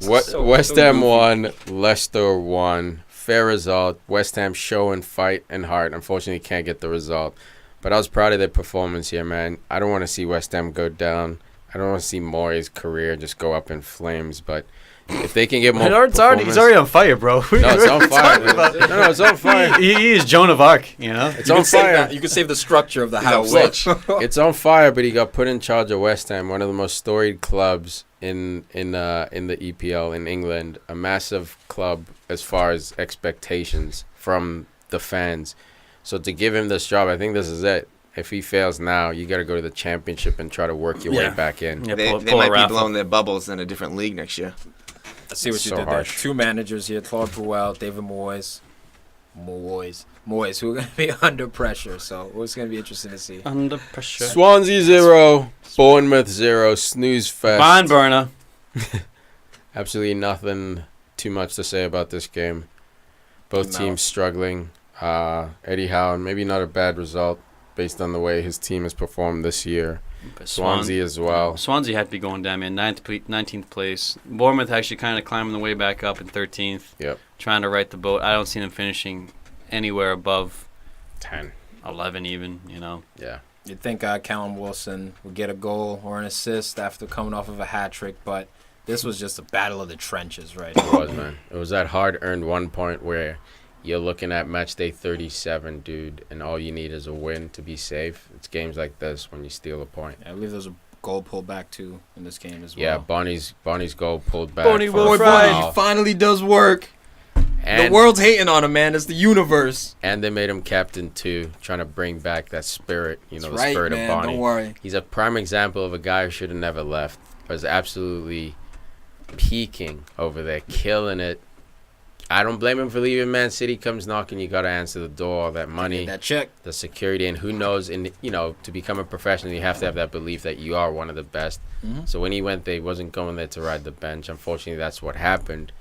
West Ham won, Leicester won. Fair result. West Ham showing fight and heart. Unfortunately, can't get the result. But I was proud of their performance here, man. I don't want to see West Ham go down. I don't want to see Moyes' career just go up in flames. But if they can get more he's already on fire, bro. No, it's on fire. No, it's on fire. He is Joan of Arc, you know? It's on fire. You can save the structure of the house. It's on fire, but he got put in charge of West Ham, one of the most storied clubs in the EPL in England. A massive club as far as expectations from the fans. So to give him this job, I think this is it. If he fails now, you got to go to the championship and try to work your way back in. Yeah, they might be blowing their bubbles in a different league next year. I see what you did there. 2 managers here, Claude Puel, David Moyes, who are going to be under pressure. So it's going to be interesting to see. Under pressure. Swansea 0, Bournemouth 0, snooze fest. Fine burner. Absolutely nothing too much to say about this game. Both teams struggling. Eddie Howe, maybe not a bad result based on the way his team has performed this year. Swansea as well. Swansea had to be going down, man. 19th place. Bournemouth actually kind of climbing the way back up in 13th. Yep. Trying to right the boat. I don't see them finishing anywhere above 10, 11 even, you know. Yeah. You'd think Callum Wilson would get a goal or an assist after coming off of a hat trick, but this was just a battle of the trenches, right? It was, man. It was that hard-earned 1 point where you're looking at match day 37, dude, and all you need is a win to be safe. It's games like this when you steal a point. I believe there's a goal pulled back, too, in this game as well. Yeah, Bonnie's goal pulled back. Bonnie finally does work. And the world's hating on him, man. It's the universe. And they made him captain, too, trying to bring back that spirit, the spirit man, of Bonnie. Don't worry. He's a prime example of a guy who should have never left. Was absolutely peaking over there, killing it. I don't blame him for leaving. Man City comes knocking, you got to answer the door. All that money, that check, the security, and who knows? To become a professional, you have to have that belief that you are one of the best. Mm-hmm. So when he went there, he wasn't going there to ride the bench. Unfortunately, that's what happened.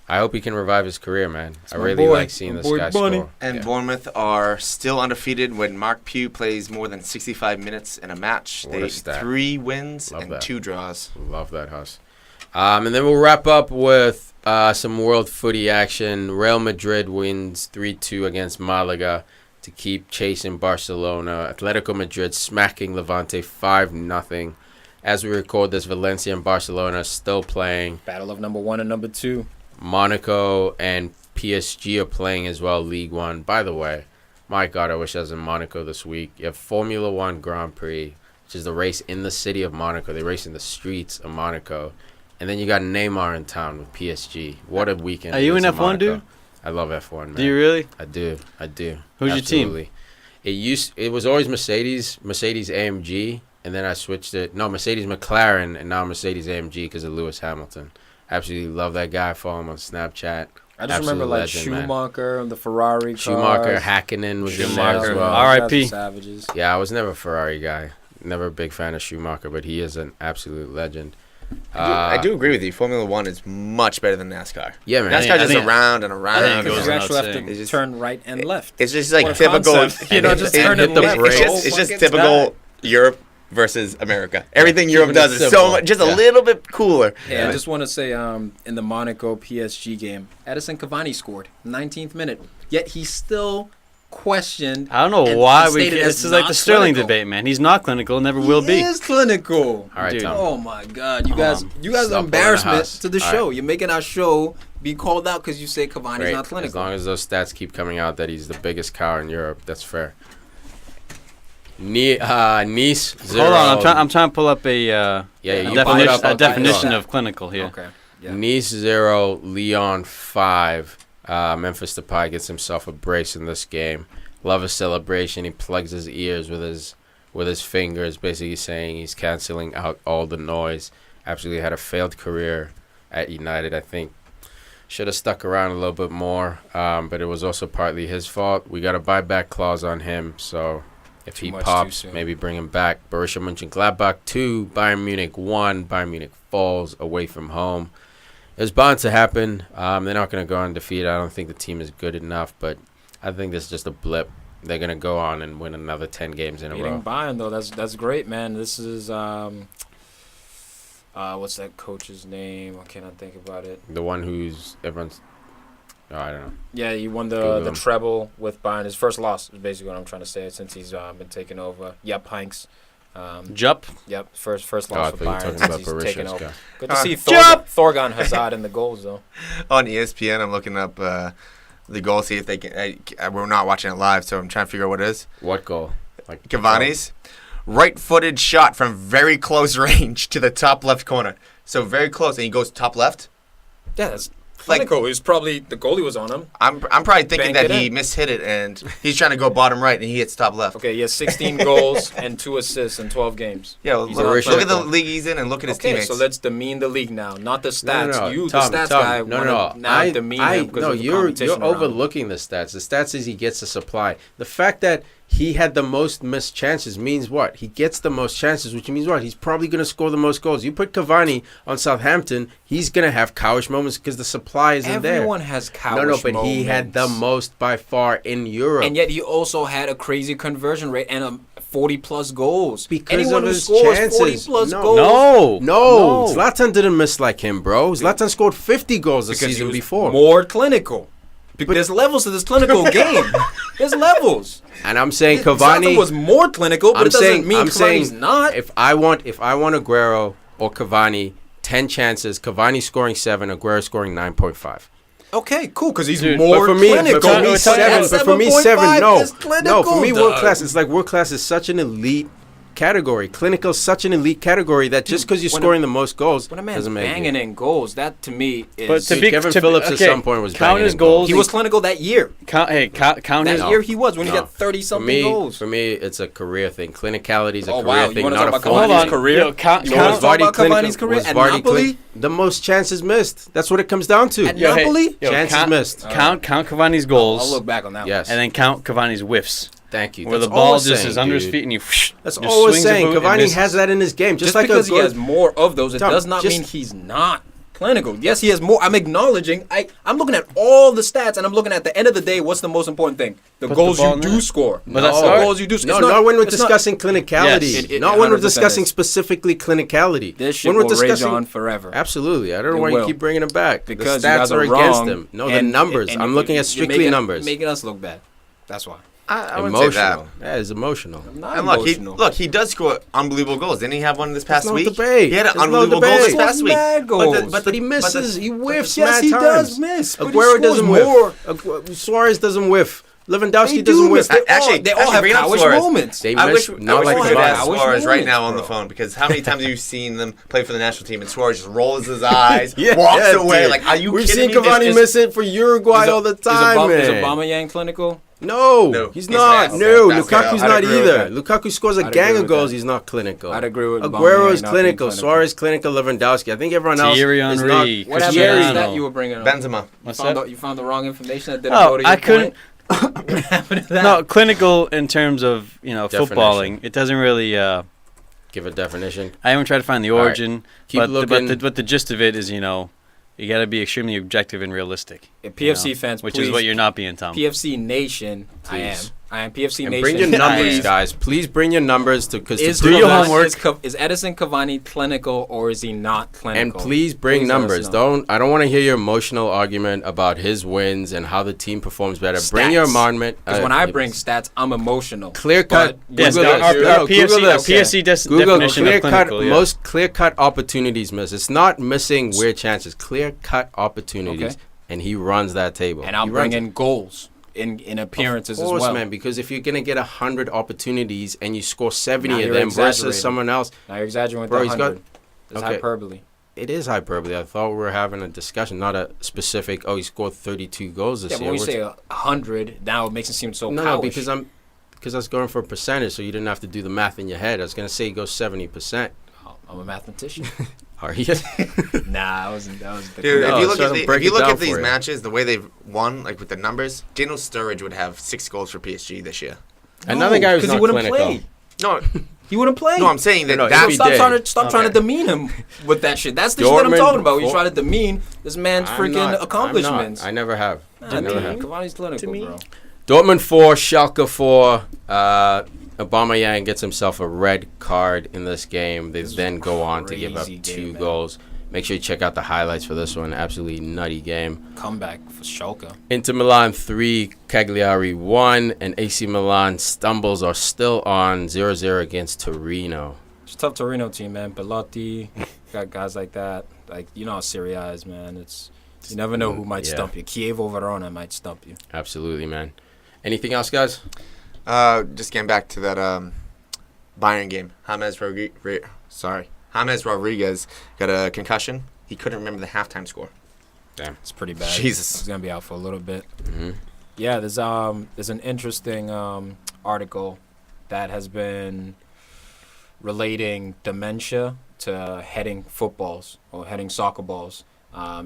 I hope he can revive his career, man. I really like seeing this guy score. And Bournemouth are still undefeated when Mark Pugh plays more than 65 minutes in a match. What a stat. 3 wins Love and that. 2 draws. Love that, Huss. And then we'll wrap up with some world footy action. Real Madrid wins 3-2 against Malaga to keep chasing Barcelona. Atletico Madrid smacking Levante 5-0. As we record this, Valencia and Barcelona are still playing. Battle of number 1 and number 2. Monaco and PSG are playing as well, League One. By the way, my God, I wish I was in Monaco this week. You have Formula One Grand Prix. which is the race in the city of Monaco. They race in the streets of Monaco. And then you got Neymar in town with PSG. What a weekend. Are you an F1 dude? I love F1, man. Do you really? I do. Who's Absolutely. your team? It was always Mercedes AMG, and then I switched it. No, Mercedes McLaren, and now Mercedes AMG because of Lewis Hamilton. Absolutely love that guy. Follow him on Snapchat. I just remember like Schumacher, man. The Ferrari cars. Schumacher, Hakkinen was in there as well. R.I.P. Savages. Yeah, I was never a Ferrari guy. Never a big fan of Schumacher, but he is an absolute legend. I do agree with you. Formula One is much better than NASCAR. Yeah, man. NASCAR just around and around. Because you actually have to turn right and left. It's just like typical. Just turn and left. It's just typical Europe versus America. Everything Europe does is so much, just a little bit cooler. Yeah, I just want to say, in the Monaco PSG game, Edison Cavani scored 19th minute. Yet he still questioned. I don't know why we. This is like the Sterling debate, man. He's not clinical, never will be. He is clinical. All right, dude. Tom. Oh my God, you guys are embarrassment to the show. You're making our show be called out because you say Cavani's not clinical. As long as those stats keep coming out that he's the biggest cow in Europe, that's fair. Nice 0. Hold on, I'm trying to pull up a definition of clinical here. Okay. Yeah. Nice 0, Lyon 5. Memphis Depay gets himself a brace in this game. Love his celebration. He plugs his ears with his fingers, basically saying he's canceling out all the noise. Absolutely had a failed career at United. I think should have stuck around a little bit more, but it was also partly his fault. We got a buyback clause on him, so if he pops, maybe bring him back. Borussia Mönchengladbach 2, Bayern Munich 1. Bayern Munich falls away from home. It was bound to happen. They're not going to go undefeated. I don't think the team is good enough, but I think this is just a blip. They're going to go on and win another 10 games in a row. Bayern, though, that's great, man. This is what's that coach's name? I cannot think about it. The one who's everyone's. Oh, I don't know. Yeah, he won the treble with Bayern. His first loss is basically what I'm trying to say since he's been taken over. Yep, Hanks. Yep, first loss for Bayern since he's taken over. Good to see Thorgan Hazard in the goals, though. On ESPN, I'm looking up the goal, see if they can. We're not watching it live, so I'm trying to figure out what it is. What goal? Like Cavani's right-footed shot from very close range to the top left corner. So very close, and he goes top left. Yeah, that's clinical. It was probably the goalie was on him. I'm probably thinking that he mishit it, and he's trying to go bottom right, and he hits top left. Okay, he has 16 goals and 2 assists in 12 games. Yeah, well, look at the league he's in, and look at his teammates. So let's demean the league now, not the stats. No. You, Tom, the stats Tom, guy, now demean him because of the competition you're around. overlooking the stats. The stats is he gets the supply. The fact that he had the most missed chances means what? He gets the most chances, which means what? He's probably going to score the most goals. You put Cavani on Southampton, he's going to have cowish moments because the supply isn't there. Everyone has cowish moments. No, but he had the most by far in Europe. And yet he also had a crazy conversion rate and 40-plus goals. Because anyone of who his scores chances. 40-plus goals. No. Zlatan didn't miss like him, bro. Zlatan scored 50 goals the season before. More clinical. But there's levels to this clinical game. There's levels. And I'm saying Cavani Zlatan was more clinical, but it doesn't mean Cavani's not. If I want Aguero or Cavani, 10 chances, Cavani scoring 7, Aguero scoring 9.5. Okay, cool, because he's more clinical. But for me, 7, no. No, for me, world class, it's like world class is such an elite category. Clinical is such an elite category that just because you're scoring the most goals doesn't make it. When a man's banging in goals, that to me is... But Kevin Phillips at some point was count his goals. He was clinical that year. Count his... That year he was when he got 30-something goals. For me, it's a career thing. Clinicality is a career wow. thing, You want to not talk a about form. Cavani's career? You want to talk about Cavani's career at Napoli? The most chances missed. That's what it comes down to. At Napoli? Chances missed. Count Cavani's goals. I'll look back on that one. Yes. And then count Cavani's whiffs. Thank you. Where the ball just is under his feet and you... That's all we're saying. Cavani has that in his game. Just like because he has more of those, it does not mean he's not clinical. Yes, he has more. I'm acknowledging. I'm looking at all the stats, and I'm looking at the end of the day, what's the most important thing? The goals you do score. But that's the goals you do score. No, not when we're discussing clinicality. Yes. Not when we're discussing specifically clinicality. This shit will rage on forever. Absolutely. I don't know why you keep bringing it back. Because the stats are against him. No, the numbers. And I'm looking at strictly numbers. Making us look bad. That's why. I wouldn't say that. Yeah, it's emotional. And look, he does score unbelievable goals. Didn't he have one this past week? Debate. He had an unbelievable goal this past week. But he misses. He whiffs. Yes, he times. does miss. Aguero doesn't whiff. Suarez doesn't whiff. Lewandowski doesn't win. They all have Cowish moments. I wish we could have Suarez right now on the phone, because how many times have you seen them play for the national team and Suarez just rolls his eyes, walks away? Dude. Like, are you We've kidding me? seen Cavani miss it for Uruguay all the time, man. Is Aubameyang clinical? No, he's not. No, Lukaku's not either. Lukaku scores a gang of goals. He's not clinical. I'd agree with Aguero's clinical. Suarez clinical. Lewandowski. I think everyone else is not. What happened to that you were bringing up? Benzema. You found the wrong information that didn't go to your point? What happened to that? No, clinical in terms of footballing. It doesn't really give a definition. I haven't tried to find the origin. Keep looking. But the gist of it is, you got to be extremely objective and realistic. PFC fans, which is what you're not being, Tom. PFC Nation, please. I am PFC Nation. Bring your numbers, guys. Please bring your numbers do your homework. Is Edison Cavani clinical or is he not clinical? And please bring numbers. I don't want to hear your emotional argument about his wins and how the team performs better. Stats. Bring your argument. Because when I bring stats, I'm emotional. Clear cut. Google PFC definition of clinical. Most clear cut opportunities missed. It's not missing weird chances. Clear cut opportunities, and he runs that table. And I'll bring in goals. In appearances as well. Of course, man, because if you're going to get 100 opportunities and you score 70 of them versus someone else. Now you're exaggerating with the 100. It's hyperbole. It is hyperbole. I thought we were having a discussion, not a specific, he scored 32 goals this year. Yeah, but when you say 100, now it makes it seem so No, because I was going for a percentage, so you didn't have to do the math in your head. I was going to say he goes 70%. Oh, I'm a mathematician. Are you? Nah, that was the Dude, if you look at these matches, the way they've won, like with the numbers, Daniel Sturridge would have 6 goals for PSG this year. Another guy who's not clinical. Play. No, he wouldn't play. No, I'm saying that. Stop trying to demean him with that shit. That's the shit that I'm talking about. You try to demean this man's freaking accomplishments. I never have. Cavani's clinical, bro. Dortmund 4, Schalke 4. Aubameyang gets himself a red card in this game. They then go on to give up 2 goals. Make sure you check out the highlights for this one. Absolutely nutty game. Comeback for Schalke. Inter Milan 3, Cagliari 1, and AC Milan stumbles are still on 0-0 against Torino. It's a tough Torino team, man. Belotti, got guys like that. Like, you know how Serie A is, man. You never know who might stump you. Chievo Verona might stump you. Absolutely, man. Anything else, guys? Just getting back to that Bayern game. James Rodriguez got a concussion. He couldn't remember the halftime score. Damn, it's pretty bad. Jesus, he's gonna be out for a little bit. Mm-hmm. Yeah, there's an interesting article that has been relating dementia to heading footballs or heading soccer balls.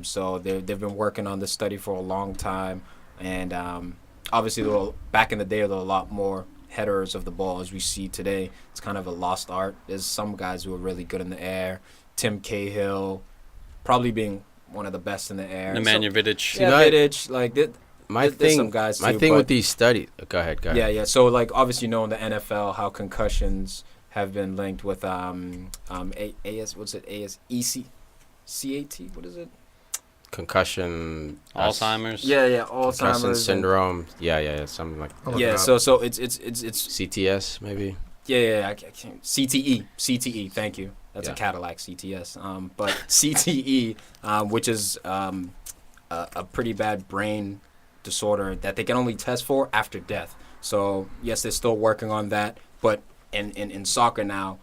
So they've been working on this study for a long time, and obviously, back in the day, there were a lot more headers of the ball as we see today. It's kind of a lost art. There's some guys who are really good in the air. Tim Cahill, probably being one of the best in the air. Nemanja Vidic. Yeah, Vidic. Like, there's some guys, too. My thing with these studies... Go ahead. Yeah. So, like, obviously, you know in the NFL how concussions have been linked with CAT? What is it? Concussion, Alzheimer's. Yeah, Alzheimer's concussion syndrome. Yeah, something like that. Yeah, so it's CTS maybe. Yeah, I can't. CTE. Thank you. That's a Cadillac CTS. But CTE, which is a pretty bad brain disorder that they can only test for after death. So yes, they're still working on that, but in soccer now,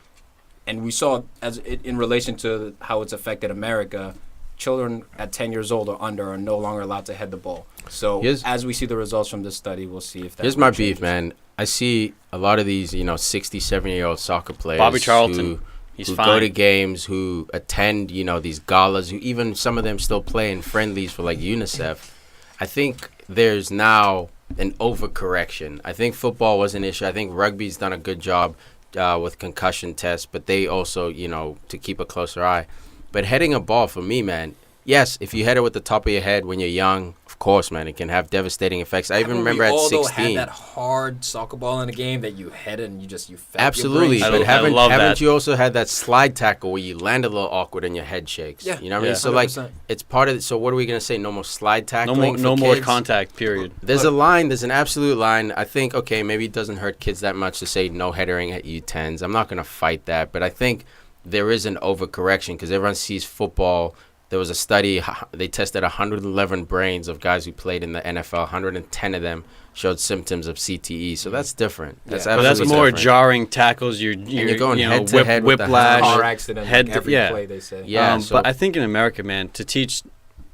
and we saw in relation to how it's affected America. Children at 10 years old or under are no longer allowed to head the ball. So as we see the results from this study, we'll see if that. Here's my beef, man. I see a lot of these, 60, 70-year-old soccer players. Bobby Charlton. Who go to games, who attend, these galas, who even some of them still play in friendlies for like UNICEF. I think there's now an overcorrection. I think football was an issue. I think rugby's done a good job with concussion tests, but they also, to keep a closer eye. But heading a ball, for me, man, yes, if you head it with the top of your head when you're young, of course, man, it can have devastating effects. I even remember at 16. Had that hard soccer ball in the game that you head it and you felt absolutely, your brain. But haven't you also had that slide tackle where you land a little awkward and your head shakes? Yeah. You know what I mean? So, 100%. It's part of it. So, what are we going to say? No more slide tackling? No more contact, period. There's an absolute line. I think, okay, maybe it doesn't hurt kids that much to say no headering at U10s. I'm not going to fight that. But I think there is an overcorrection because everyone sees football, there was a study. They tested 111 brains of guys who played in the NFL. 110 of them showed symptoms of CTE. So that's different. That's that's more different. Jarring tackles. You're going head to head with whiplash, car accident, head like every play they say. Yeah, but I think in America, man, to teach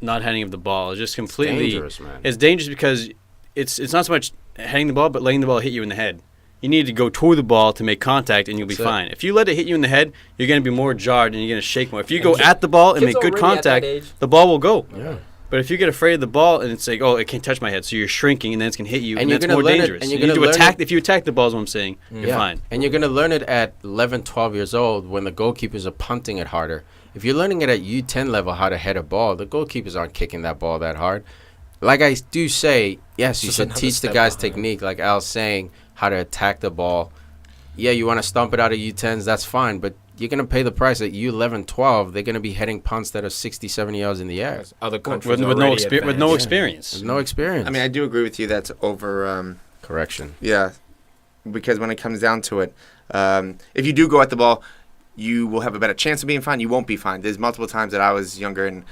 not heading of the ball is just completely dangerous, man. It's dangerous because it's not so much heading the ball, but letting the ball hit you in the head. You need to go toward the ball to make contact, and you'll be fine. If you let it hit you in the head, you're going to be more jarred, and you're going to shake more. If you go at the ball and make good contact, the ball will go. Yeah. But if you get afraid of the ball, and it's like, oh, it can't touch my head, so you're shrinking, and then it's going to hit you, and that's more dangerous. And you're going to attack. If you attack the ball, is what I'm saying, you're fine. And you're going to learn it at 11, 12 years old when the goalkeepers are punting it harder. If you're learning it at U10 level how to head a ball, the goalkeepers aren't kicking that ball that hard. Like I do say, yes, you should teach the guys technique, like Al's saying, how to attack the ball. Yeah, you want to stomp it out of U10s, that's fine, but you're going to pay the price at U11, 12. They're going to be heading punts that are 60, 70 yards in the air. Other countries with no experience. With no experience. I mean, I do agree with you. That's over. Correction. Yeah, because when it comes down to it, if you do go at the ball, you will have a better chance of being fine. You won't be fine. There's multiple times that I was younger, and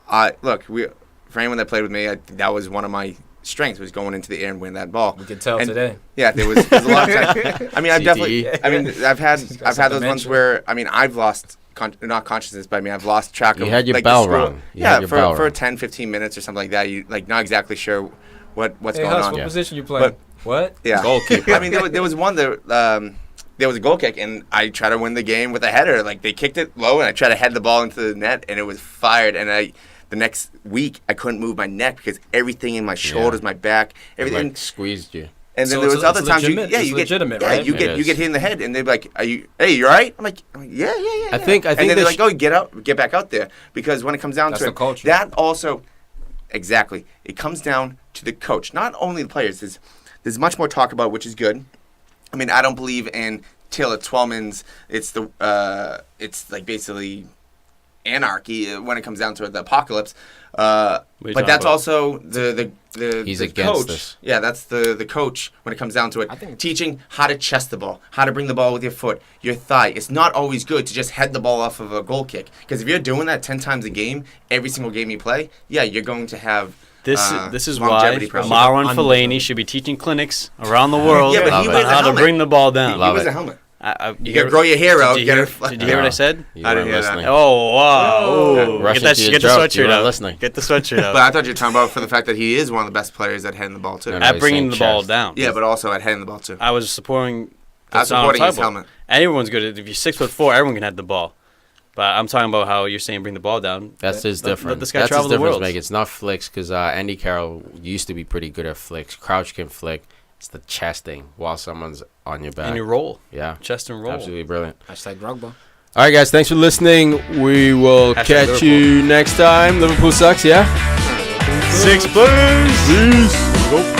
for anyone that played with me, that was one of my strength was going into the air and winning that ball. We can tell today. Yeah, there's a lot of times. I mean, I've had those ones where I've lost not consciousness, but I've lost track of. You had your bell rung. For 10, 15 minutes or something like that. You not exactly sure what's going on. What position you playing? What? Yeah, goalkeeper. I mean, there was one that. There was a goal kick, and I tried to win the game with a header. Like, they kicked it low, and I tried to head the ball into the net, and it was fired. And the next week, I couldn't move my neck because everything in my shoulders, my back, everything squeezed you. And then there was other times you get right? you get hit in the head, and they're like, you all right?" I'm like, "Yeah." I think and then they're like, "Oh, get back out there," because when it comes down to it, culture. that also, exactly, it comes down to the coach, not only the players. There's much more talk about, which is good. I mean, I don't believe in Taylor Twellman's. It's like basically anarchy when it comes down to it, the apocalypse. But that's also the He's the against coach. this. Yeah, that's the coach when it comes down to it. Teaching how to chest the ball, how to bring the ball with your foot, your thigh. It's not always good to just head the ball off of a goal kick, because if you're doing that 10 times a game, every single game you play, you're going to have. This is why Marwan Fellaini should be teaching clinics around the world about how to bring the ball down. He wears a helmet. You gotta grow your hair out. Did you hear what I said? I didn't hear that. Oh, wow. Get the sweatshirt out. Listening. Get the sweatshirt out. But I thought you were talking about for the fact that he is one of the best players at heading the ball, too. At bringing the ball down. Yeah, but also at heading the ball, too. I was supporting his helmet. Everyone's good. If you're 6'4", everyone can head the ball. But I'm talking about how you're saying bring the ball down. That's his difference. Let this guy travel the world. It's not flicks, because Andy Carroll used to be pretty good at flicks. Crouch can flick. It's the chesting while someone's on your back. And you roll. Yeah. Chest and roll. Absolutely brilliant. #Drogba. All right, guys. Thanks for listening. We will catch you next time. Liverpool sucks, yeah? 6 Spurs. Peace. Go.